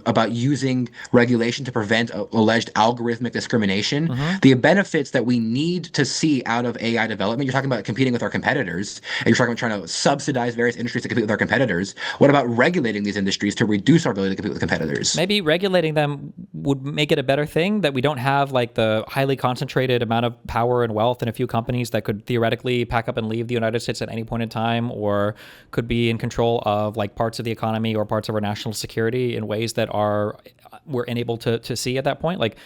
S1: about using regulation to prevent alleged algorithmic discrimination.
S2: mhm.
S1: The benefits that we need to see out of AI development, you're talking about competing with our competitors, and you're talking about trying to subsidize various industries to compete with our competitors. What about regulating these industries to reduce our ability to compete with competitors?
S2: Maybe regulating them would make it a better thing that we don't have like the highly concentrated amount of power and wealth in a few companies that could theoretically pack up and leave the United States at any point in time, or could be in control of like parts of the economy or parts of our national security in ways that we're unable to see at that point. Like,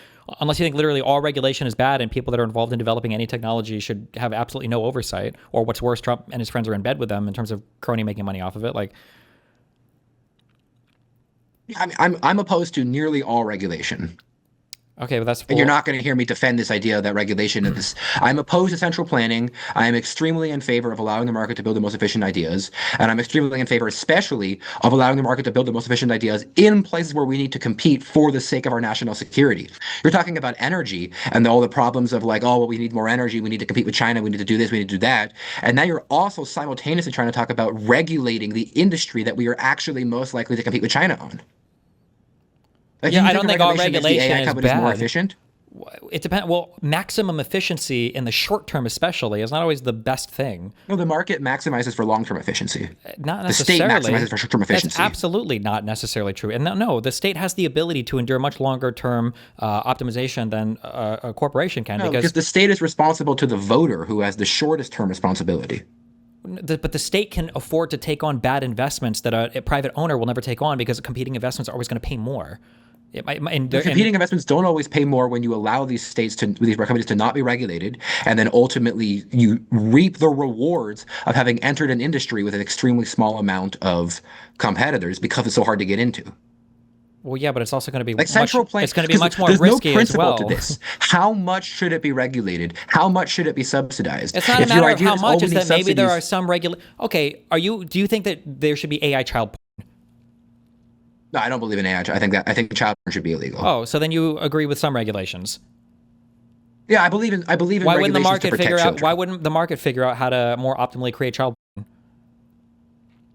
S2: unless you think literally all regulation is bad and people that are involved in developing any technology should have absolutely no oversight, or what's worse, Trump and his friends are in bed with them in terms of crony making money off of it. Like,
S1: I'm opposed to nearly all regulation.
S2: okay, but that's
S1: And you're
S2: well,
S1: not going to hear me defend this idea that regulation of this. I'm opposed to central planning. I am extremely in favor of allowing the market to build the most efficient ideas. And I'm extremely in favor, especially, of allowing the market to build the most efficient ideas in places where we need to compete for the sake of our national security. You're talking about energy and all the problems of like, oh, well, we need more energy. We need to compete with China. We need to do this. We need to do that. And now you're also simultaneously trying to talk about regulating the industry that we are actually most likely to compete with China on. Like,
S2: yeah,
S1: you
S2: I
S1: think
S2: don't
S1: a
S2: think all
S1: regulation makes the
S2: regulation
S1: AI
S2: is
S1: companies more
S2: bad.
S1: efficient?
S2: It depends. Well, maximum efficiency in the short term, especially, is not always the best thing.
S1: No, the market maximizes for long-term efficiency.
S2: Not
S1: The state
S2: necessarily.
S1: maximizes for short-term
S2: That's
S1: efficiency.
S2: absolutely not necessarily true. And no, the state has the ability to endure much longer term optimization than a corporation can,
S1: No,
S2: because
S1: because the state is responsible to the voter who has the shortest term responsibility.
S2: but the state can afford to take on bad investments that a private owner will never take on, because competing investments are always going to pay more.
S1: The competing investments don't always pay more when you allow these companies to not be regulated, and then ultimately you reap the rewards of having entered an industry with an extremely small amount of competitors because it's so hard to get into.
S2: Well, yeah, but it's also going to be
S1: Like central planning,
S2: it's going to be much more
S1: there's no
S2: risky as
S1: principle to
S2: well.
S1: this. How much should it be regulated? How much should it be subsidized?
S2: It's not a
S1: If your
S2: matter of
S1: idea
S2: how
S1: is,
S2: much.
S1: we
S2: It's
S1: need
S2: that maybe there are
S1: subsidies,
S2: some Okay, do you think that there should be AI child?
S1: no, I don't believe in AI. I think child porn should be illegal.
S2: Oh, so then you agree with some regulations.
S1: Yeah, I believe in
S2: Why wouldn't the
S1: regulations to
S2: market
S1: protect
S2: figure out?
S1: children.
S2: Why wouldn't the market figure out how to more optimally create child?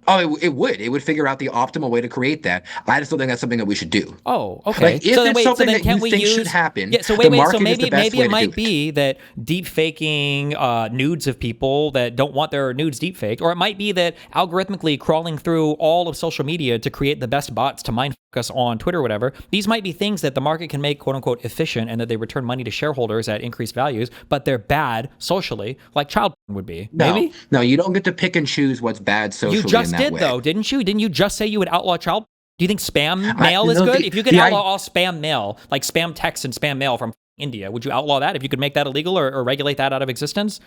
S1: Oh, it would. It would figure out the optimal way to create that. I just don't think that's something that we should do.
S2: Oh, okay.
S1: Like, if
S2: So then
S1: it's
S2: wait. So
S1: something
S2: then
S1: that
S2: can't
S1: you
S2: we
S1: think
S2: use?
S1: should happen,
S2: Yeah. So
S1: the
S2: wait. So
S1: market is the best
S2: maybe
S1: way
S2: it
S1: to do
S2: might
S1: it.
S2: be that deep faking nudes of people that don't want their nudes deep faked, or it might be that algorithmically crawling through all of social media to create the best bots to mind us on Twitter or whatever. These might be things that the market can make quote unquote efficient, and that they return money to shareholders at increased values, but they're bad socially, like child porn would be.
S1: No,
S2: Maybe.
S1: no, you don't get to pick and choose what's bad
S2: You
S1: socially in
S2: just
S1: that
S2: did
S1: way.
S2: though, didn't you? Didn't you just say you would outlaw child? Do you think spam
S1: I,
S2: mail is
S1: no,
S2: good? If you could
S1: the
S2: outlaw
S1: I,
S2: all spam mail, like spam text and spam mail from India, would you outlaw that if you could make that illegal, or regulate that out of existence?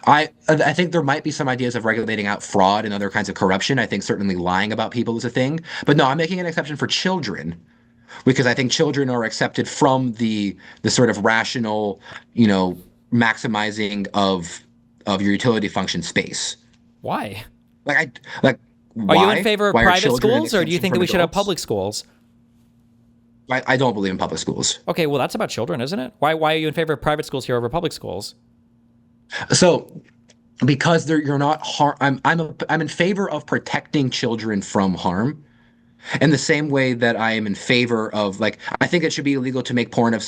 S1: I think there might be some ideas of regulating out fraud and other kinds of corruption. I think certainly lying about people is a thing. But no, I'm making an exception for children because I think children are accepted from the sort of rational, maximizing of your utility function space.
S2: Why?
S1: Like
S2: Are you in
S1: why?
S2: favor of
S1: Why are
S2: private
S1: children an
S2: schools, or do you
S1: exception
S2: think that
S1: from
S2: we should have
S1: adults?
S2: public schools?
S1: I don't believe in public schools.
S2: Okay, well that's about children, isn't it? Why are you in favor of private schools here over public schools?
S1: So because you're not harm. I'm in favor of protecting children from harm. In the same way that I am in favor of like I think it should be illegal to make porn of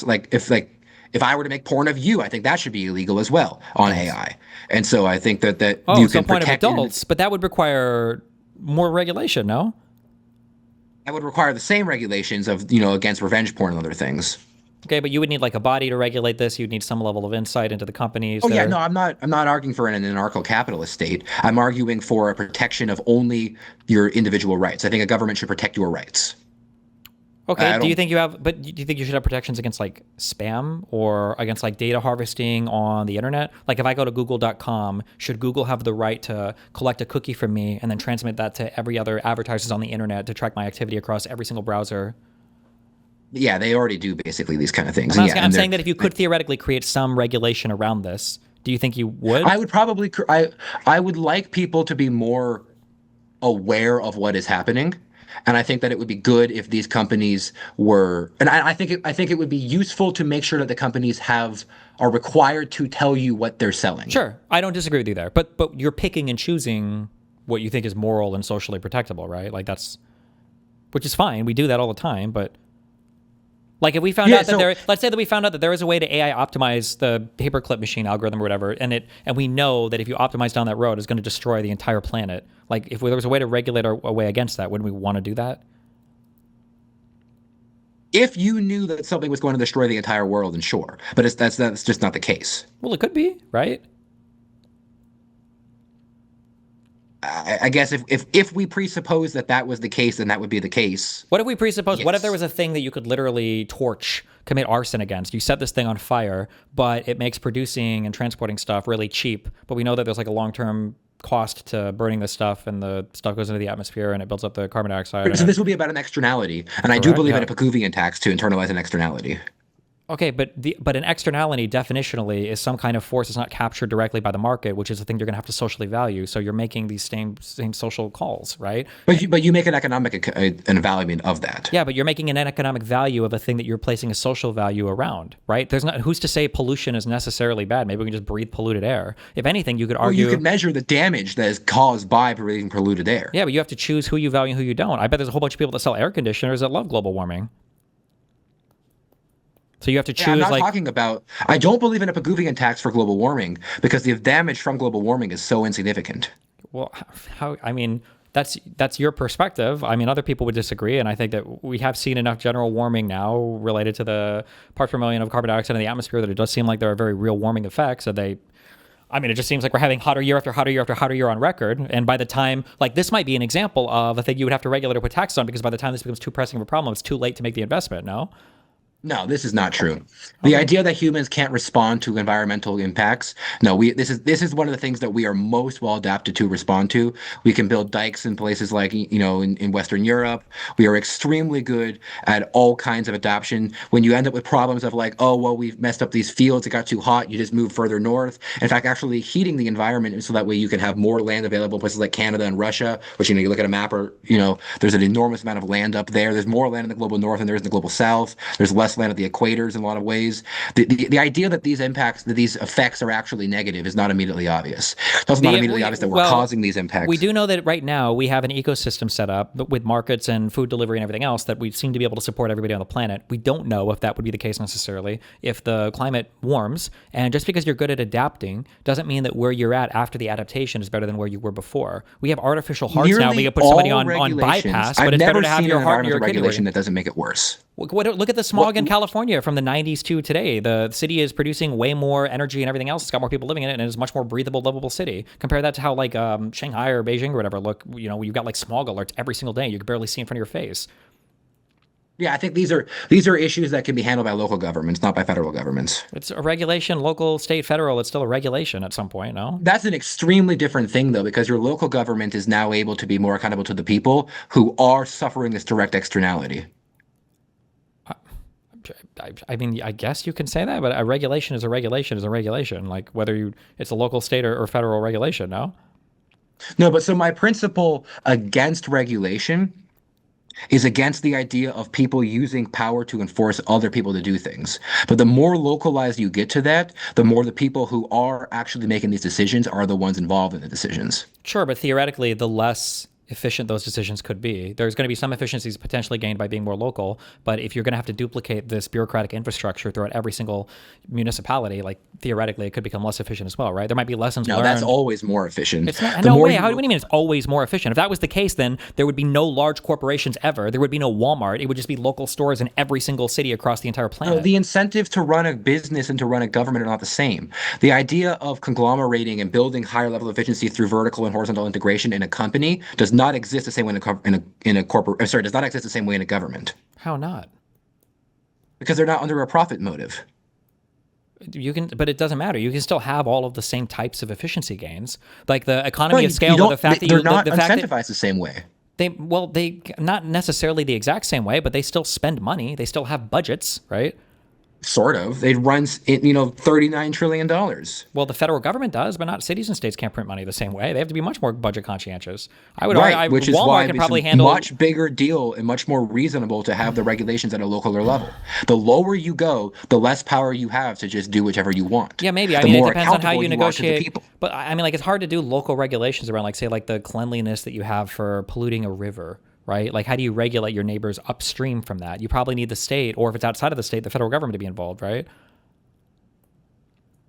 S1: if I were to make porn of you, I think that should be illegal as well on AI. And so I think that
S2: Oh,
S1: you
S2: so
S1: can
S2: point of
S1: protect
S2: adults, but that would require more regulation, no?
S1: I would require the same regulations of against revenge porn and other things.
S2: Okay, but you would need like a body to regulate this. You'd need some level of insight into the companies.
S1: Oh yeah, no, I'm not arguing for an anarcho-capitalist state. I'm arguing for a protection of only your individual rights. I think a government should protect your rights.
S2: Okay,
S1: I
S2: do you
S1: don't
S2: think you think you should have protections against like spam or against like data harvesting on the internet? Like if I go to google.com, should Google have the right to collect a cookie from me and then transmit that to every other advertisers on the internet to track my activity across every single browser?
S1: Yeah, they already do basically these kind of things.
S2: I'm,
S1: And
S2: asking,
S1: yeah,
S2: I'm
S1: and
S2: saying that if you could theoretically create some regulation around this, do you think you would?
S1: I would probably I would like people to be more aware of what is happening. And I think that it would be good if these companies were, and I think it would be useful to make sure that the companies are required to tell you what they're selling.
S2: Sure, I don't disagree with you there, but you're picking and choosing what you think is moral and socially protectable, right? Like which is fine. We do that all the time, but like if we found out that let's say that we found out that there is a way to AI optimize the paperclip machine algorithm or whatever, and we know that if you optimize down that road, it's going to destroy the entire planet. Like if there was a way to regulate our way against that, wouldn't we want to do that?
S1: If you knew that something was going to destroy the entire world, then sure. But that's just not the case.
S2: Well, it could be, right?
S1: I guess if we presuppose that was the case, then that would be the case.
S2: What if we presuppose?
S1: Yes.
S2: What if there was a thing that you could literally commit arson against? You set this thing on fire, but it makes producing and transporting stuff really cheap. But we know that there's like a long-term cost to burning this stuff, and the stuff goes into the atmosphere and it builds up the carbon dioxide.
S1: So this will be about an externality, and I do believe in a Pigouvian tax to internalize an externality.
S2: Okay, but an externality definitionally is some kind of force that's not captured directly by the market, which is the thing you're going to have to socially value. So you're making these same social calls, right?
S1: But you make an economic an value of that.
S2: Yeah, but you're making an economic value of a thing that you're placing a social value around, right? Who's to say pollution is necessarily bad? Maybe we can just breathe polluted air. If anything, you could argue.
S1: Well, you could measure the damage that is caused by breathing polluted air.
S2: Yeah, but you have to choose who you value and who you don't. I bet there's a whole bunch of people that sell air conditioners that love global warming. So you have to choose.
S1: I'm not talking about. I don't believe in a Pigouvian tax for global warming because the damage from global warming is so insignificant.
S2: Well, how? I mean, that's your perspective. I mean, other people would disagree, and I think that we have seen enough general warming now related to the parts per million of carbon dioxide in the atmosphere that it does seem like there are very real warming effects. And it just seems like we're having hotter year after hotter year after hotter year on record. And by the time, like, this might be an example of a thing you would have to regulate or put tax on, because by the time this becomes too pressing of a problem, it's too late to make the investment. No.
S1: No, this is not true. The idea that humans can't respond to environmental impacts. No, this is one of the things that we are most well adapted to respond to. We can build dikes in places like, in Western Europe. We are extremely good at all kinds of adaptation. When you end up with problems of like, oh, well, we've messed up these fields, it got too hot, you just move further north. In fact, actually heating the environment so that way you can have more land available in places like Canada and Russia, which, you look at a map, or, there's an enormous amount of land up there. There's more land in the global north than there is in the global south. There's less land at the equators in a lot of ways. The idea that these effects are actually negative is not immediately obvious. It's also not immediately obvious that we're causing these impacts.
S2: We do know that right now we have an ecosystem set up with markets and food delivery and everything else that we seem to be able to support everybody on the planet. We don't know if that would be the case necessarily if the climate warms. And just because you're good at adapting doesn't mean that where you're at after the adaptation is better than where you were before. We have artificial hearts now. We can put somebody on bypass, but it's better to have your heart and your
S1: regulation that doesn't make it worse.
S2: Look at the smog in California from the 90s to today. The city is producing way more energy and everything else. It's got more people living in it, and it's a much more breathable, livable city. Compare that to how like Shanghai or Beijing or whatever look. You've got like smog alerts every single day. You can barely see in front of your face.
S1: Yeah, I think these are issues that can be handled by local governments, not by federal governments.
S2: It's a regulation, local, state, federal. It's still a regulation at some point, no?
S1: That's an extremely different thing, though, because your local government is now able to be more accountable to the people who are suffering this direct externality.
S2: I mean, I guess you can say that, but a regulation is a regulation is a regulation. Like whether it's a local, state, or federal regulation, no?
S1: No, but so my principle against regulation is against the idea of people using power to enforce other people to do things. But the more localized you get to that, the more the people who are actually making these decisions are the ones involved in the decisions.
S2: Sure, but theoretically, the less efficient those decisions could be. There's going to be some efficiencies potentially gained by being more local, but if you're going to have to duplicate this bureaucratic infrastructure throughout every single municipality, like theoretically it could become less efficient as well, right? There might be lessons learned.
S1: No, that's always more efficient.
S2: It's not, no way. What do you mean it's always more efficient? If that was the case, then there would be no large corporations ever. There would be no Walmart. It would just be local stores in every single city across the entire planet.
S1: No, the incentives to run a business and to run a government are not the same. The idea of conglomerating and building higher level efficiency through vertical and horizontal integration in a company does not exist the same way does not exist the same way in a government.
S2: How not?
S1: Because they're not under a profit motive.
S2: But it doesn't matter. You can still have all of the same types of efficiency gains, like the economy of scale. The fact that
S1: they're not incentivized the same way.
S2: They not necessarily the exact same way, but they still spend money. They still have budgets, right?
S1: Sort of. It runs, $39 trillion.
S2: Well, the federal government does, but not cities and states can't print money the same way. They have to be much more budget conscientious. I would
S1: Right,
S2: argue,
S1: which is
S2: Walmart
S1: why
S2: can
S1: it's
S2: probably
S1: a
S2: handle
S1: much bigger deal and much more reasonable to have the regulations at a local level. The lower you go, the less power you have to just do whichever you want.
S2: Yeah, maybe. I
S1: The
S2: mean, it
S1: more
S2: depends on how
S1: accountable
S2: you
S1: are to the
S2: negotiate.
S1: people.
S2: But I mean, like, it's hard to do local regulations around, like, say, like the cleanliness that you have for polluting a river, right? Like, how do you regulate your neighbors upstream from that? You probably need the state, or if it's outside of the state, the federal government to be involved, right?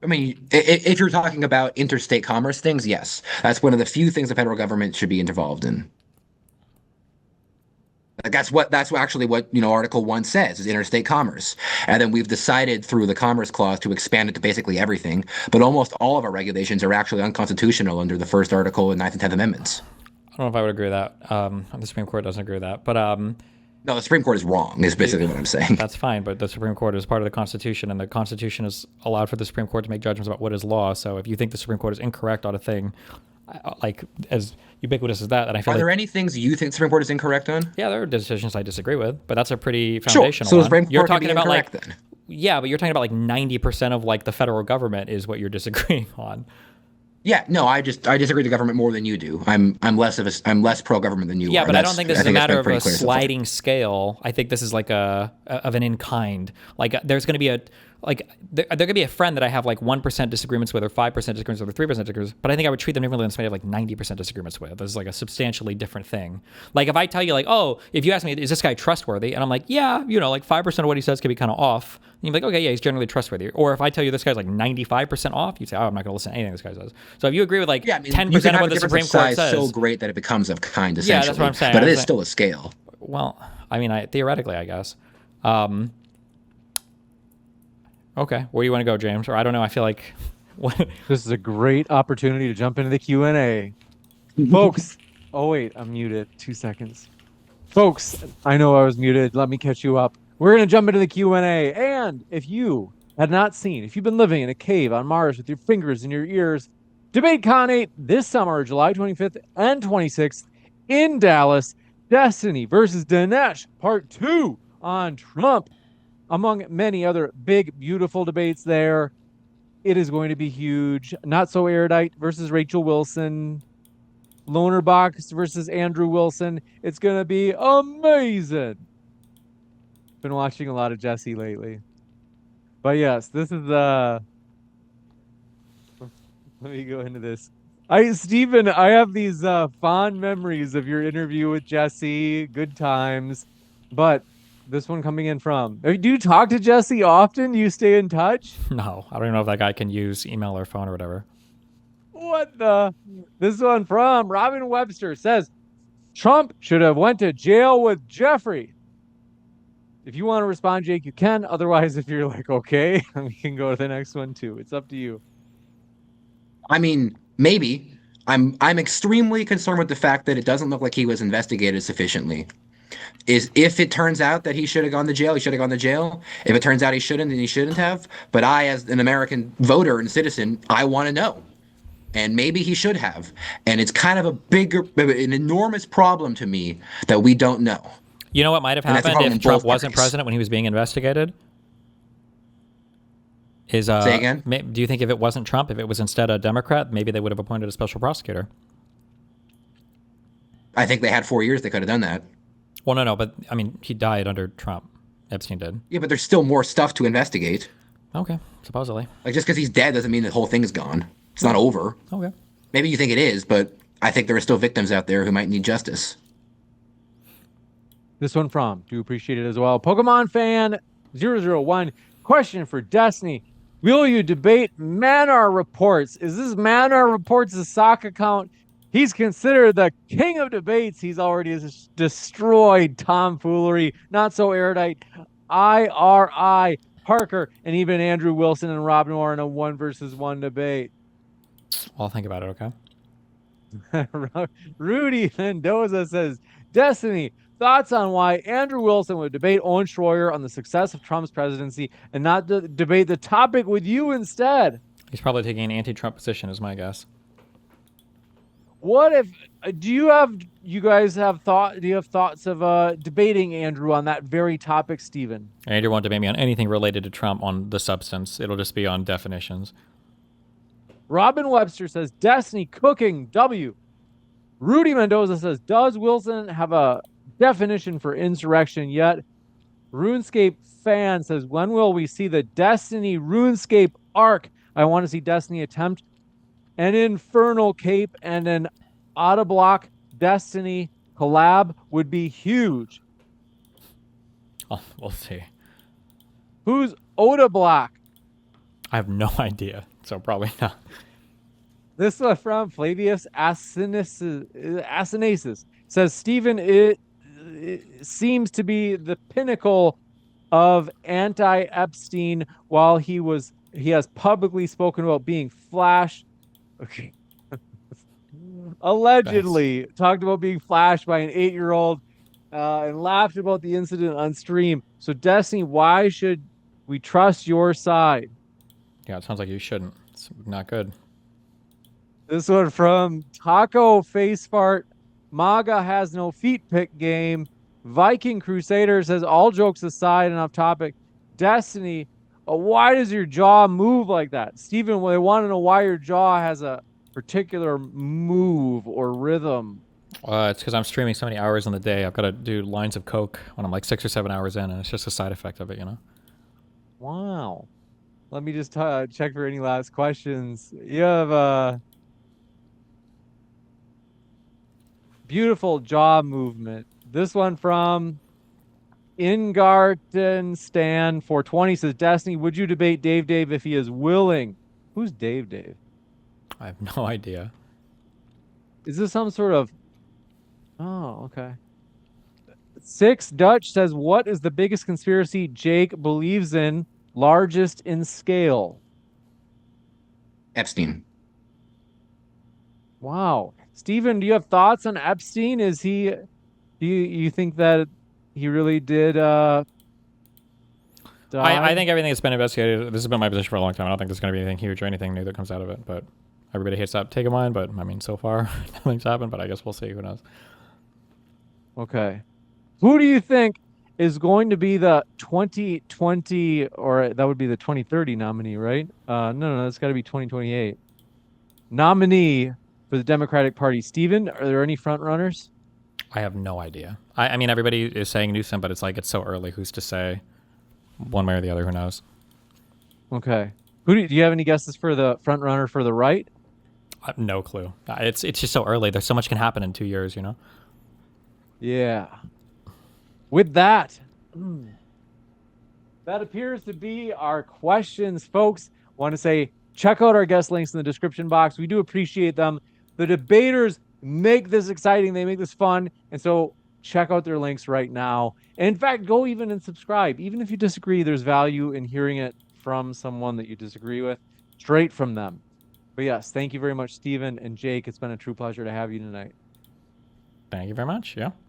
S1: I mean, if you're talking about interstate commerce things, yes, that's one of the few things the federal government should be involved in. Like, that's actually what Article 1 says is interstate commerce, and then we've decided through the Commerce Clause to expand it to basically everything. But almost all of our regulations are actually unconstitutional under the first article and Ninth and Tenth Amendments.
S2: I don't know if I would agree with that. The Supreme Court doesn't agree with that, but
S1: No, the Supreme Court is wrong, is basically what I'm saying.
S2: that's fine. But the Supreme Court is part of the Constitution, and the Constitution has allowed for the Supreme Court to make judgments about what is law. So if you think the Supreme Court is incorrect on a thing, like as ubiquitous as that, and I feel
S1: Are there any things you think the Supreme Court is incorrect on?
S2: yeah, there are decisions I disagree with, but that's a pretty
S1: Sure.
S2: foundational
S1: So the
S2: one.
S1: Supreme Court
S2: You're
S1: can
S2: talking
S1: be
S2: about like
S1: incorrect then.
S2: yeah, but you're talking about like 90% of like the federal government is what you're disagreeing on.
S1: Yeah, no, I disagree with the government more than you do. I'm less pro government than you
S2: Yeah,
S1: are.
S2: but I don't think this is a
S1: it's
S2: matter
S1: been
S2: of
S1: pretty
S2: a
S1: clear so far.
S2: sliding scale. I think this is like of an in kind. Like there's going to be there could be a friend that I have like 1% disagreements with, or 5% disagreements with, or 3% disagreements. But I think I would treat them differently than somebody I have like 90% disagreements with. This is like a substantially different thing. Like if I tell you like, oh, if you ask me, is this guy trustworthy? And I'm like, yeah, like 5% of what he says could be kind of off. And you're like, okay, yeah, he's generally trustworthy. Or if I tell you this guy's like 95% off, you say, oh, I'm not going to listen to anything this guy says. So if you agree with like 10%
S1: you can
S2: of
S1: have
S2: what
S1: a
S2: the
S1: difference
S2: Supreme
S1: of
S2: Court
S1: size
S2: says,
S1: so great that it becomes of kind,
S2: yeah,
S1: essentially.
S2: that's what I'm saying.
S1: But it is still a scale.
S2: well, I mean, theoretically, I guess. Okay, where do you want to go, James? Or I don't know. I feel like
S3: This is a great opportunity to jump into the Q&A. Folks, oh wait, I'm muted. 2 seconds. Folks, I know I was muted. Let me catch you up. We're going to jump into the Q&A. And if you had not seen, if you've been living in a cave on Mars with your fingers in your ears, DebateCon 8 this summer, July 25th and 26th in Dallas. Destiny versus Dinesh, part 2 on Trump, among many other big, beautiful debates there. It is going to be huge. Not So Erudite versus Rachel Wilson. Loner Box versus Andrew Wilson. It's going to be amazing. Been watching a lot of Jesse lately. But yes, this is let me go into this. Stephen, I have these fond memories of your interview with Jesse. Good times. But this one coming in from, do you talk to Jesse often? Do you stay in touch?
S2: no, I don't even know if that guy can use email or phone or whatever.
S3: What the? This one from Robin Webster says, Trump should have went to jail with Jeffrey. If you want to respond, Jake, you can. Otherwise, if you're like, okay, we can go to the next one too. It's up to you.
S1: I mean, maybe. I'm extremely concerned with the fact that it doesn't look like he was investigated sufficiently. If it turns out that he should have gone to jail, he should have gone to jail. If it turns out he shouldn't, then he shouldn't have. But I, as an American voter and citizen, I want to know. And maybe he should have. And it's kind of an enormous problem to me that we don't know.
S2: You know what might have
S1: And that's the
S2: happened
S1: problem
S2: if
S1: in
S2: Trump
S1: both
S2: wasn't
S1: parties.
S2: president when he was being investigated?
S1: Say again?
S2: Do you think if it wasn't Trump, if it was instead a Democrat, maybe they would have appointed a special prosecutor?
S1: I think they had 4 years. They could have done that.
S2: Well, no, but I mean, he died under Trump. Epstein did.
S1: Yeah, but there's still more stuff to investigate.
S2: Okay, supposedly.
S1: Like, just because he's dead doesn't mean the whole thing is gone. It's not over.
S2: Okay.
S1: Maybe you think it is, but I think there are still victims out there who might need justice.
S3: This one from, do appreciate it as well. Pokemon fan 001, question for Destiny. Will you debate Manar Reports? Is this Manar Reports' sock account? He's considered the king of debates. He's already destroyed tomfoolery, Not So Erudite, IRI, Parker, and even Andrew Wilson and Rob Noir in a 1 versus 1 debate.
S2: I'll think about it, okay?
S3: Rudy Mendoza says, Destiny, thoughts on why Andrew Wilson would debate Owen Schroyer on the success of Trump's presidency and not debate the topic with you instead?
S2: He's probably taking an anti-Trump position, is my guess.
S3: What if you guys have do you have thoughts of debating Andrew on that very topic, Stephen?
S2: Andrew won't debate me on anything related to Trump on the substance. It'll just be on definitions.
S3: Robin Webster says Destiny cooking W. Rudy Mendoza says, does Wilson have a definition for insurrection yet? RuneScape fan says, when will we see the Destiny RuneScape arc? I want to see Destiny attempt an Infernal Cape, and an Autoblock Destiny collab would be huge.
S2: Oh, we'll see.
S3: Who's Autoblock?
S2: I have no idea, so probably not.
S3: This one from Flavius Asinasis says, Stephen, it seems to be the pinnacle of anti-Epstein, while he has publicly spoken about being flashed. Okay. Allegedly talked about being flashed by an 8-year-old and laughed about the incident on stream. So Destiny, why should we trust your side?
S2: Yeah, it sounds like you shouldn't. It's not good.
S3: This one from Taco Facefart. MAGA has no feet pick game. Viking Crusader says, all jokes aside and off topic, Destiny, why does your jaw move like that? Stephen, they want to know why your jaw has a particular move or rhythm.
S2: It's because I'm streaming so many hours in the day. I've got to do lines of coke when I'm like 6 or 7 hours in, and it's just a side effect of it, you know?
S3: Wow. Let me just check for any last questions. You have a beautiful jaw movement. This one from Ingarten Stan 420 says, Destiny, would you debate Dave if he is willing? Who's Dave?
S2: I have no idea.
S3: Is this some sort of... Oh, okay. Six Dutch says, what is the biggest conspiracy Jake believes in, largest in scale?
S1: Epstein.
S3: Wow. Stephen, do you have thoughts on Epstein? Do you think that he really did die?
S2: I think everything that's been investigated, this has been my position for a long time. I don't think there's going to be anything huge or anything new that comes out of it, but everybody hates that take of mine, but I mean, so far, nothing's happened, but I guess we'll see. Who knows?
S3: Okay. Who do you think is going to be the 2020, or that would be the 2030 nominee, right? No, that's got to be 2028 nominee for the Democratic Party. Stephen, are there any front runners?
S2: I have no idea. I mean, everybody is saying Newsom, but it's like it's so early. Who's to say? One way or the other, who knows?
S3: Okay. Do you have any guesses for the front runner for the right?
S2: I have no clue. It's just so early. There's so much can happen in 2 years, you know?
S3: Yeah. With that, that appears to be our questions, folks. Want to say, check out our guest links in the description box. We do appreciate them. The debaters make this exciting. They make this fun. And so check out their links right now. And in fact, go even and subscribe. Even if you disagree, there's value in hearing it from someone that you disagree with, straight from them. But yes, thank you very much, Stephen and Jake. It's been a true pleasure to have you tonight.
S2: Thank you very much. Yeah.